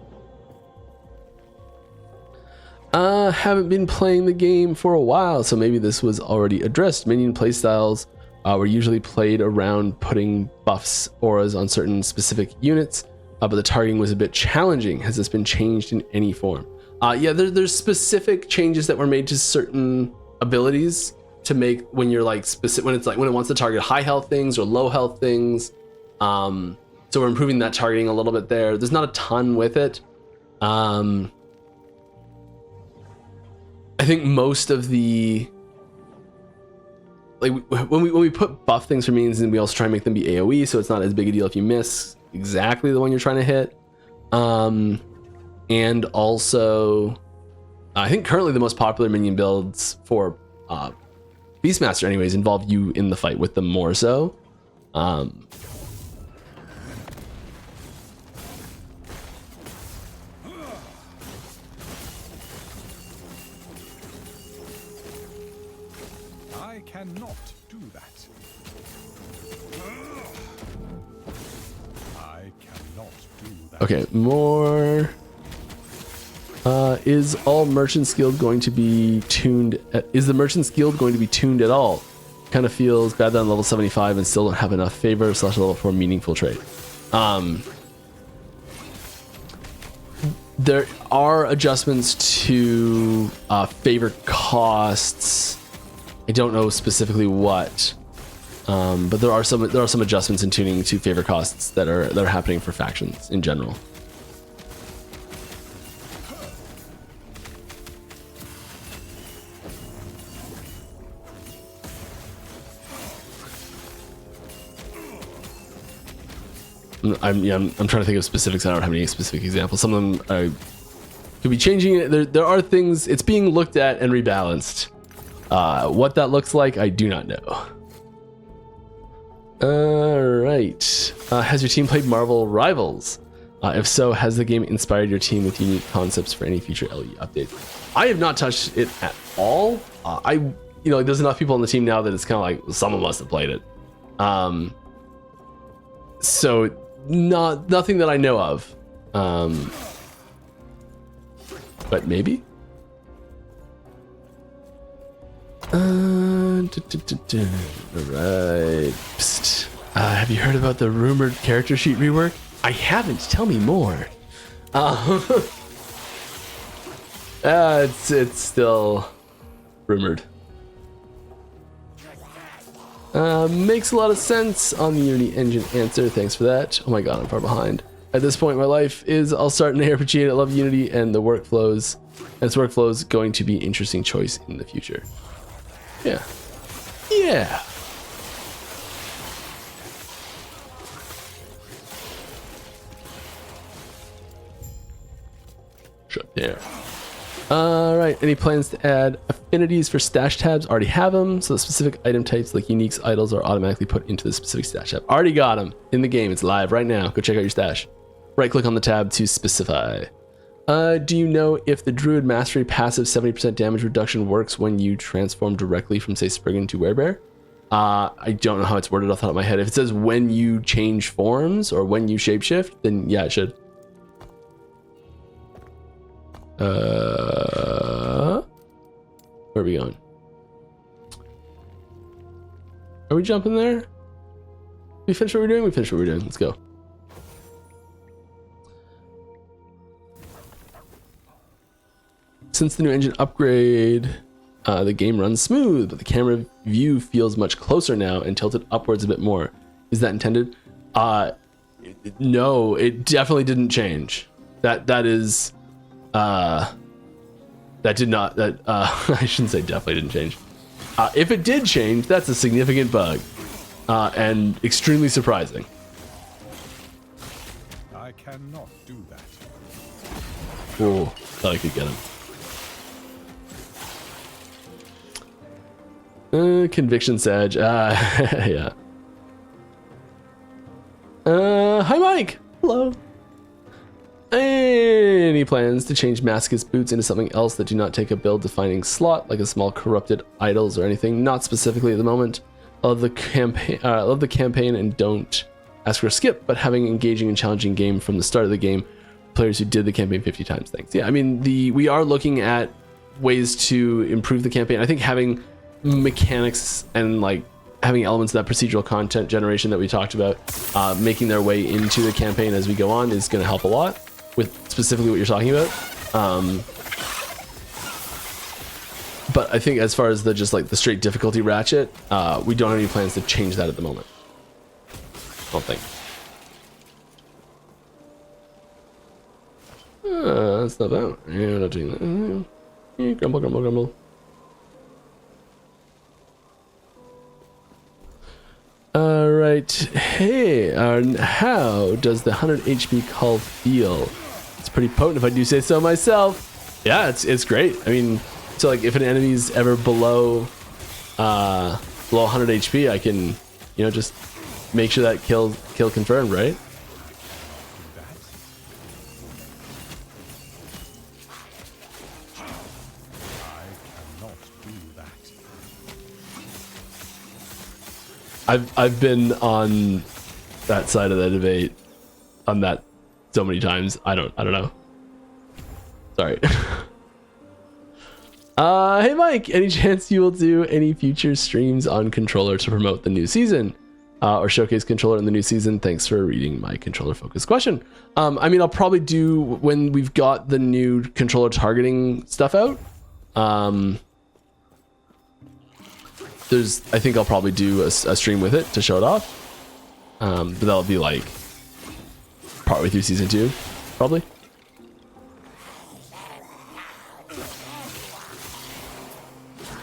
Speaker 1: Haven't been playing the game for a while, so maybe this was already addressed. Minion playstyles were usually played around putting buffs, auras on certain specific units, but the targeting was a bit challenging. Has this been changed in any form? Yeah, there's specific changes that were made to certain abilities to make when you're like specific, when it wants to target high health things or low health things. So we're improving that targeting a little bit there. There's not a ton with it. I think most of the, like when we put buff things for minions, and we also try and make them be AoE, so it's not as big a deal if you miss exactly the one you're trying to hit. And also, I think currently the most popular minion builds for Beastmaster anyways involve you in the fight with them more so.
Speaker 2: I cannot do that. I cannot do that.
Speaker 1: Okay, more. Is all Merchant's Guild going to be tuned? Is the Merchant's Guild going to be tuned at all? Kind of feels bad that I'm level 75 and still don't have enough favor / level 4 meaningful trade. There are adjustments to favor costs. I don't know specifically what, but there are some adjustments in tuning to favor costs that are happening for factions in general. I'm trying to think of specifics. I don't have any specific examples. Some of them could be changing. There are things. It's being looked at and rebalanced. What that looks like, I do not know. All right. Has your team played Marvel Rivals? If so, has the game inspired your team with unique concepts for any future LE updates? I have not touched it at all. There's enough people on the team now that it's kind of like someone must have played it. So nothing that I know of. But maybe. Alright. Psst. Have you heard about the rumored character sheet rework? I haven't. Tell me more. It's still rumored. Makes a lot of sense on the Unity engine answer. Thanks for that. Oh my god, I'm far behind. At this point in my life I'll start an ARPG and I love Unity and the workflows. And its workflows going to be an interesting choice in the future. Yeah. Yeah. Shut down. Alright, any plans to add affinities for stash tabs? Already have them, so the specific item types like uniques, idols are automatically put into the specific stash tab. Already got them in the game. It's live right now. Go check out your stash. Right click on the tab to specify. Do you know if the Druid Mastery passive 70% damage reduction works when you transform directly from, say, Spriggan to Werebear? I don't know how it's worded off the top of my head. If it says when you change forms or when you shapeshift, then yeah, it should. Where are we going? Are we jumping there? We finished what we're doing? We finished what we're doing. Let's go. Since the new engine upgrade, the game runs smooth, but the camera view feels much closer now and tilted upwards a bit more. Is that intended? No, it definitely didn't change. That is, that did not, I shouldn't say definitely didn't change. If it did change, that's a significant bug, and extremely surprising.
Speaker 2: I cannot do that.
Speaker 1: Oh, thought I could get him. Conviction Sag. Yeah. Hi, Mike. Hello. Any plans to change Masochist boots into something else that do not take a build defining slot, like a small corrupted idols or anything? Not specifically at the moment. love the campaign and don't ask for a skip, but having engaging and challenging game from the start of the game. Players who did the campaign 50 times. Thanks. Yeah, I mean, we are looking at ways to improve the campaign. I think having mechanics and like having elements of that procedural content generation that we talked about, making their way into the campaign as we go on is going to help a lot with specifically what you're talking about. But I think as far as the straight difficulty ratchet, we don't have any plans to change that at the moment. I don't think. That's not bad. Yeah, we're not doing that. Yeah, grumble, grumble, grumble. Alright. Hey, how does the 100 HP call feel? It's pretty potent if I do say so myself. Yeah, it's great. I mean, so like if an enemy's ever below 100 HP, I can, just make sure that kill confirmed, right? I've been on that side of the debate on that so many times. I don't know. Sorry. Hey Mike, any chance you will do any future streams on controller to promote the new season or showcase controller in the new season? Thanks for reading my controller focused question. I mean, I'll probably do when we've got the new controller targeting stuff out. I think I'll probably do a stream with it to show it off. But that'll be like partway through season 2, probably.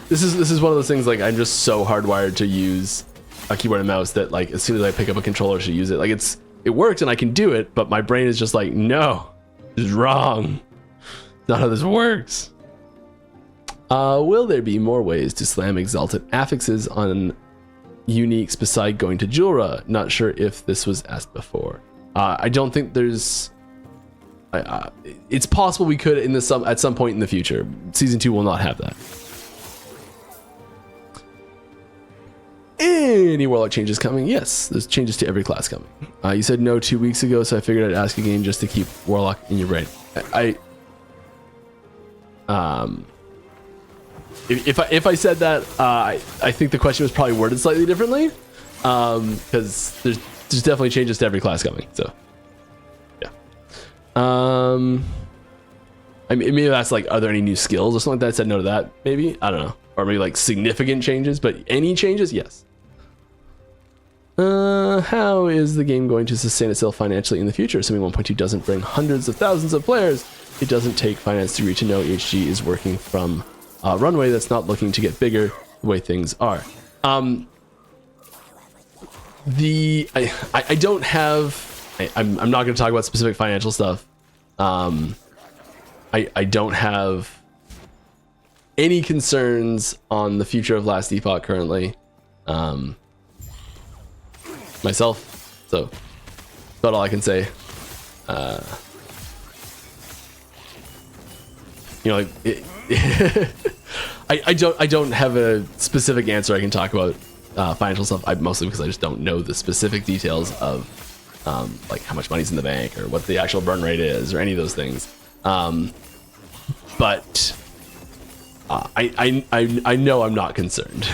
Speaker 1: This is one of those things, like, I'm just so hardwired to use a keyboard and mouse that, like, as soon as I pick up a controller to use it, like, it works and I can do it, but my brain is just like, no, this is wrong. Not how this works. Will there be more ways to slam exalted affixes on uniques beside going to Jura? Not sure if this was asked before. I don't think there's... it's possible we could at some point in the future. Season 2 will not have that. Any Warlock changes coming? Yes, there's changes to every class coming. You said no 2 weeks ago, so I figured I'd ask again just to keep Warlock in your brain. If I said that, I think the question was probably worded slightly differently, because there's definitely changes to every class coming. So, yeah. I mean, maybe that's like, are there any new skills or something like that? I said no to that, maybe. I don't know, or maybe like significant changes, but any changes, yes. How is the game going to sustain itself financially in the future? Assuming 1.2 doesn't bring hundreds of thousands of players, it doesn't take finance degree to know HG is working from a runway that's not looking to get bigger the way things are. I don't have... I'm not going to talk about specific financial stuff. I don't have any concerns on the future of Last Epoch currently. Myself, so that's about all I can say. I don't have a specific answer I can talk about financial stuff. Mostly because I just don't know the specific details of like how much money's in the bank or what the actual burn rate is or any of those things. But I know I'm not concerned.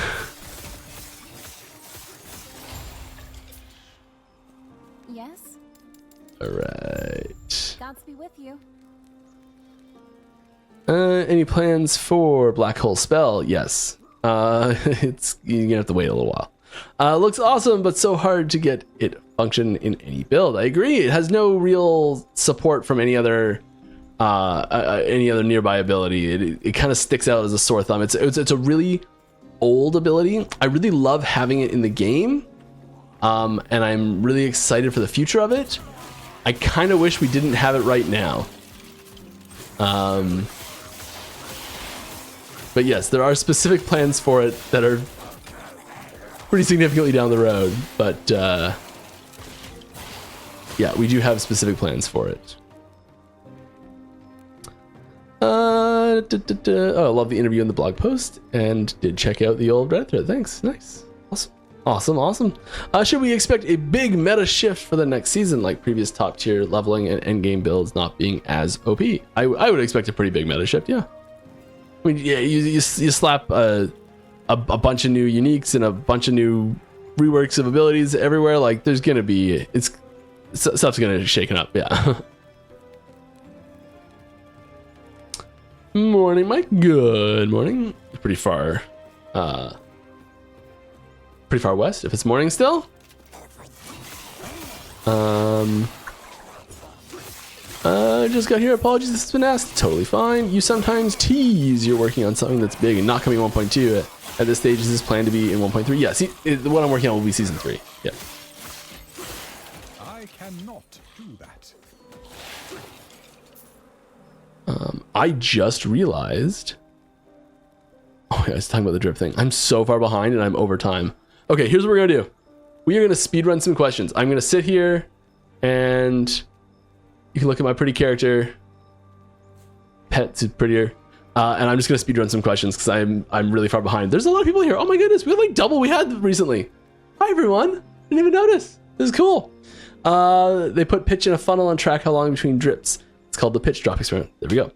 Speaker 3: Yes.
Speaker 1: All right.
Speaker 3: Gods be with you.
Speaker 1: Any plans for Black Hole Spell? Yes. You're gonna have to wait a little while. Looks awesome, but so hard to get it function in any build. I agree. It has no real support from any other nearby ability. It kind of sticks out as a sore thumb. It's a really old ability. I really love having it in the game, and I'm really excited for the future of it. I kind of wish we didn't have it right now. But yes, there are specific plans for it that are pretty significantly down the road. But yeah, we do have specific plans for it. Oh, I love the interview in the blog post and did check out the old Reddit thread. Thanks. Nice. Awesome. Awesome, awesome. Should we expect a big meta shift for the next season, like previous top tier leveling and endgame builds not being as OP? I would expect a pretty big meta shift, yeah. I mean, yeah, you slap a bunch of new uniques and a bunch of new reworks of abilities everywhere. Like, there's gonna be stuff's gonna shaken up, yeah. Morning, Mike. Good morning. Pretty far west if it's morning still. I just got here. Apologies, this has been asked. Totally fine. You sometimes tease you're working on something that's big and not coming 1.2 at this stage. Is this planned to be in 1.3? Yeah, see, what I'm working on will be season 3. Yeah.
Speaker 2: I cannot do that.
Speaker 1: I just realized. Oh, yeah, I was talking about the drip thing. I'm so far behind and I'm over time. Okay, here's what we're gonna do. We are gonna speedrun some questions. I'm gonna sit here and you can look at my pretty character. Pet's prettier. And I'm just gonna speedrun some questions because I'm really far behind. There's a lot of people here. Oh my goodness, we have like double we had recently. Hi everyone. Didn't even notice. This is cool. They put pitch in a funnel and track how long between drips. It's called the pitch drop experiment. There we go.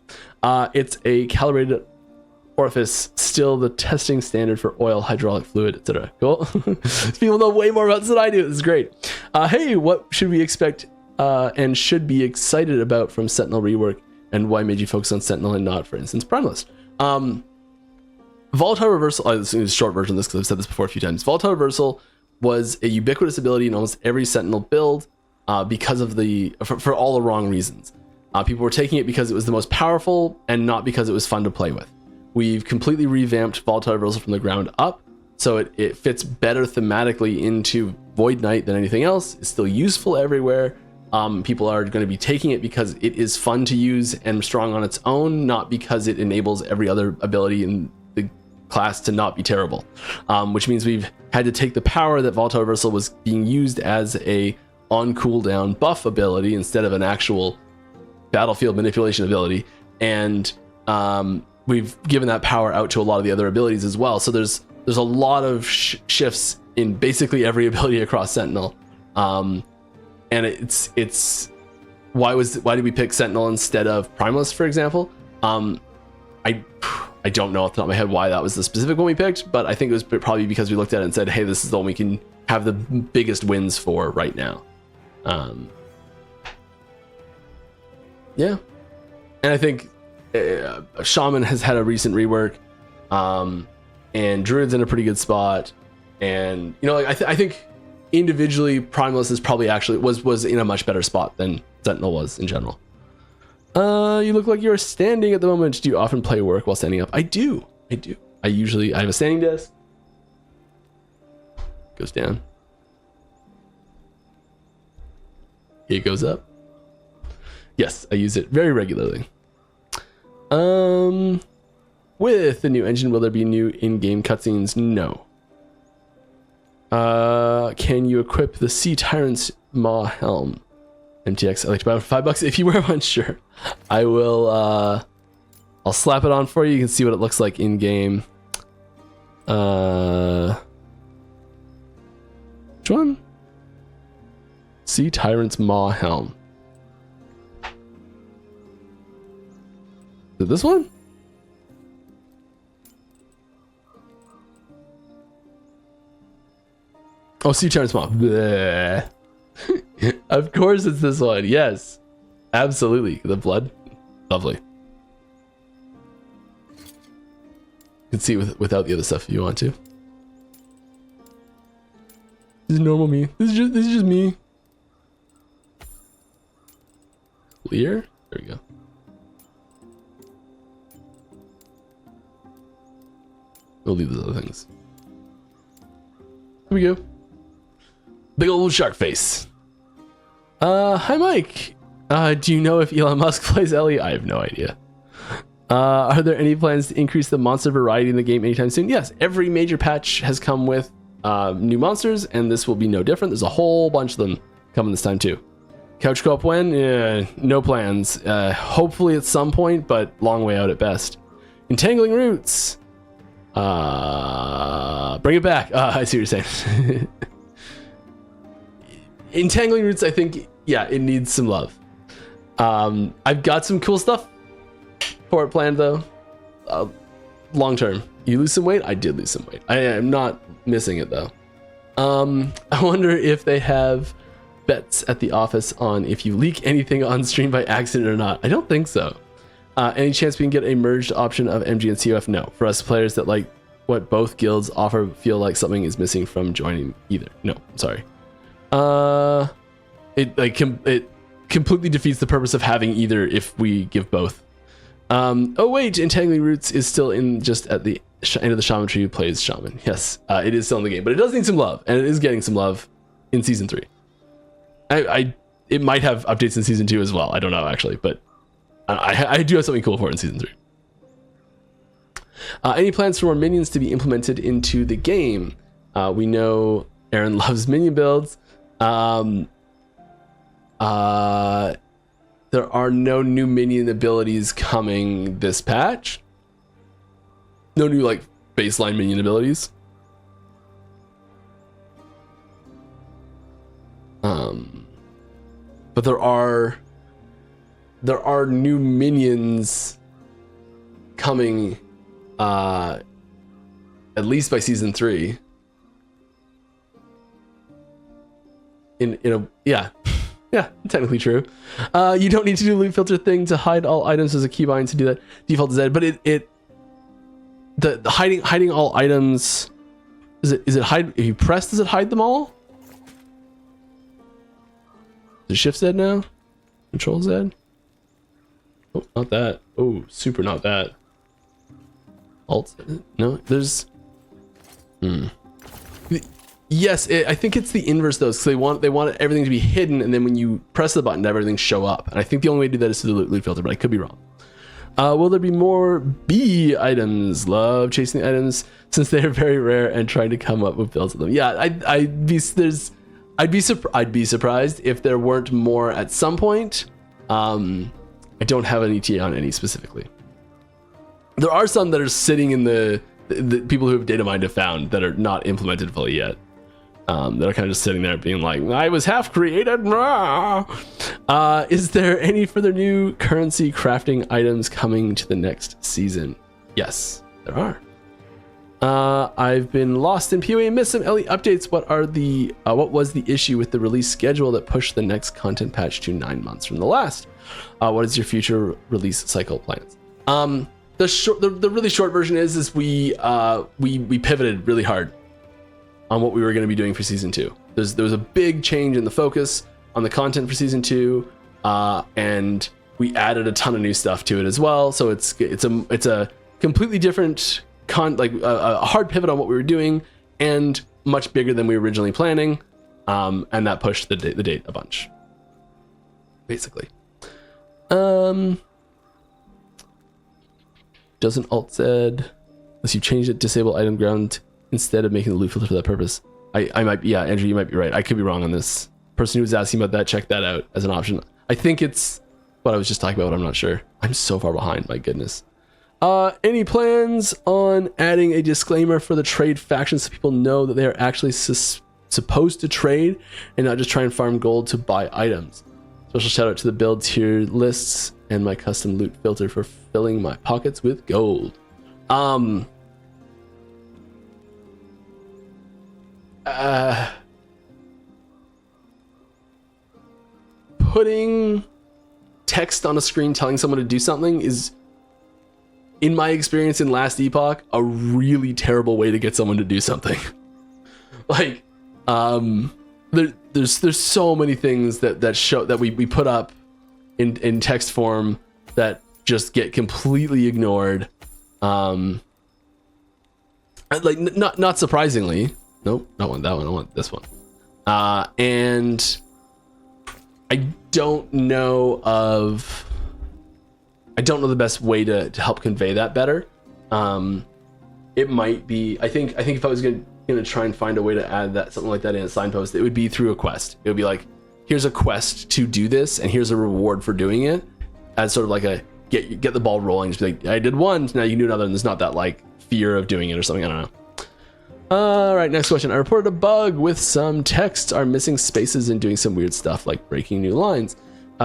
Speaker 1: It's a calibrated orifice, still the testing standard for oil, hydraulic fluid, etc. Cool. People know way more about this than I do. This is great. Hey, what should we expect and should be excited about from Sentinel rework, and why made you focus on Sentinel and not, for instance, Primalist? Volatile Reversal, this is a short version of this because I've said this before a few times. Volatile Reversal was a ubiquitous ability in almost every Sentinel build because of for all the wrong reasons. People were taking it because it was the most powerful and not because it was fun to play with. We've completely revamped Volatile Reversal from the ground up, so it fits better thematically into Void Knight than anything else. It's still useful everywhere. People are going to be taking it because it is fun to use and strong on its own, not because it enables every other ability in the class to not be terrible. Which means we've had to take the power that Volatile Reversal was being used as a on cooldown buff ability instead of an actual battlefield manipulation ability, and we've given that power out to a lot of the other abilities as well. So there's a lot of shifts in basically every ability across Sentinel, and it's why did we pick Sentinel instead of Primalist, for example? I don't know off the top of my head why that was the specific one we picked, but I think it was probably because we looked at it and said, hey, this is the one we can have the biggest wins for right now. Yeah, and I think Shaman has had a recent rework, and Druid's in a pretty good spot, and you know, like I think individually Primalist is probably actually was in a much better spot than Sentinel was in general. You look like you're standing at the moment. Do you often play work while standing up? I do. I have a standing desk. Goes down. It goes up. Yes, I use it very regularly. With the new engine, will there be new in-game cutscenes? No. Can you equip the Sea Tyrant's Maw Helm? MTX, I like to buy it for $5 if you wear one. Sure, I will. I'll slap it on for you. You can see what it looks like in game. Which one? Sea Tyrant's Maw Helm. Is it this one? Oh, Sea Tyrant's Maw. Bleh. Of course it's this one. Yes, absolutely. The blood, lovely. You can see it without the other stuff if you want to. This is normal me. This is just me. Lear? There we go. We'll leave those other things. There we go. Big old shark face. Hi Mike. Do you know if Elon Musk plays Ellie? I have no idea. Are there any plans to increase the monster variety in the game anytime soon? Yes, every major patch has come with new monsters, and this will be no different. There's a whole bunch of them coming this time too. Couch co-op when? No plans. Hopefully at some point, but long way out at best. Entangling Roots. Bring it back. I see what you're saying. Entangling Roots, I think, yeah, it needs some love. I've got some cool stuff for it planned though. Long term. You lose some weight? I did lose some weight. I am not missing it though. I wonder if they have bets at the office on if you leak anything on stream by accident or not. I don't think so. Any chance we can get a merged option of MG and COF? No. For us players that like what both guilds offer, feel like something is missing from joining either. No, I'm sorry. It completely defeats the purpose of having either if we give both. Oh wait, Entangling Roots is still in just at the end of the shaman tree who plays shaman. Yes, it is still in the game, but it does need some love, and it is getting some love in season 3. It might have updates in season 2 as well. I don't know actually, but I do have something cool for it in season 3. Any plans for more minions to be implemented into the game? We know Aaron loves minion builds. There are no new minion abilities coming this patch. No new like baseline minion abilities. But there are new minions coming at least by season 3. Yeah, technically true. You don't need to do a loot filter thing to hide all items as a keybind to do that. Default is dead, but the hiding all items, is it hide if you press, does it hide them all? Is shift Z now? Control Z? Oh, not that. Oh, super not that. Alt Z? No, there's Yes, I think it's the inverse though, because they want everything to be hidden, and then when you press the button, everything show up. And I think the only way to do that is to do the loot filter, but I could be wrong. Will there be more B items? Love chasing the items since they are very rare and trying to come up with builds of them. Yeah, I'd be surprised if there weren't more at some point. I don't have an ETA on any specifically. There are some that are sitting in the people who have data mined have found that are not implemented fully yet. That are kind of just sitting there being like, I was half created. Is there any further new currency crafting items coming to the next season? Yes, there are. I've been lost in PoE and missed some LE updates. What was the issue with the release schedule that pushed the next content patch to 9 months from the last? What is your future release cycle plans? The really short version is we pivoted really hard on what we were going to be doing for season 2. There was a big change in the focus on the content for season 2, and we added a ton of new stuff to it as well. So it's a completely different a hard pivot on what we were doing, and much bigger than we were originally planning, and that pushed the date a bunch, basically. Doesn't alt Z unless you change it, disable item ground instead of making the loot filter for that purpose. I might be, yeah, Andrew, you might be right. I could be wrong on this. Person who was asking about that, check that out as an option. I think it's what I was just talking about, but I'm not sure. I'm so far behind, my goodness. Any plans on adding a disclaimer for the trade factions so people know that they are actually supposed to trade and not just try and farm gold to buy items? Special shout out to the build tier lists and my custom loot filter for filling my pockets with gold. Putting text on a screen telling someone to do something is, in my experience in Last Epoch, a really terrible way to get someone to do something. Like, there's so many things that show that we put up in text form that just get completely ignored. Like, not surprisingly. Nope, not want that one. I want this one. And I don't know the best way to help convey that better. It might be, I think if I was gonna try and find a way to add that, something like that in a signpost, it would be through a quest. It would be like, here's a quest to do this, and here's a reward for doing it, as sort of like a get the ball rolling. Just be like, I did one, now you can do another, and there's not that like fear of doing it or something. I don't know. All right, next question. I reported a bug with some texts are missing spaces and doing some weird stuff like breaking new lines.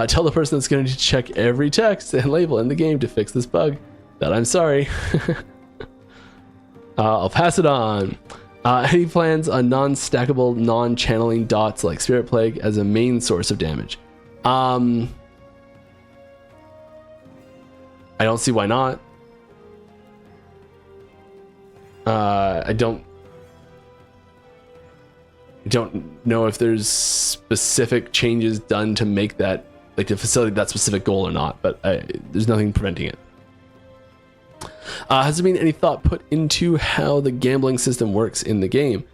Speaker 1: Tell the person that's going to check every text and label in the game to fix this bug that I'm sorry. I'll pass it on. Any plans on non-stackable, non-channeling dots like Spirit Plague as a main source of damage? I don't see why not. I don't know if there's specific changes done to make that, like, to facilitate that specific goal or not, but there's nothing preventing it. Has there been any thought put into how the gambling system works in the game?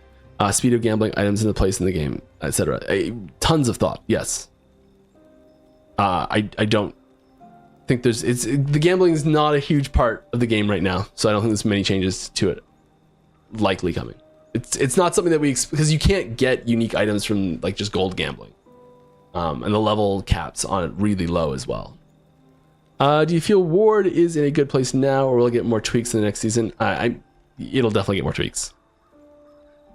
Speaker 1: Speed of gambling, items in the place in the game, etc. Tons of thought, yes. I don't think the gambling is not a huge part of the game right now, so I don't think there's many changes to it likely coming. It's not something that because you can't get unique items from like just gold gambling, and the level caps on it really low as well. Do you feel Ward is in a good place now, or will it get more tweaks in the next season? It'll definitely get more tweaks.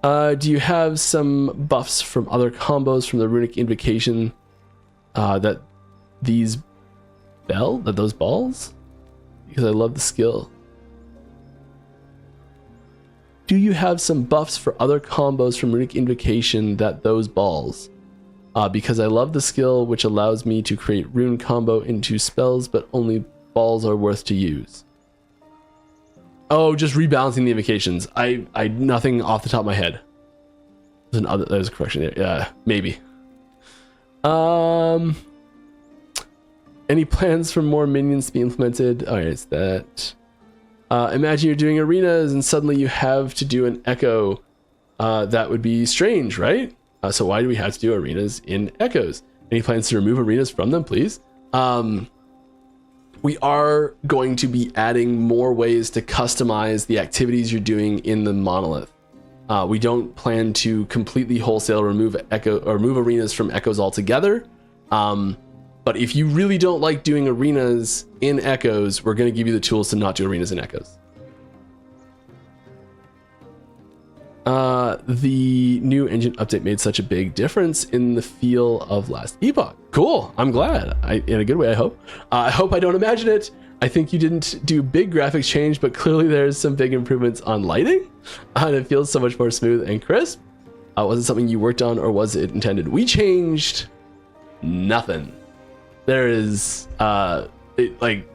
Speaker 1: Do you have some buffs from other combos from the Runic Invocation that those balls? Because I love the skill. Do you have some buffs for other combos from Runic Invocation that those balls? Because I love the skill which allows me to create rune combo into spells, but only balls are worth to use. Oh, just rebalancing the invocations. I nothing off the top of my head. There's a correction there. Yeah, maybe. Any plans for more minions to be implemented? All right, it's that. Imagine you're doing arenas and suddenly you have to do an echo. That would be strange, right? So why do we have to do arenas in echoes? Any plans to remove arenas from them, please? We are going to be adding more ways to customize the activities you're doing in the monolith. We don't plan to completely wholesale remove arenas from echoes altogether. But if you really don't like doing arenas in echoes, we're going to give you the tools to not do arenas in echoes. The new engine update made such a big difference in the feel of Last Epoch. Cool. I'm glad. In a good way, I hope. I hope I don't imagine it. I think you didn't do big graphics change, but clearly there's some big improvements on lighting. And it feels so much more smooth and crisp. Was it something you worked on, or was it intended? We changed nothing. There is, it like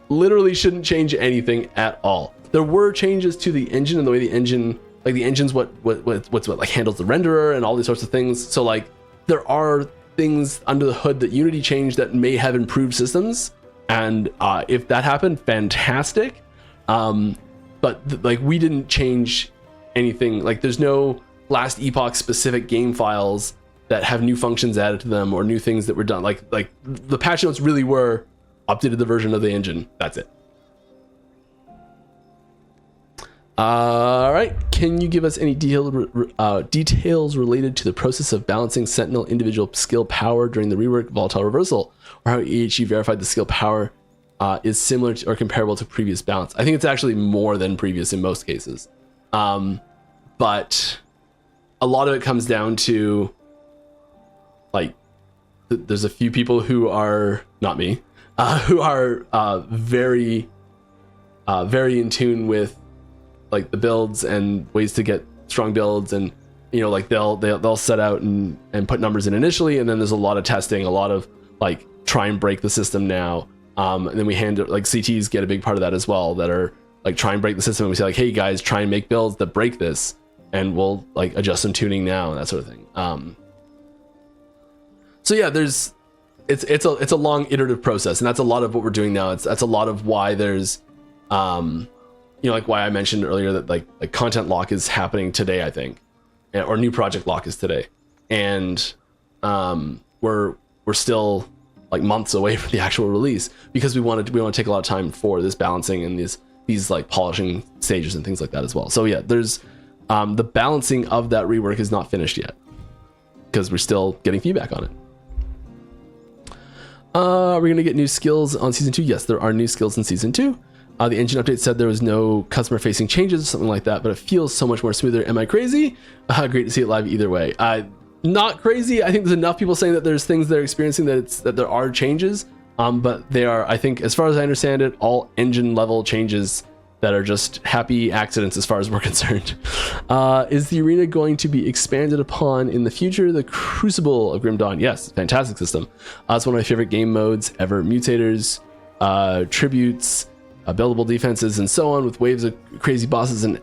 Speaker 1: literally shouldn't change anything at all. There were changes to the engine and the way the engine, like the engine's what like handles the renderer and all these sorts of things. So like there are things under the hood that Unity changed that may have improved systems. And if that happened, fantastic. But like we didn't change anything. Like there's no Last Epoch specific game files that have new functions added to them or new things that were done. Like the patch notes really were updated the version of the engine. That's it. All right. Can you give us any details related to the process of balancing Sentinel individual skill power during the rework volatile reversal, or how EHE verified the skill power is similar to or comparable to previous balance? I think it's actually more than previous in most cases. But a lot of it comes down to like, there's a few people who are not me, who are very in tune with like the builds and ways to get strong builds, and you know, like they'll set out and put numbers in initially, and then there's a lot of testing, a lot of like try and break the system now, and then we hand it, like CTs get a big part of that as well, that are like try and break the system, and we say like, hey guys, try and make builds that break this, and we'll like adjust some tuning now and that sort of thing. So yeah, it's a long iterative process, and that's a lot of what we're doing now. That's a lot of why there's you know, like why I mentioned earlier that like content lock is happening today, I think, or new project lock is today, and we're still like months away from the actual release because we want to take a lot of time for this balancing and these like polishing stages and things like that as well. So yeah, there's the balancing of that rework is not finished yet because we're still getting feedback on it. Are we gonna get new skills on season 2? Yes, there are new skills in season 2. The engine update said there was no customer-facing changes, something like that, but it feels so much more smoother. Am I crazy? Great to see it live either way. Not crazy. I think there's enough people saying that there's things they're experiencing that there are changes, but they are, I think, as far as I understand it, all engine level changes that are just happy accidents as far as we're concerned. Is the arena going to be expanded upon in the future? The Crucible of Grim Dawn. Yes, fantastic system. It's one of my favorite game modes ever. Mutators, tributes, buildable defenses, and so on, with waves of crazy bosses and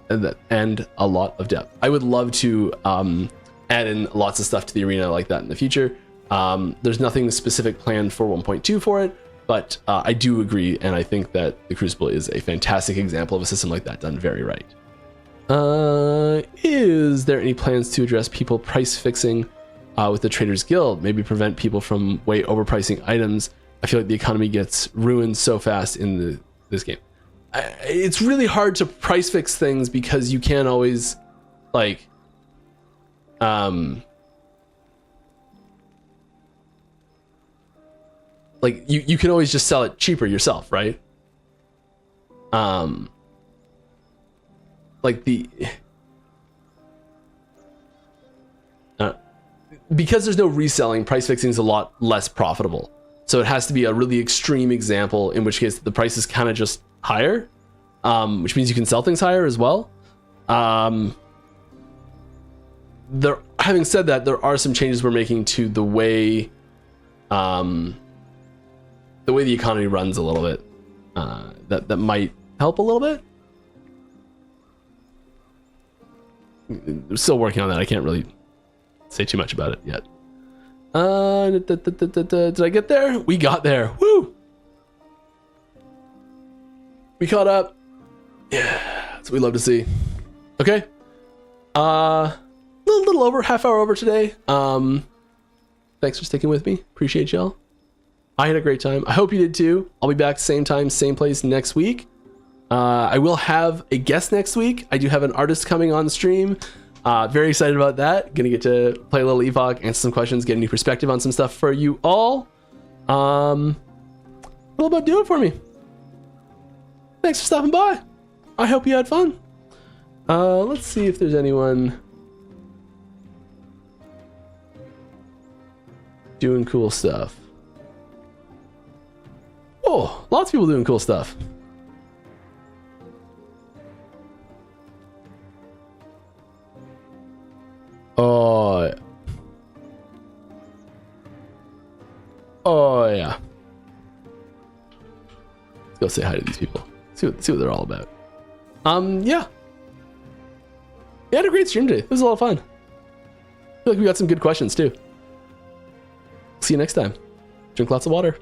Speaker 1: a lot of depth. I would love to add in lots of stuff to the arena like that in the future. There's nothing specific planned for 1.2 for it, but I do agree, and I think that the Crucible is a fantastic example of a system like that done very right. Is there any plans to address people price fixing with the Traders Guild? Maybe prevent people from way overpricing items. I feel like the economy gets ruined so fast in this game. It's really hard to price fix things because you can't always like you can always just sell it cheaper yourself, right? Because there's no reselling, price fixing is a lot less profitable. So it has to be a really extreme example, in which case the price is kind of just higher, which means you can sell things higher as well. Having said that, there are some changes we're making to the way the economy runs a little bit, that might help a little bit. I'm still working on that. I can't really say too much about it yet. Did I get there? We got there. Woo! We caught up. Yeah, that's what we love to see. Okay. Little over, half hour over today. Thanks for sticking with me. Appreciate y'all. I had a great time. I hope you did too. I'll be back same time, same place next week. I will have a guest next week. I do have an artist coming on stream. Very excited about that. Gonna get to play a little Epoch, answer some questions, get a new perspective on some stuff for you all. What about do it for me? Thanks for stopping by. I hope you had fun. Let's see if there's anyone doing cool stuff. Oh, lots of people doing cool stuff. Oh, yeah. Let's go say hi to these people. See what they're all about. Yeah. We had a great stream today. It was a lot of fun. I feel like we got some good questions too. See you next time. Drink lots of water.